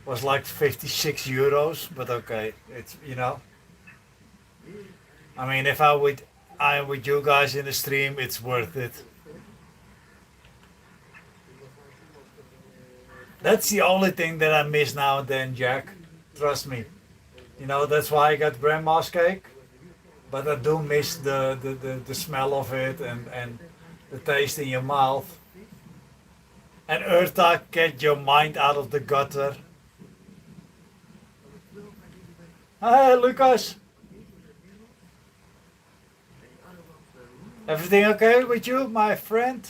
Was like 56 euros, but okay, it's I mean, if I am with you guys in the stream, it's worth it. That's the only thing that I miss now and then, Jack. Trust me. That's why I got grandma's cake. But I do miss the smell of it and the taste in your mouth. And Urta, get your mind out of the gutter. Hey, Lucas. Everything okay with you, my friend?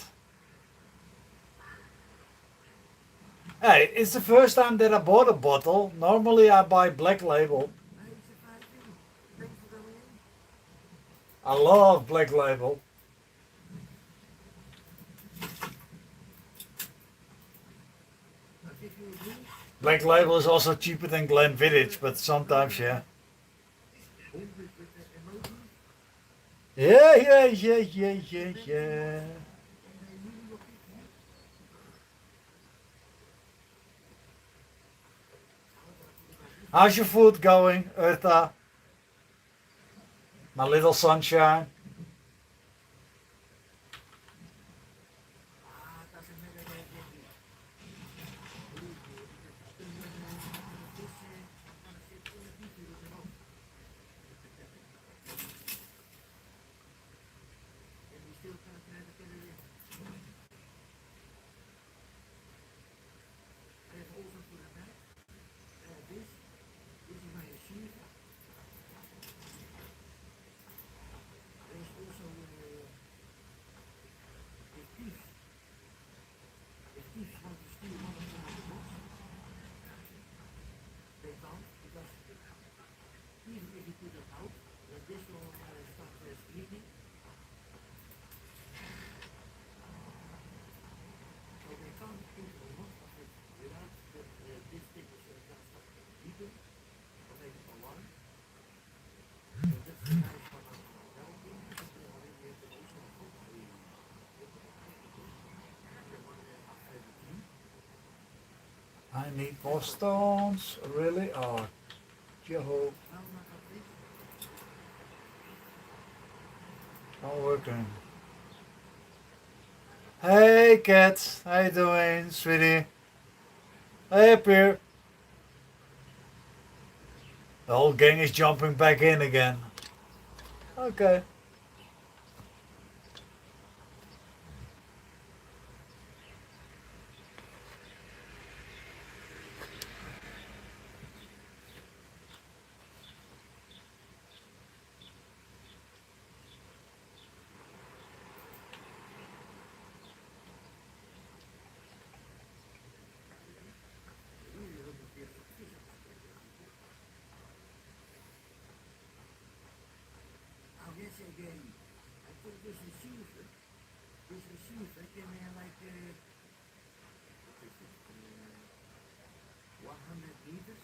Hey, it's the first time that I bought a bottle. Normally I buy Black Label. I love Black Label. Black Label is also cheaper than Glenfiddich, but sometimes, yeah. Yeah. How's your food going, Urta? My little sunshine. I need more stones. Really? Oh, Jehovah. Not working. Hey, cat. How you doing, sweetie? Hey, up here. The whole gang is jumping back in again. Okay. Yes, again. I think this receiver, can have like, what is it, 100 meters,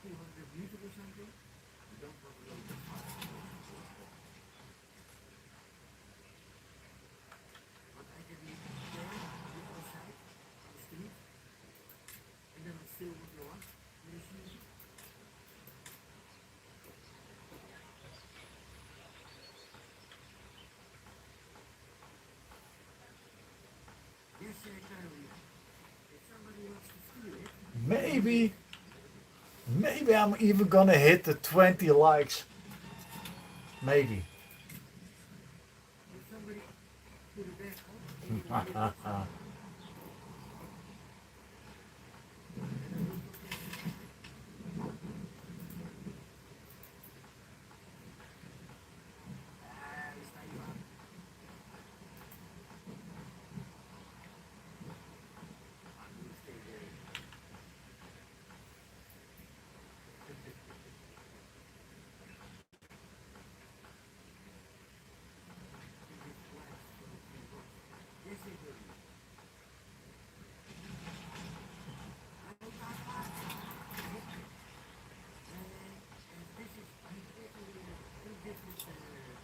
200 meters or something. I don't want to go that far. But I can be there, on the other side, on the street, and then I still would go up the receiver. Yes, Carolina. If somebody wants to steal it, Maybe I'm even gonna hit the 20 likes. Maybe. if somebody put it back on, and you can get it. Sta io là. Ah, you stay there. Yes, they do. This is two different folders.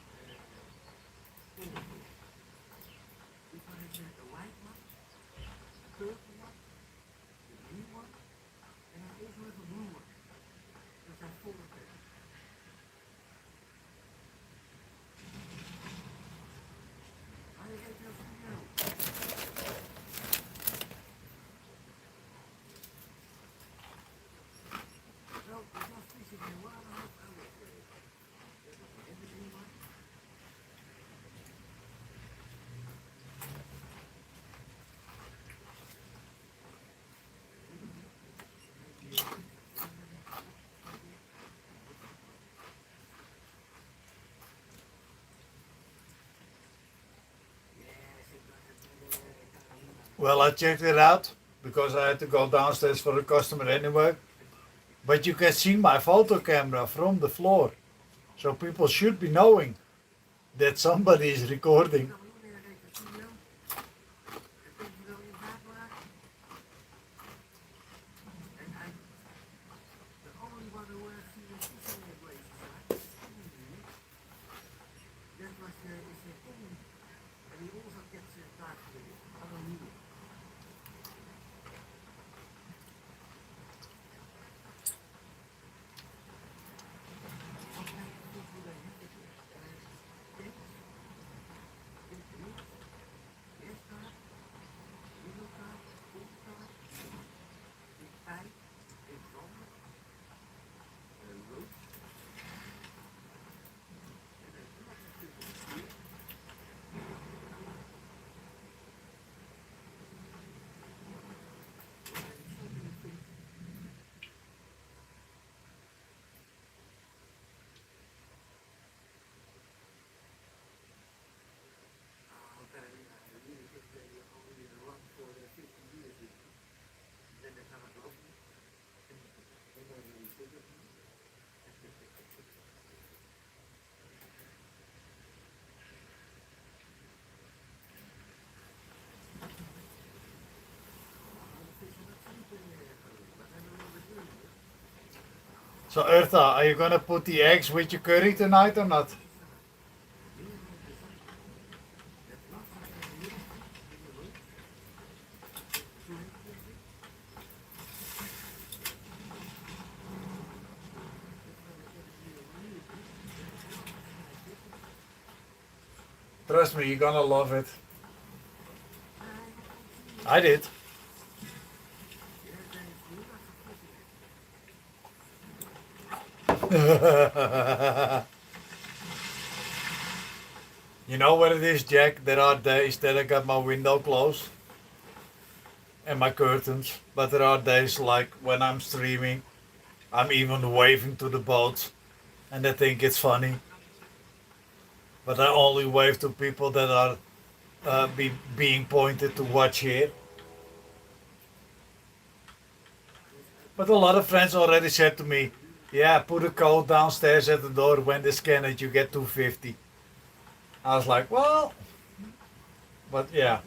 This one is the white one, the purple one, the green one, and I also have a blue one. There's a folder there. I get your video. Well, it's not fishing in 1.5 hours. Everything one. Well, I checked it out because I had to go downstairs for a customer anyway. But you can see my photo camera from the floor. So people should be knowing that somebody is recording. So Eartha, are you gonna put the eggs with your curry tonight or not? Trust me, you're gonna love it. I did. You know what it is, Jack? There are days that I got my window closed and my curtains, but there are days like when I'm streaming, I'm even waving to the boats and they think it's funny. But I only wave to people that are being pointed to watch here. But a lot of friends already said to me, yeah, put a code downstairs at the door. When they scan it, you get 250. I was like, well, but yeah.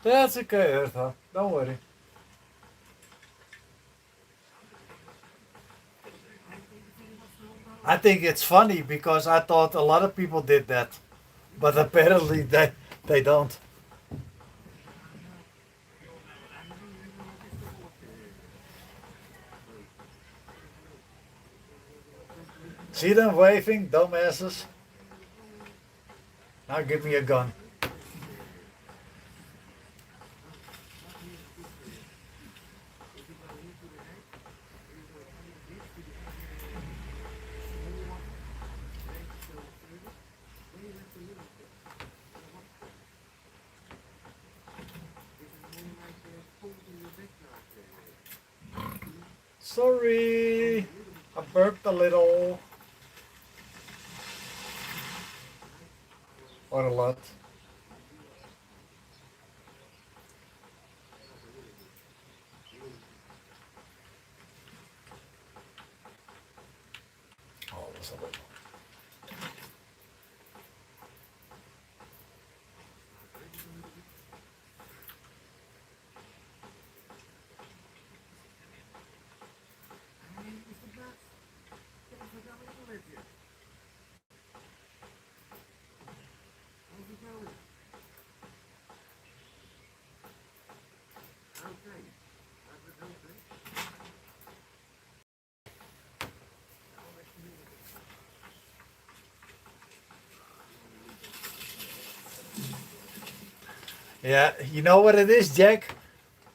That's okay, Eartha. Don't worry. I think it's funny because I thought a lot of people did that, but apparently they don't. See them waving, dumbasses? Now give me a gun. Sorry, I burped a little. Or a lot. Oh, that's a little. Yeah, you know what it is, Jack?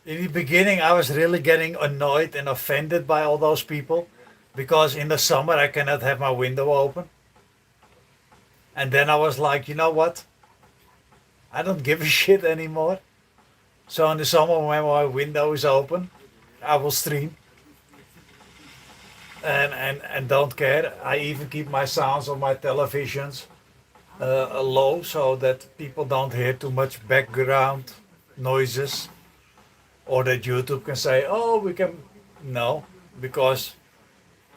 In the beginning, I was really getting annoyed and offended by all those people because in the summer I cannot have my window open. And then I was like, you know what? I don't give a shit anymore. So in the summer, when my window is open, I will stream and don't care. I even keep my sounds on my televisions low so that people don't hear too much background noises, or that YouTube can say, "Oh, we can." No, because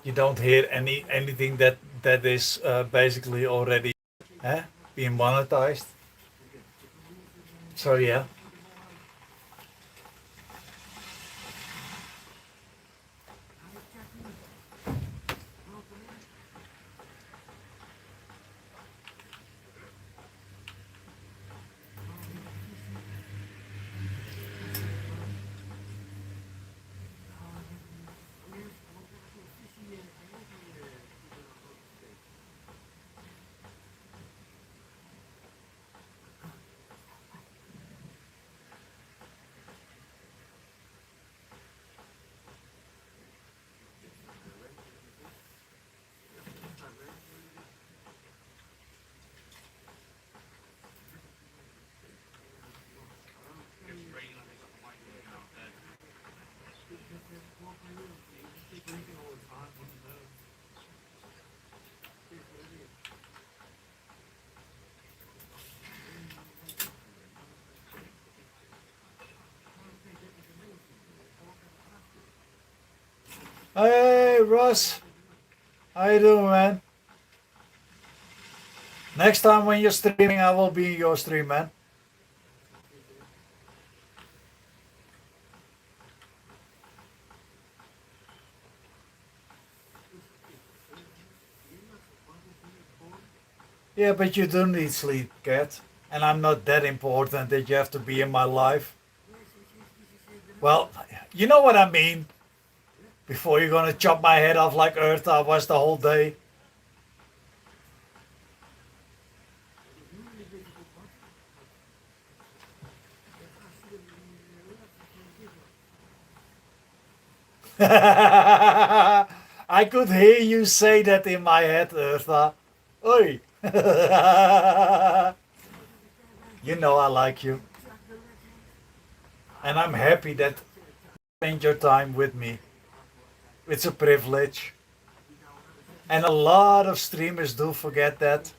you don't hear anything that is basically already being monetized. So yeah. Hey, Russ. How you doing, man? Next time when you're streaming, I will be in your stream, man. Yeah, but you do need sleep, cat. And I'm not that important that you have to be in my life. Well, you know what I mean. Before you're gonna chop my head off like Eartha was the whole day. I could hear you say that in my head, Eartha. Oi. You know I like you. And I'm happy that you spend your time with me. It's a privilege. And a lot of streamers do forget that.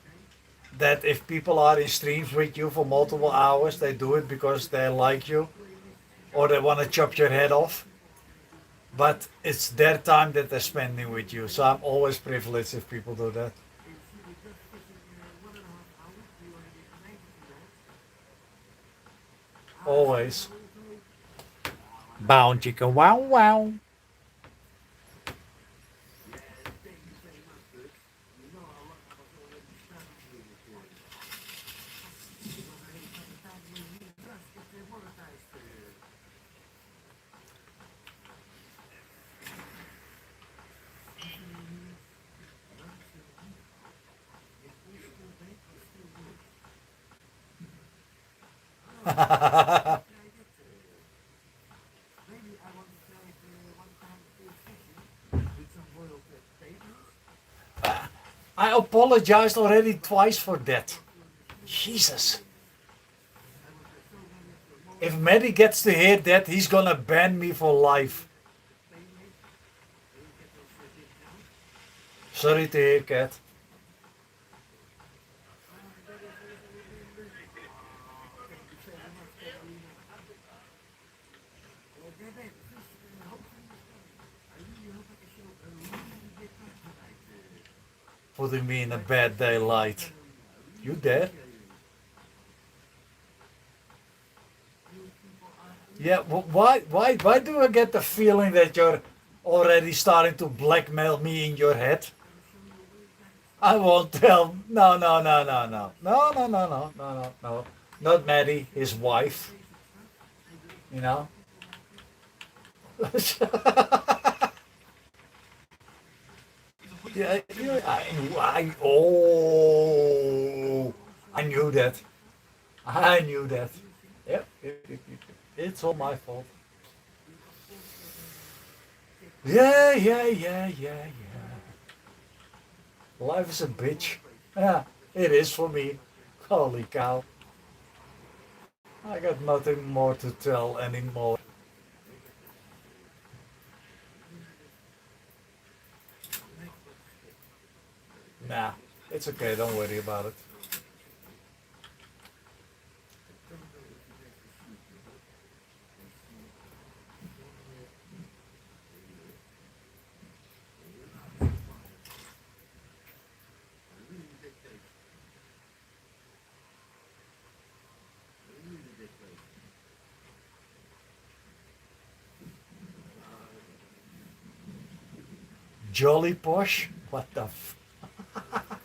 That if people are in streams with you for multiple hours, they do it because they like you or they want to chop your head off. But it's their time that they're spending with you. So I'm always privileged if people do that. Always. Bound chicka wow wow. I apologized already twice for that. Jesus. If Maddie gets to hear that, he's gonna ban me for life. Sorry to hear, Cat. Putting me in a bad daylight. You dead? Yeah, why do I get the feeling that you're already starting to blackmail me in your head? I won't tell. No, no, no, no, no. No, no, no, no, no, no, no. Not Maddie, his wife. You know? Yeah, oh, I knew that. I knew that. Yep. It's all my fault. Yeah. Life is a bitch. Yeah, it is for me. Holy cow. I got nothing more to tell anymore. Nah, it's okay. Don't worry about it. Jolly Posh? What the f...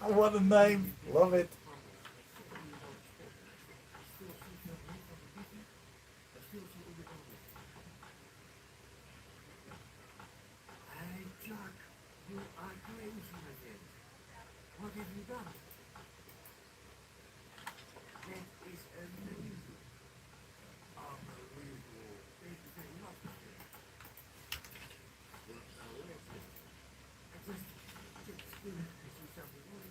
What a name. Love it. Hey, Chuck, you are crazy again. What have you done? That is amazing. Unbelievable. Thank you very much. You're a legend. I just get the skin to see something else.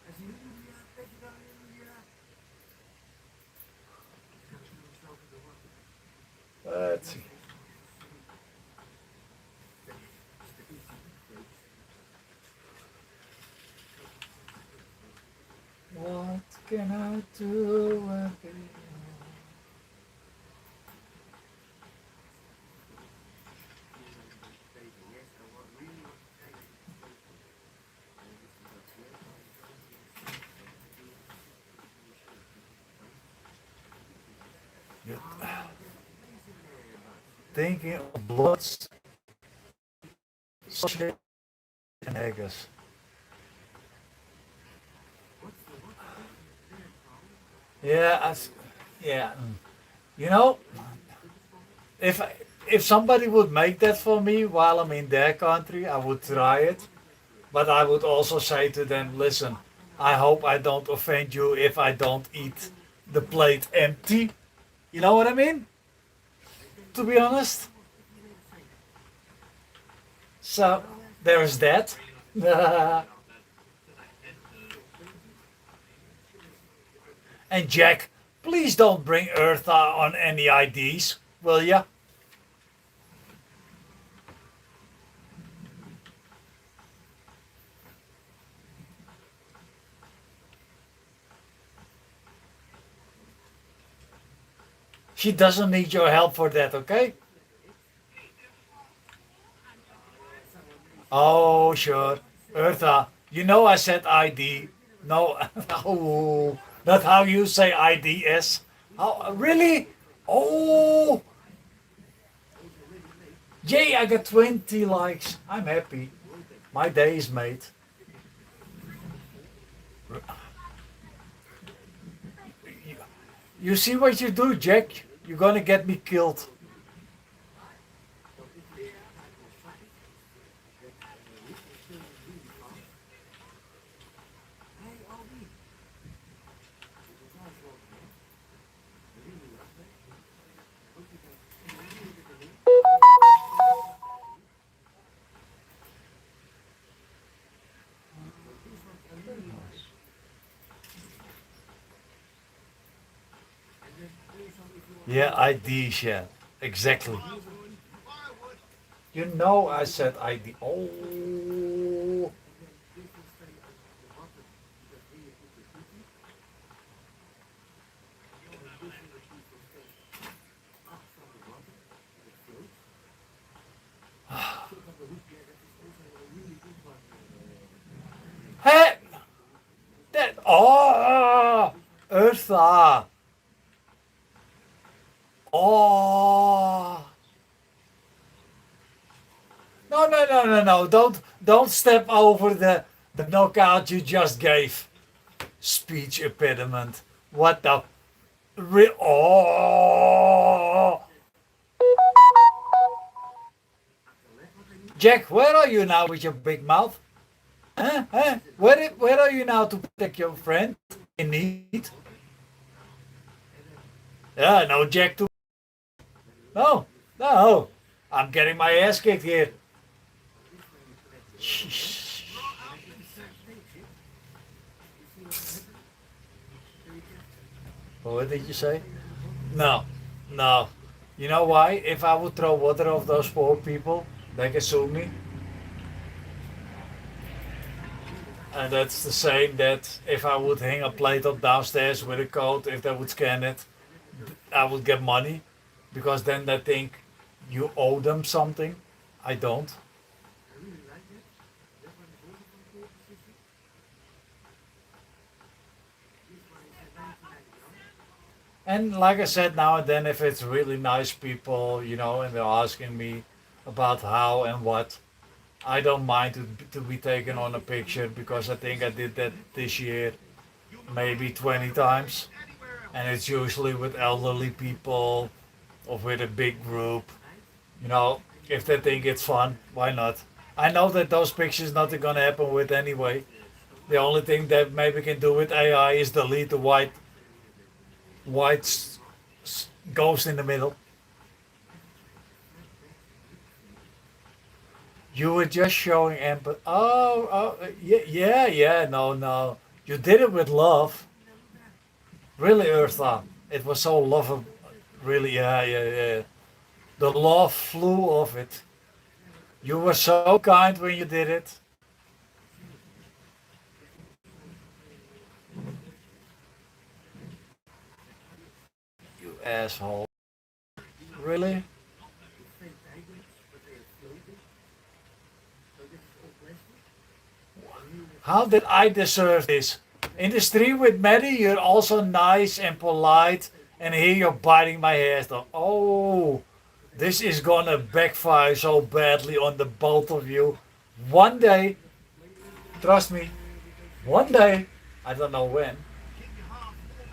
As in India, take it down in India. He's got to do himself in the water. Let's see. What can I do when thinking of bloods, shit, and haggis. Yeah, yeah. You know, if if somebody would make that for me while I'm in their country, I would try it. But I would also say to them, listen, I hope I don't offend you if I don't eat the plate empty. You know what I mean? To be honest. So there's that. And Jack, please don't bring Eartha on any IDs, will ya? She doesn't need your help for that, okay? Oh, sure. Eartha, you know I said ID. No, oh, not how you say IDS. Oh, really? Oh, yay, I got 20 likes. I'm happy. My day is made. You see what you do, Jack? You're gonna get me killed. Yeah, ID, yeah. Exactly. You know I said ID. Oh. Hey! That. Oh! Eartha! Oh! No, no, no, no, no. Don't step over the knockout you just gave. Speech impediment. What the. Oh! Jack, where are you now with your big mouth? Huh? Huh? Where are you now to protect your friend in need? Yeah, no, Jack. No, no. I'm getting my ass kicked here. Shh. What did you say? No, no. You know why? If I would throw water off those poor people, they can sue me. And that's the same that if I would hang a plate up downstairs with a code, if they would scan it, I would get money. Because then they think you owe them something. I don't. And like I said, now and then, if it's really nice people, and they're asking me about how and what, I don't mind to be taken on a picture because I think I did that this year maybe 20 times. And it's usually with elderly people or with a big group. If they think it's fun, why not? I know that those pictures nothing gonna happen with anyway. The only thing that maybe can do with AI is delete the white ghost in the middle. You were just showing empathy. Oh, yeah, yeah, yeah. No, no. You did it with love. Really, Eartha. It was so lovable. Really, yeah, yeah, yeah. The love flew off it. You were so kind when you did it. You asshole. Really? How did I deserve this? In the street with Maddie, you're also nice and polite, and here you're biting my hair. Though. Oh, This is gonna backfire so badly on the both of you. One day, trust me, one day, I don't know when,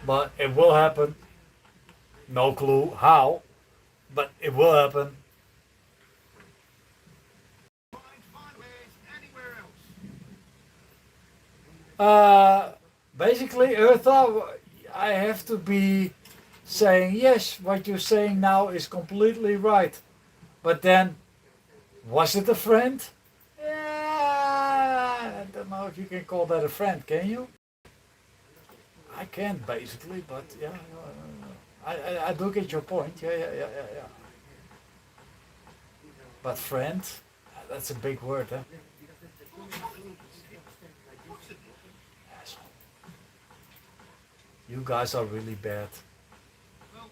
but it will happen. No clue how, but it will happen. Find ways anywhere else. Uh, Basically, Eartha, I have to be saying yes. What you're saying now is completely right. But then, was it a friend? Yeah, I don't know if you can call that a friend. Can you? I can't basically, but yeah, I do get your point. Yeah. But friend, that's a big word, huh? Asshole. You guys are really bad. Well,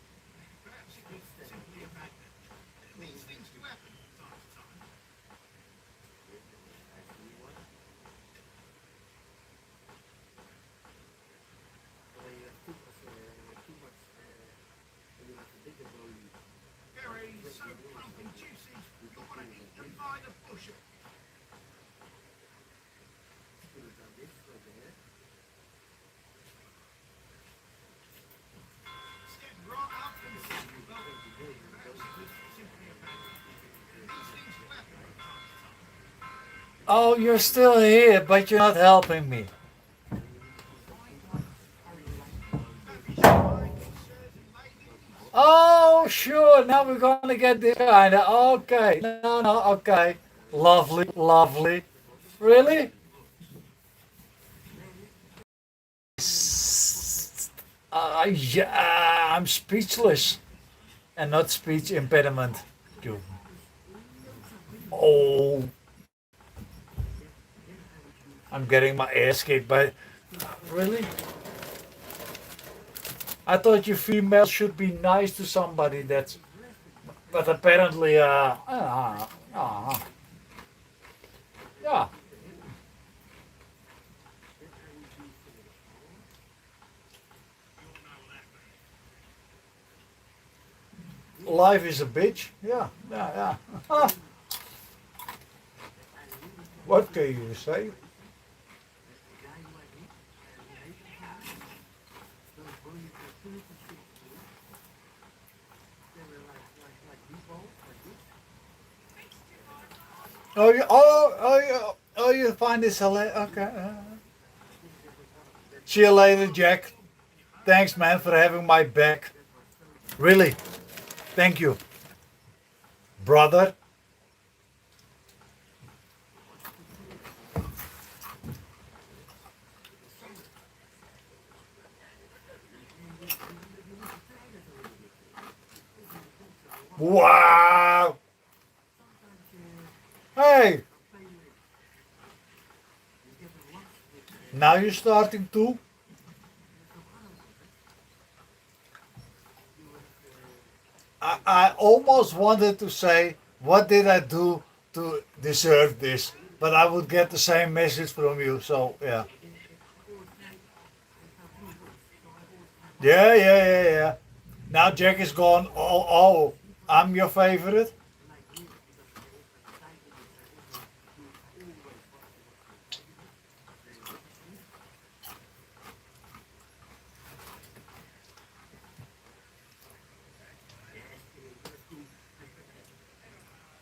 perhaps it was simply a fact that these things do happen from time to time. Berries so plump and juicy, you're gonna eat them by the bushel. Step right up and say, well, perhaps it was simply a fact that these things do happen from time to time. Oh, you're still here, but you're not helping me. Don't be shy, good sirs and ladies. Oh, sure. Now we're gonna get this kind of. Okay. No. Okay. Lovely. Really? Yeah, I'm speechless and not speech impediment. You. Oh, I'm getting my ass kicked by. Really? I thought you females should be nice to somebody that's. But apparently, yeah. Life is a bitch. Yeah. What can you say? You find this hilarious. Okay. See you later, Jack. Thanks, man, for having my back. Really. Thank you, brother. Wow. Hey. Now you're starting to. I almost wanted to say, what did I do to deserve this? But I would get the same message from you, so yeah. Yeah. Now Jack is gone. Oh, I'm your favorite.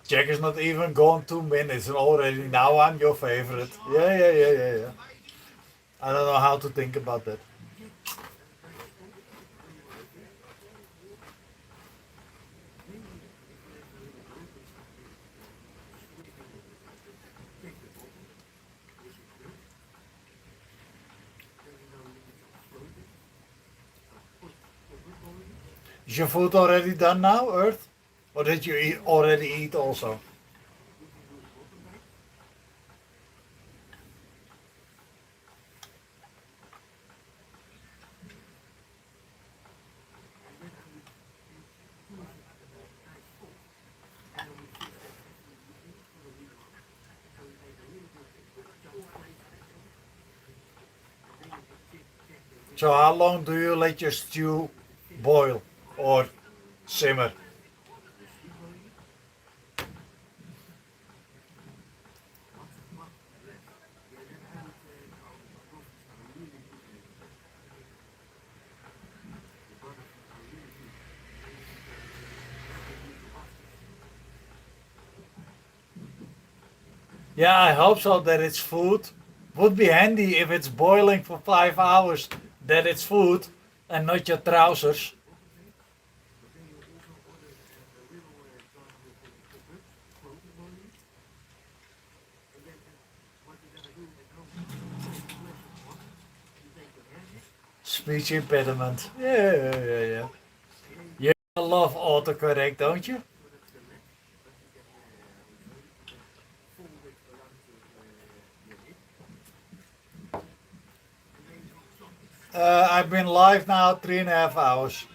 Jack is not even gone 2 minutes and already now I'm your favorite. Yeah. I don't know how to think about that. Is your food already done now, Earth? Or did you already eat also? So how long do you let your stew boil or simmer? Yeah, I hope so that it's food. Would be handy if it's boiling for 5 hours that it's food and not your trousers. But then you also order a little jar with pop-ups, frozen bodies. And then what you're gonna do at home, you take a glass of water, you take your magic, Speech impediment. Yeah. and then you You love autocorrect, don't you? so that's the left, but you can, how we show it, you can fold it around your hip, and then you stop it. I've been live now 3.5 hours.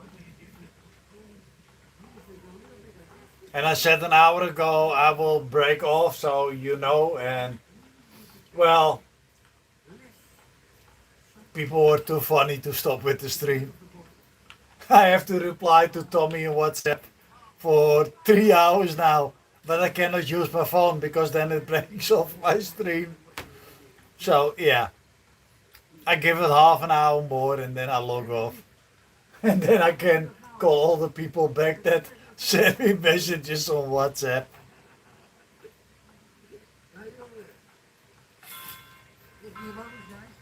Okay, if you go a little bit like this, And I said an hour ago I will break off so you know. And well, less people were too funny to stop with the stream. of the bottle. I have to reply to Tommy on WhatsApp for 3 hours now. But I cannot use my phone because then it breaks off my stream. So yeah, I give it half an hour more and then I log off. And then I can call all the people back that send me messages on WhatsApp. Now you know if the amount is nice,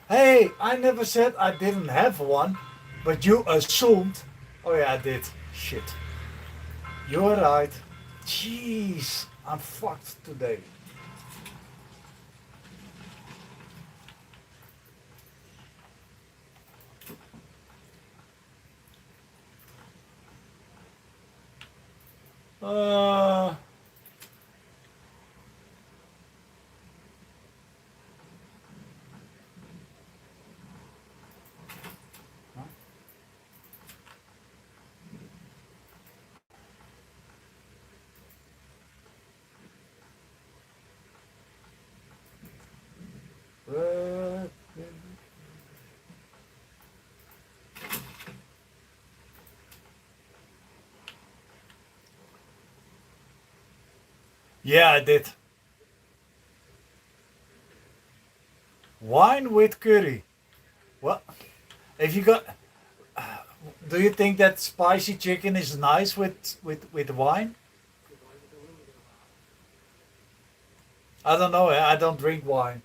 Hey, I never said I didn't have one, but you assumed. Oh yeah, I did. Shit. You're right. Jeez, I'm fucked today. Uh, uh, yeah, I did. Wine with curry. What? If you got, do you think that spicy chicken is nice with wine? I don't know. I don't drink wine.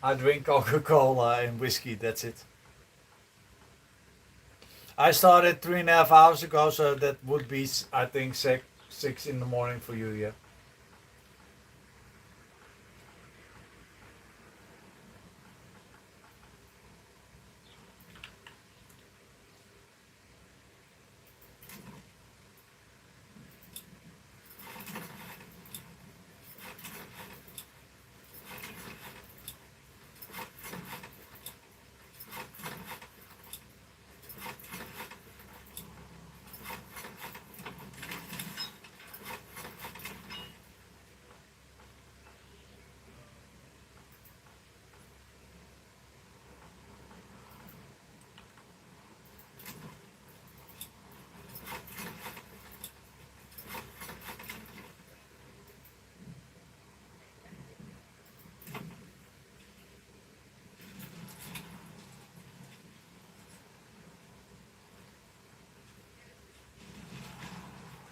I drink Coca-Cola and whiskey. That's it. I started 3.5 hours ago, so that would be, I think, 6 in the morning for you. Yeah.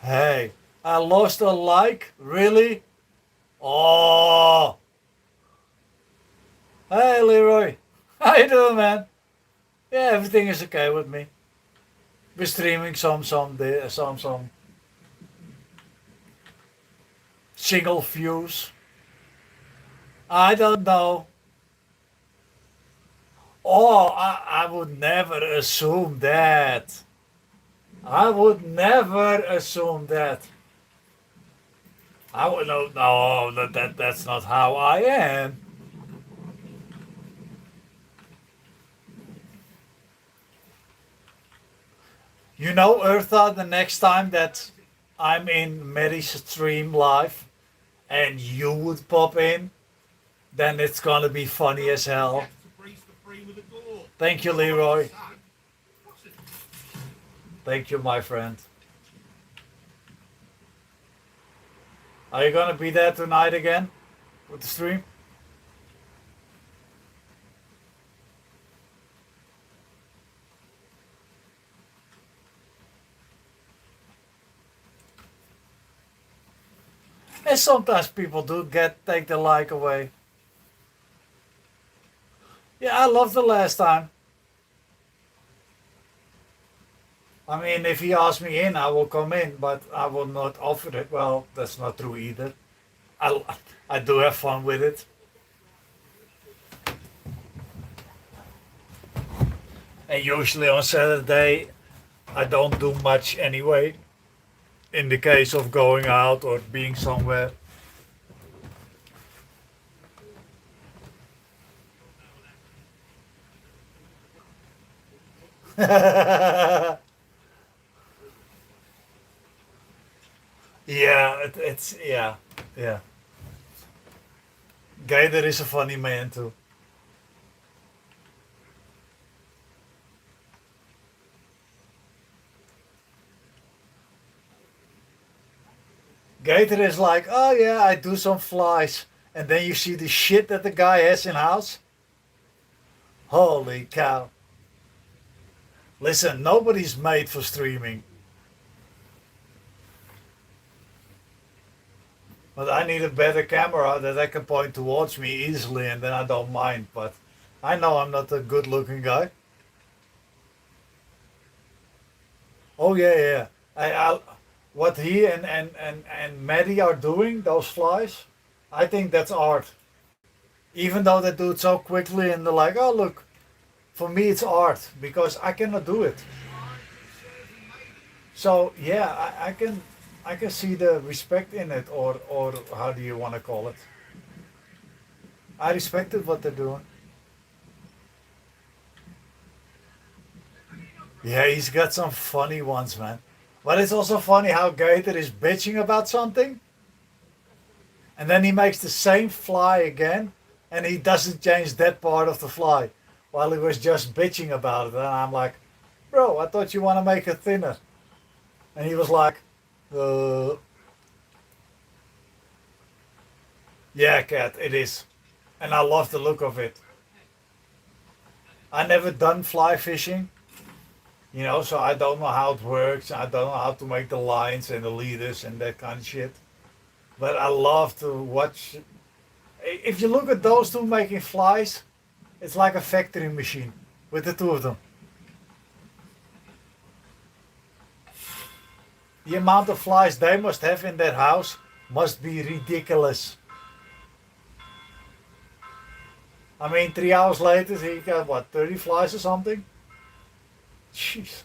Hey, I lost a like. Really? Oh. Hey, Leroy. How you doing, man? Yeah, everything is okay with me. We're streaming some single views. I don't know. Oh, I would never assume that. I would never assume that. I would no, that's not how I am. You know, Eartha, the next time that I'm in Mary's stream live and you would pop in, then it's gonna be funny as hell. Get to brace the frame of the door. Thank you, Not like Leroy. sad. What's it? Thank you, my friend. Are you gonna be there tonight again with the stream? And sometimes people do take the like away. Yeah, I loved the last time. I mean, if he asks me in, I will come in, but I will not offer it. Well, that's not true either. I, I do have fun with it. And usually on Saturday, I don't do much anyway. In the case of going out or being somewhere. Yeah, it's yeah, yeah. Gator is a funny man too. Gator is like, oh yeah, I do some flies, and then you see the shit that the guy has in house. Holy cow! Listen, nobody's made for streaming, but I need a better camera that I can point towards me easily, and then I don't mind. But I know I'm not a good-looking guy. Oh yeah, yeah. What he and Maddie are doing, those flies, I think that's art. Even though they do it so quickly and they're like, oh look, for me it's art because I cannot do it. So yeah, I can see the respect in it, or how do you want to call it? I respected what they're doing. Yeah, he's got some funny ones, man. But it's also funny how Gator is bitching about something, and then he makes the same fly again, and he doesn't change that part of the fly, while he was just bitching about it. And I'm like, bro, I thought you want to make it thinner. And he was like, uh, yeah, cat, it is. And I love the look of it. I never done fly fishing, so I don't know how it works. I don't know how to make the lines and the leaders and that kind of shit. But I love to watch. If you look at those two making flies, it's like a factory machine with the two of them. The amount of flies they must have in that house must be ridiculous. I mean, 3 hours later, he got what, 30 flies or something? Jeez.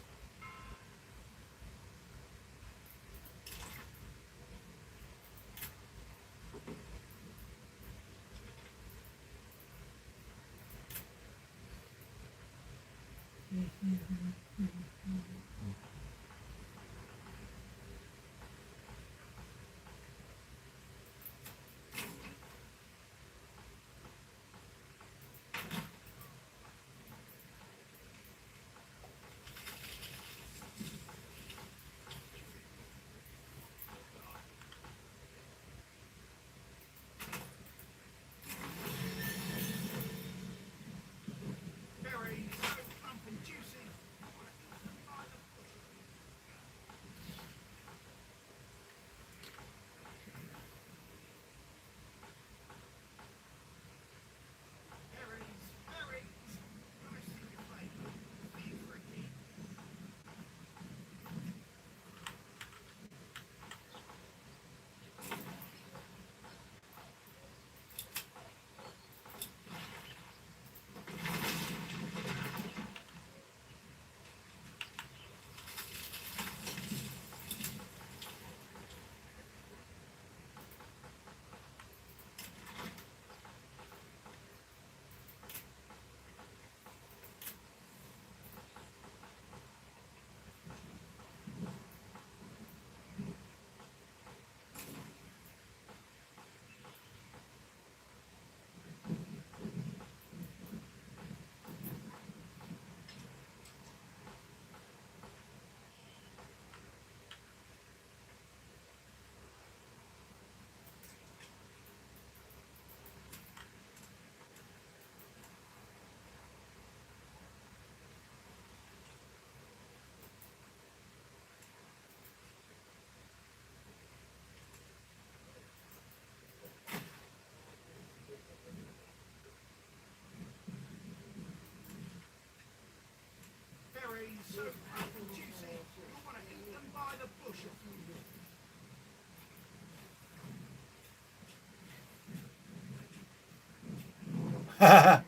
You're up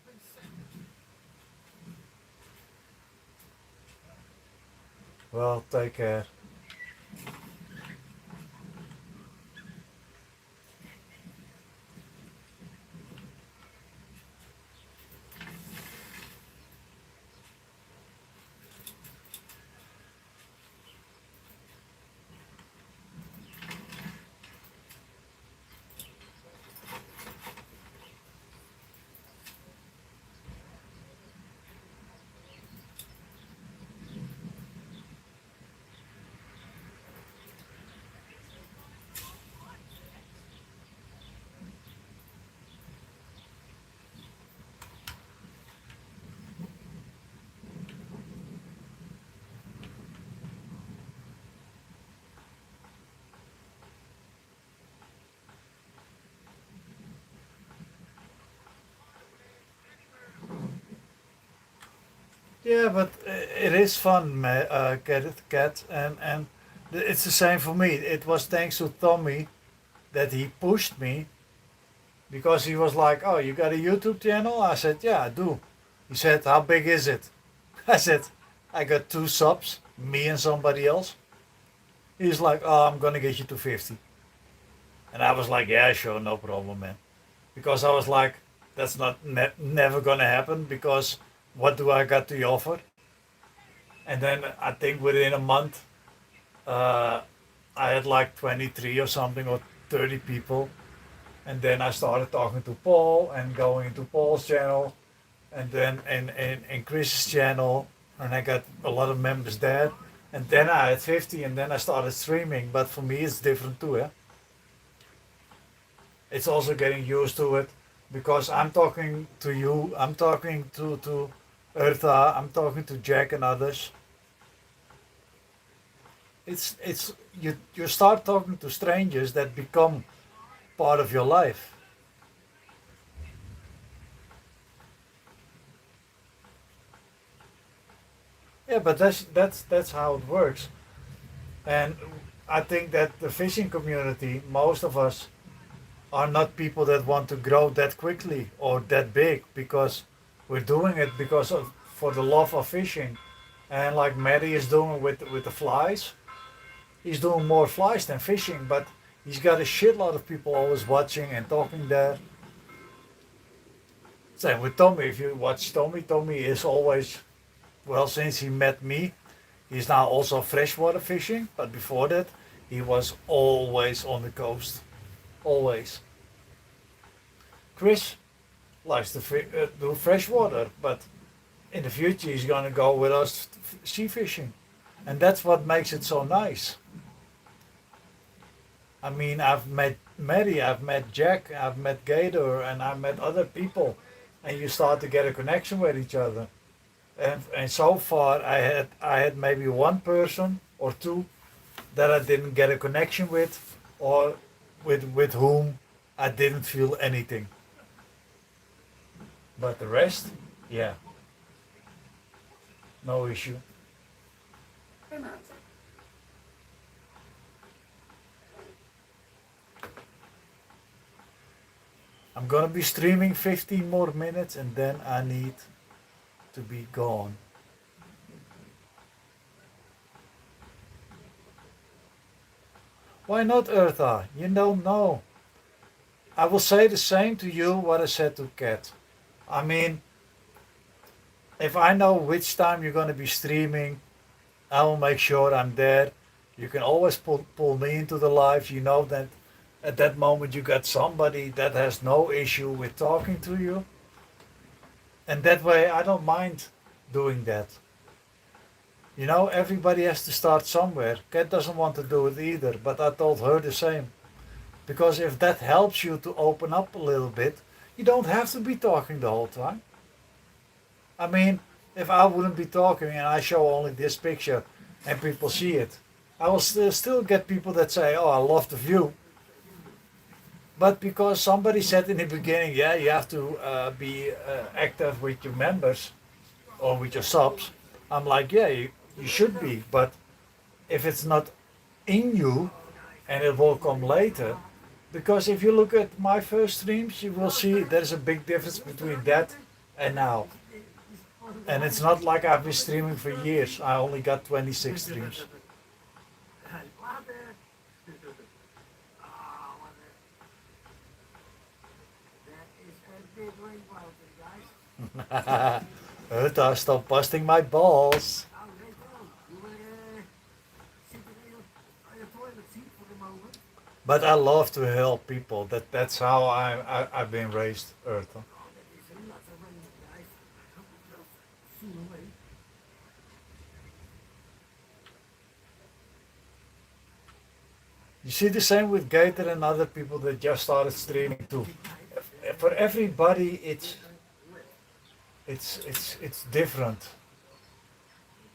and set. Well, take care. Yeah, but it is fun, cat, and it's the same for me. It was thanks to Tommy that he pushed me because he was like, "Oh, you got a YouTube channel?" I said, "Yeah, I do." He said, "How big is it?" I said, "I got 2 subs, me and somebody else." He's like, "Oh, I'm gonna get you to 50," and I was like, "Yeah, sure, no problem, man," because I was like, "That's not never gonna happen because what do I got to offer?" And then I think within a month, uh, I had like 23 or something or 30 people. And then I started talking to Paul and going into Paul's channel and then in Chris's channel. And I got a lot of members there. And then I had 50 and then I started streaming. But for me, it's different too. Yeah? It's also getting used to it because I'm talking to you, I'm talking to Eartha, I'm talking to Jack and others. It's you start talking to strangers that become part of your life. Yeah, but that's how it works. And I think that the fishing community, most of us are not people that want to grow that quickly or that big because we're doing it because of for the love of fishing. And like Maddie is doing with the flies, he's doing more flies than fishing, but he's got a shitload of people always watching and talking there. Same with Tommy. If you watch Tommy, Tommy is always well since he met me. He's now also freshwater fishing, but before that, he was always on the coast. Always. Chris likes to do freshwater, but in the future he's gonna go with us sea fishing, and that's what makes it so nice. I mean, I've met Mary, I've met Jack, I've met Gator, and I've met other people, and you start to get a connection with each other. And so far, I had maybe one person or two that I didn't get a connection with, or with whom I didn't feel anything. But the rest, yeah, no issue. I'm gonna be streaming 15 more minutes, and then I need to be gone. Why not, Eartha? You don't know. I will say the same to you what I said to Kat. I mean, if I know which time you're going to be streaming, I will make sure I'm there. You can always pull me into the live. You know that at that moment you got somebody that has no issue with talking to you. And that way I don't mind doing that. You know, everybody has to start somewhere. Kat doesn't want to do it either, but I told her the same. Because if that helps you to open up a little bit, you don't have to be talking the whole time. I mean, if I wouldn't be talking and I show only this picture and people see it, I will still get people that say, "Oh, I love the view." But because somebody said in the beginning, yeah, you have to be active with your members or with your subs, I'm like, yeah, you should be. But if it's not in you and it will come later, Because if you look at my first streams, you will see there's a big difference between that and now. And it's not like I've been streaming for years. I only got 26 streams. Later. Oh, what a, that is a big rainbow, guys. Uta, stop busting my balls. Oh, there you go. You were sitting on your toilet seat for the moment. But I love to help people. That's how I've been raised, Eartha. Oh, that is a lot of rain, guys. I hope it goes soon away. You see the same with Gator and other people that just started streaming too. For everybody, it's different.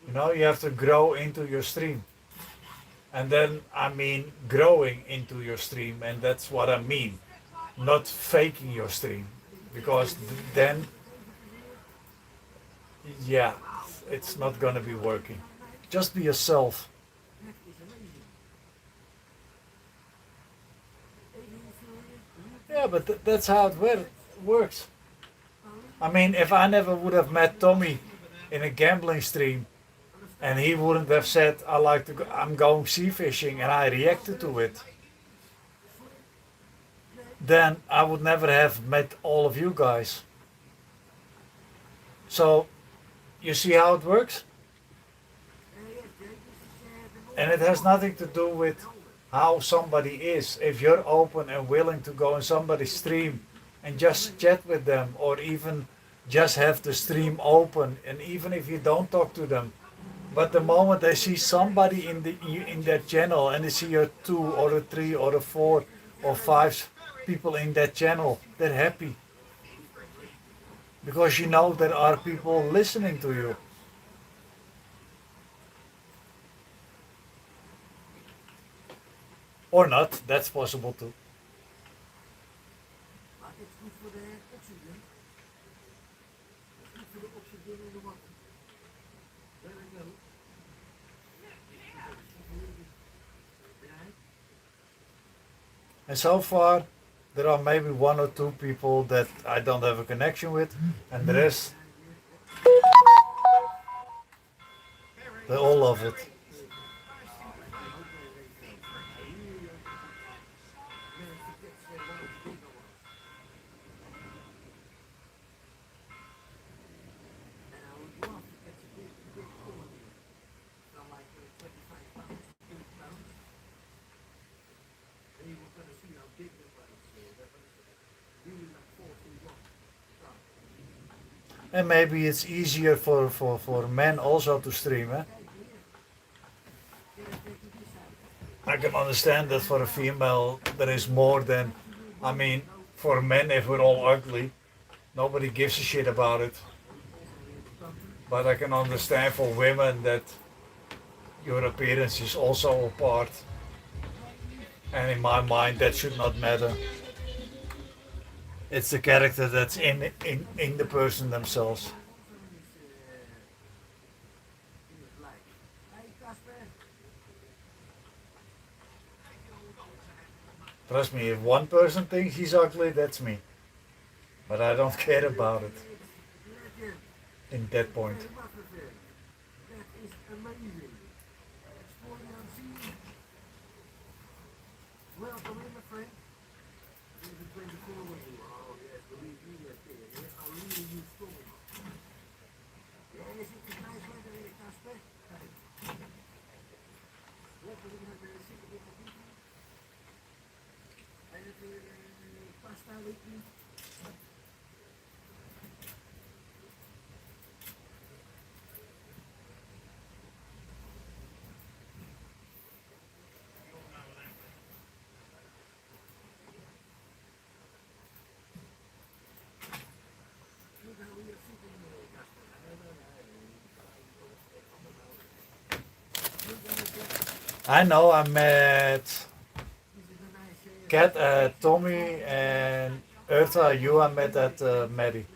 You know, you have to grow into your stream. And then I mean growing into your stream, and that's what I mean. Not faking your stream. Because then, yeah, it's not gonna be working. Just be yourself. That is amazing. Yeah, but that's how it works. I mean, if I never would have met Tommy in a gambling stream, and he wouldn't have said, I'm going sea fishing, and I reacted to it, then I would never have met all of you guys. So, you see how it works? And it has nothing to do with how somebody is. If you're open and willing to go in somebody's stream and just chat with them, or even just have the stream open, and even if you don't talk to them, but the moment they see somebody in that channel, and they see a 2 or a 3 or a 4 or 5 people in that channel, they're happy. Because you know there are people listening to you. Or not, that's possible too. Maar het is goed voor de oxygen. Het is goed voor de oxygen in de water. There we go. And so far, there are maybe 1 or 2 people that I don't have a connection with, and the rest, they all love it. And maybe it's easier for men also to stream. Eh? I can understand that for a female there is more than, I mean, for men if we're all ugly, nobody gives a shit about it. But I can understand for women that your appearance is also a part. And in my mind that should not matter. It's the character that's in the person themselves. Trust me, if one person thinks he's ugly, that's me. But I don't care about it. In that point. That is amazing. Welcome in, my friend. This is 24 with you. Oh, yes, believe me, yes, dear. Yes, I really use storm. Yes, it is nice weather here, Casper. Lekker in het zitten met de people. En het pasta weet niet. I know I met Kat, Tommy, and Eartha. You I met at Maddie.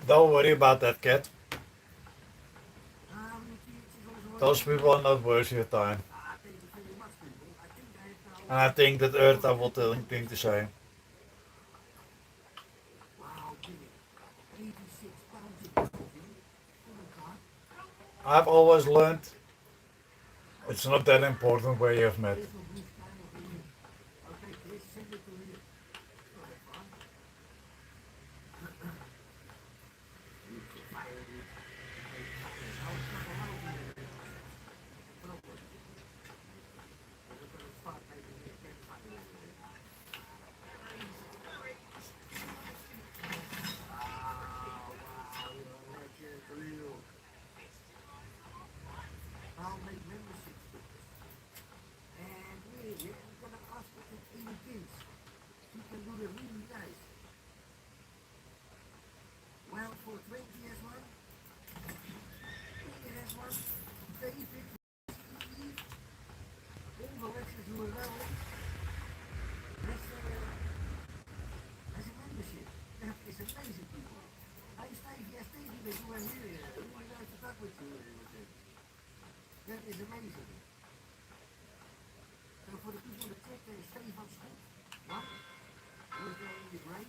Don't worry about that cat. Hoeveel keertjes onze Those people are not worth your time. thank you very much, people. I think I have now. And I think that Eartha will think the same. Wow, Billy. 86 pounds of coffee. Oh my god. I've always learned it's not that important where you have met. There's no blue sky over here. Okay, Chris, send it to me. Oh, that's fine. Firewood. Now it's not allowed here. Problem. We're gonna start making a campfire over there. I'll make membership stickers. And really, I'm gonna ask for the 80 pins. You can do the really nice. Well, for 20 as one, 20 as one, 30, 50, hoeveel wedstrijden doen we wel in? As a membership. That is amazing, people. I stay here, stay here, you are here. Really nice to talk with you. That is amazing. So for the people that check, Stefan Schot, one, who was there in the grey.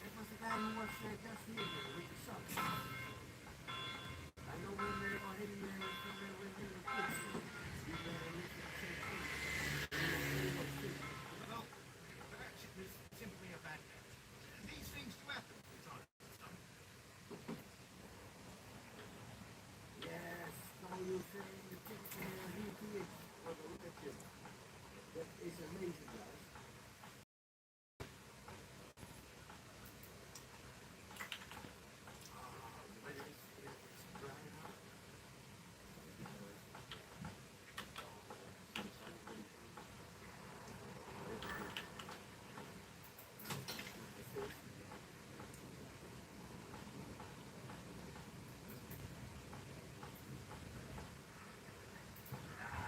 That was the guy who was just here with the son. I know when they already when they were kids, we lived in the same place. Well, perhaps it was simply a bad day. These things do happen from time to time. Yes, now you're saying the ticket from the UPH. Well, look at you. That is amazing, guys.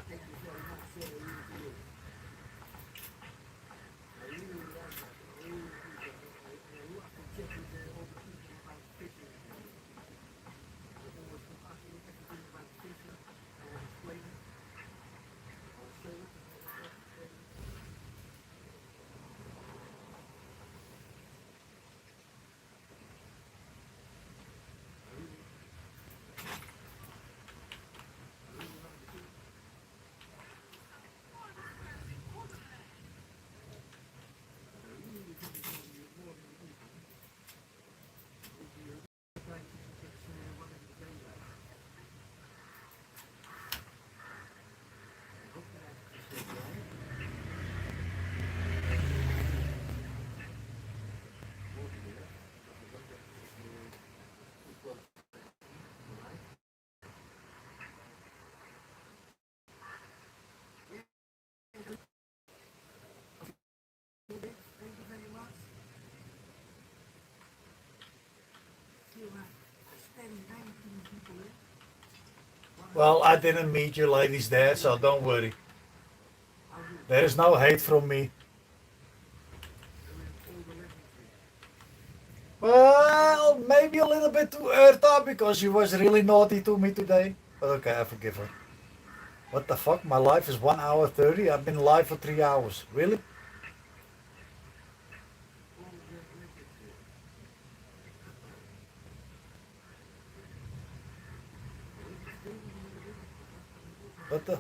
Thank you very much, UPH. I really like that. I really appreciate it. I love to check with all the people about fishing. They always come asking me everything about fishing. I will explain it. I'll show it. Thank you very much. Still have a steady 19 people in. Well, I didn't meet you ladies there, so don't worry. There is no hate from me. Well, maybe a little bit to Eartha because she was really naughty to me today. But okay, I forgive her. What the fuck? My life is 1 hour 30. I've been live for 3 hours. Really? What the?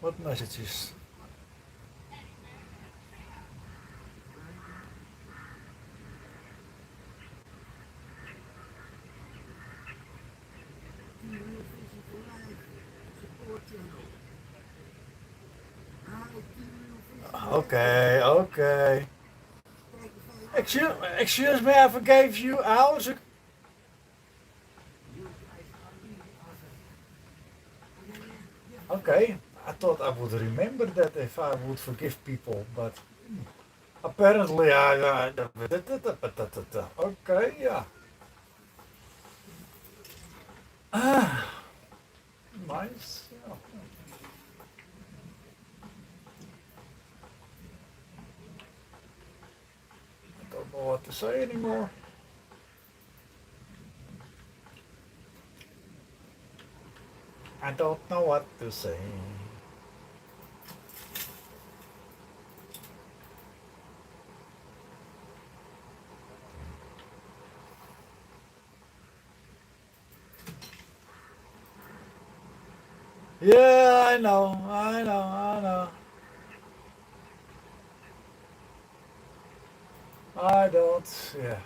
What messages? Okay, okay. Excuse me, I forgave you hours ago. Okay, I thought I would remember that if I would forgive people, but apparently I okay, yeah. Ah, nice. Yeah. to say anymore. I don't know what to say. Yeah, I know, I know, I know. I don't, yeah.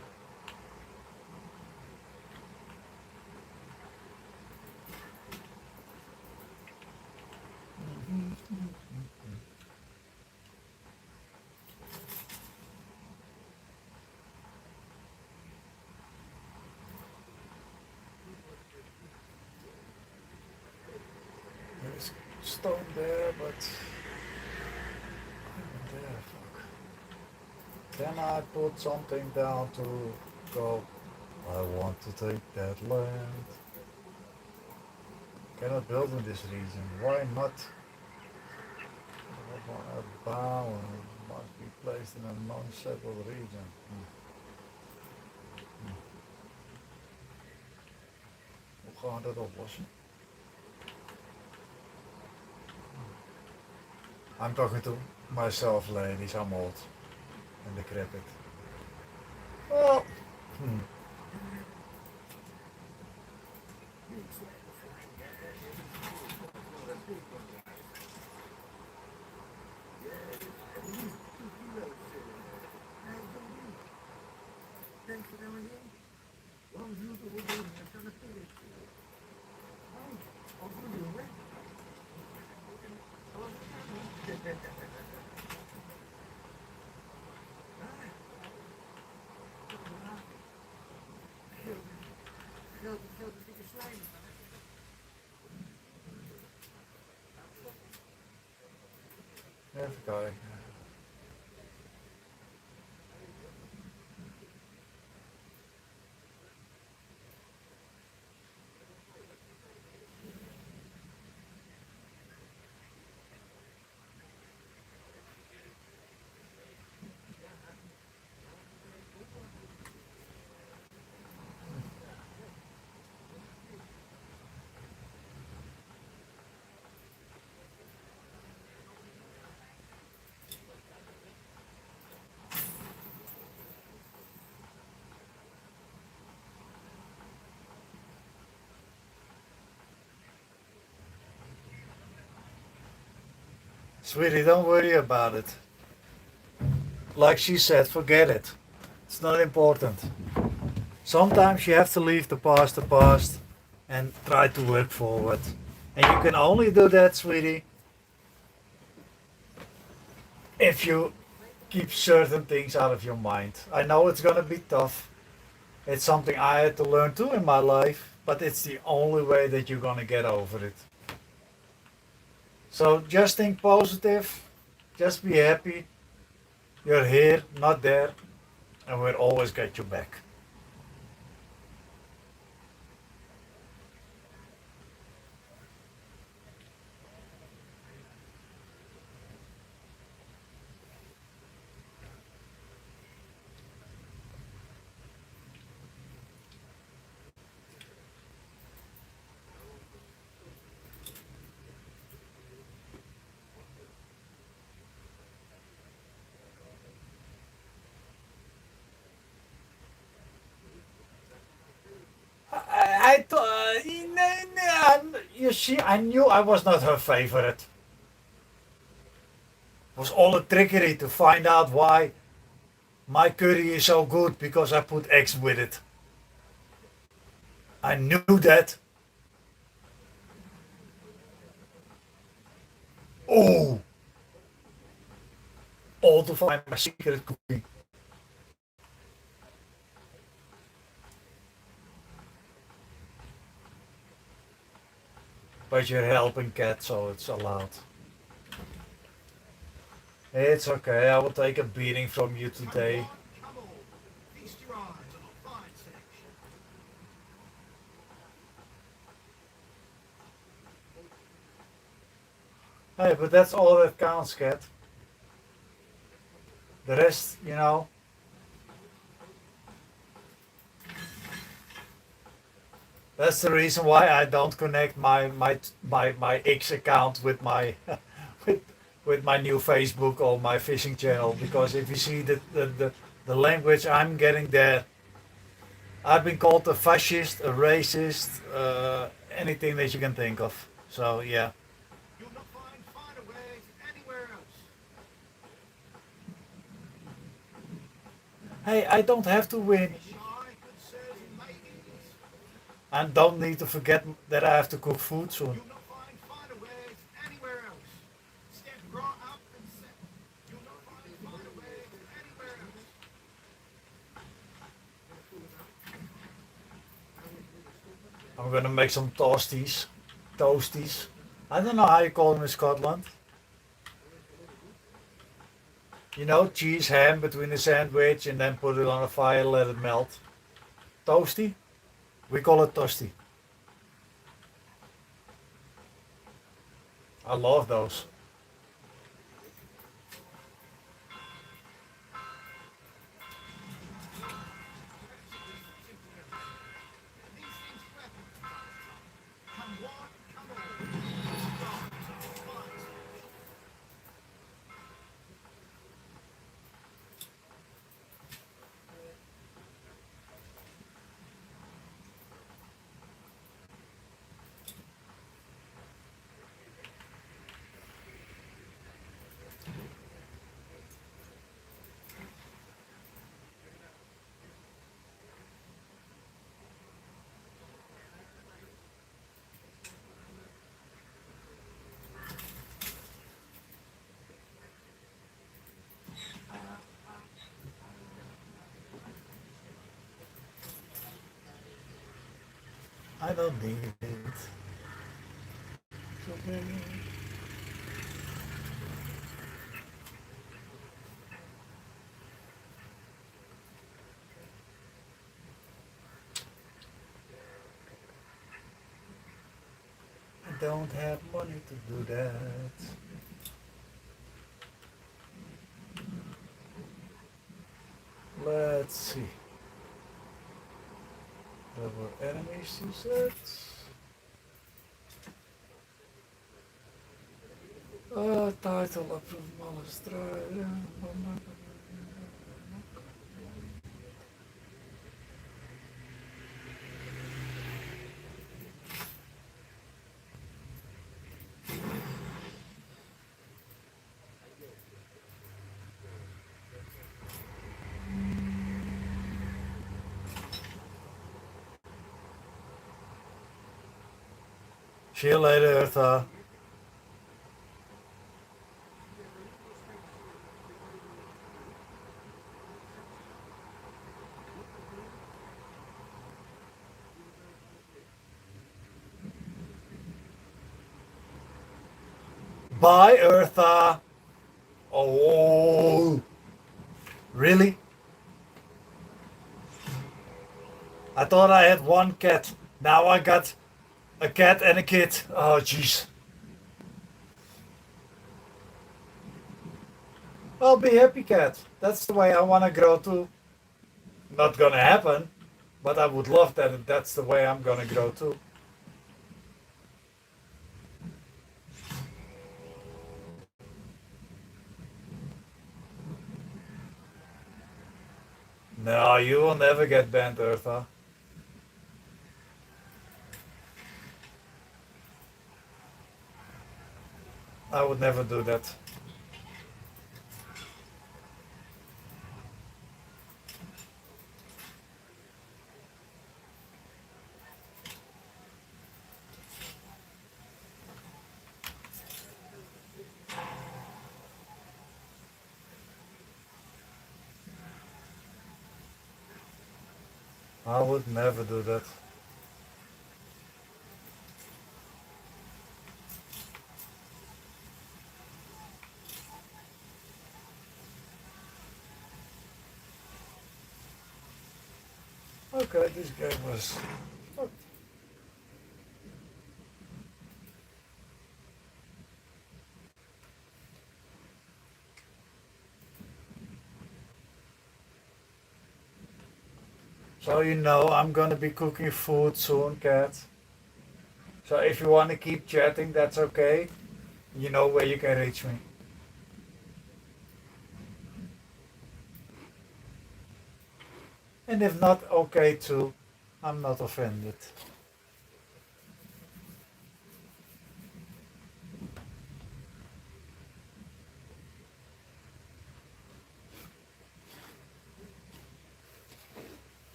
There's stone there, but there, fuck. Can I put something down to go? I want to take that land. Cannot build in this region. Why not? A bound must be placed in a non-settled region. Hoe gaan we dat oplossen? I'm talking to myself, ladies. I'm old and decrepit. Well, Denk je daar maar in? Waarom doe je het ook doen? Dat kan natuurlijk. Als we doen, hè? Geld is dikke slijm. even kijken. Sweetie, don't worry about it. Like she said, forget it. It's not important. Sometimes you have to leave the past, and try to work forward. And you can only do that, sweetie, if you keep certain things out of your mind. I know it's gonna be tough. It's something I had to learn too in my life, but it's the only way that you're gonna get over it. So just think positive, just be happy. You're here, not there, and we'll always get you back. You see, I knew I was not her favorite. It was all a trickery to find out why my curry is so good because I put eggs with it. I knew that. Oh, all to find my secret cooking. But you're helping cat, so it's allowed. It's okay, I will take a beating from you today. Come on. Feast your eyes on a fine selection. Hey, but that's all that counts, cat. The rest, That's the reason why I don't connect my X account with my with with my new Facebook or my fishing channel, because if you see the language I'm getting there, I've been called a fascist, a racist, anything that you can think of. So yeah. You'll not find finer ways anywhere else. Hey, I don't have to win. Shy, good sirs and ladies. And don't need to forget that I have to cook food soon. You'll not find finer ways anywhere else. Step right up and set. You'll not find finer ways anywhere else. I'm gonna make some toasties. Toasties. I don't know how you call them in Scotland. You know, cheese, ham between the sandwich and then put it on a fire, let it melt. Toasty? We call it toasty. I love those. These things do happen from time to time. Come one, come all. Spies. I don't need it. I don't have money to do that. Let's see. There were enemies, you said? Title op een malle strijd. See you later, Eartha. Bye, Eartha. Oh, really? I thought I had one cat. Now I got a cat and a kid. Oh, jeez. Well, be happy, cat. That's the way I want to grow too. Not gonna happen, but I would love that. That's the way I'm gonna grow too. No, you will never get banned, Eartha. I would never do that. I would never do that. Okay, this game was. So you know I'm gonna be cooking food soon, cat. So if you wanna keep chatting, that's okay. You know where you can reach me. And if not, okay too. I'm not offended.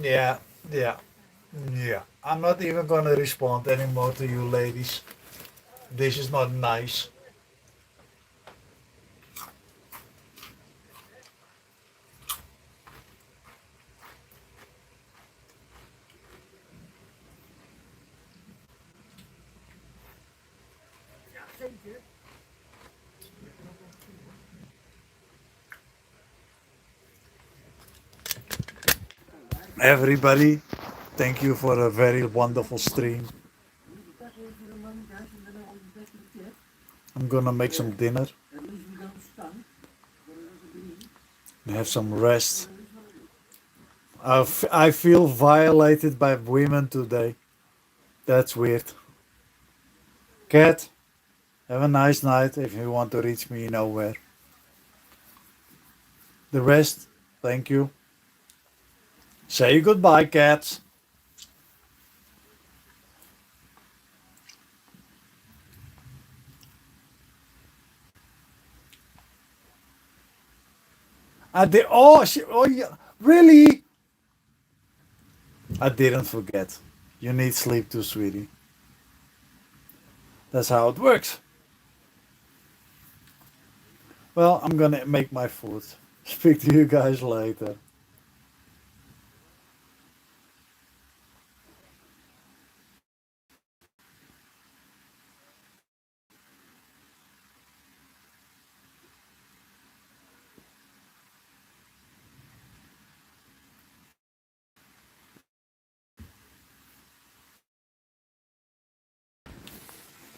Yeah, yeah, yeah. I'm not even gonna respond anymore to you ladies. This is not nice. Ja, zeker. Everybody, thank you for a very wonderful stream. Dag even de man, guys, en dan on the back of the chat. I'm gonna make some dinner At least we don't stun. But it doesn't mean. and have some rest. I feel violated by women today. That's weird. Cat, have a nice night. If you want to reach me, you know where. The rest, thank you. Say goodbye, cats. I did. Oh, oh, yeah. Really? I didn't forget. You need sleep too, sweetie. That's how it works. Well, I'm gonna make my food. Speak to you guys later.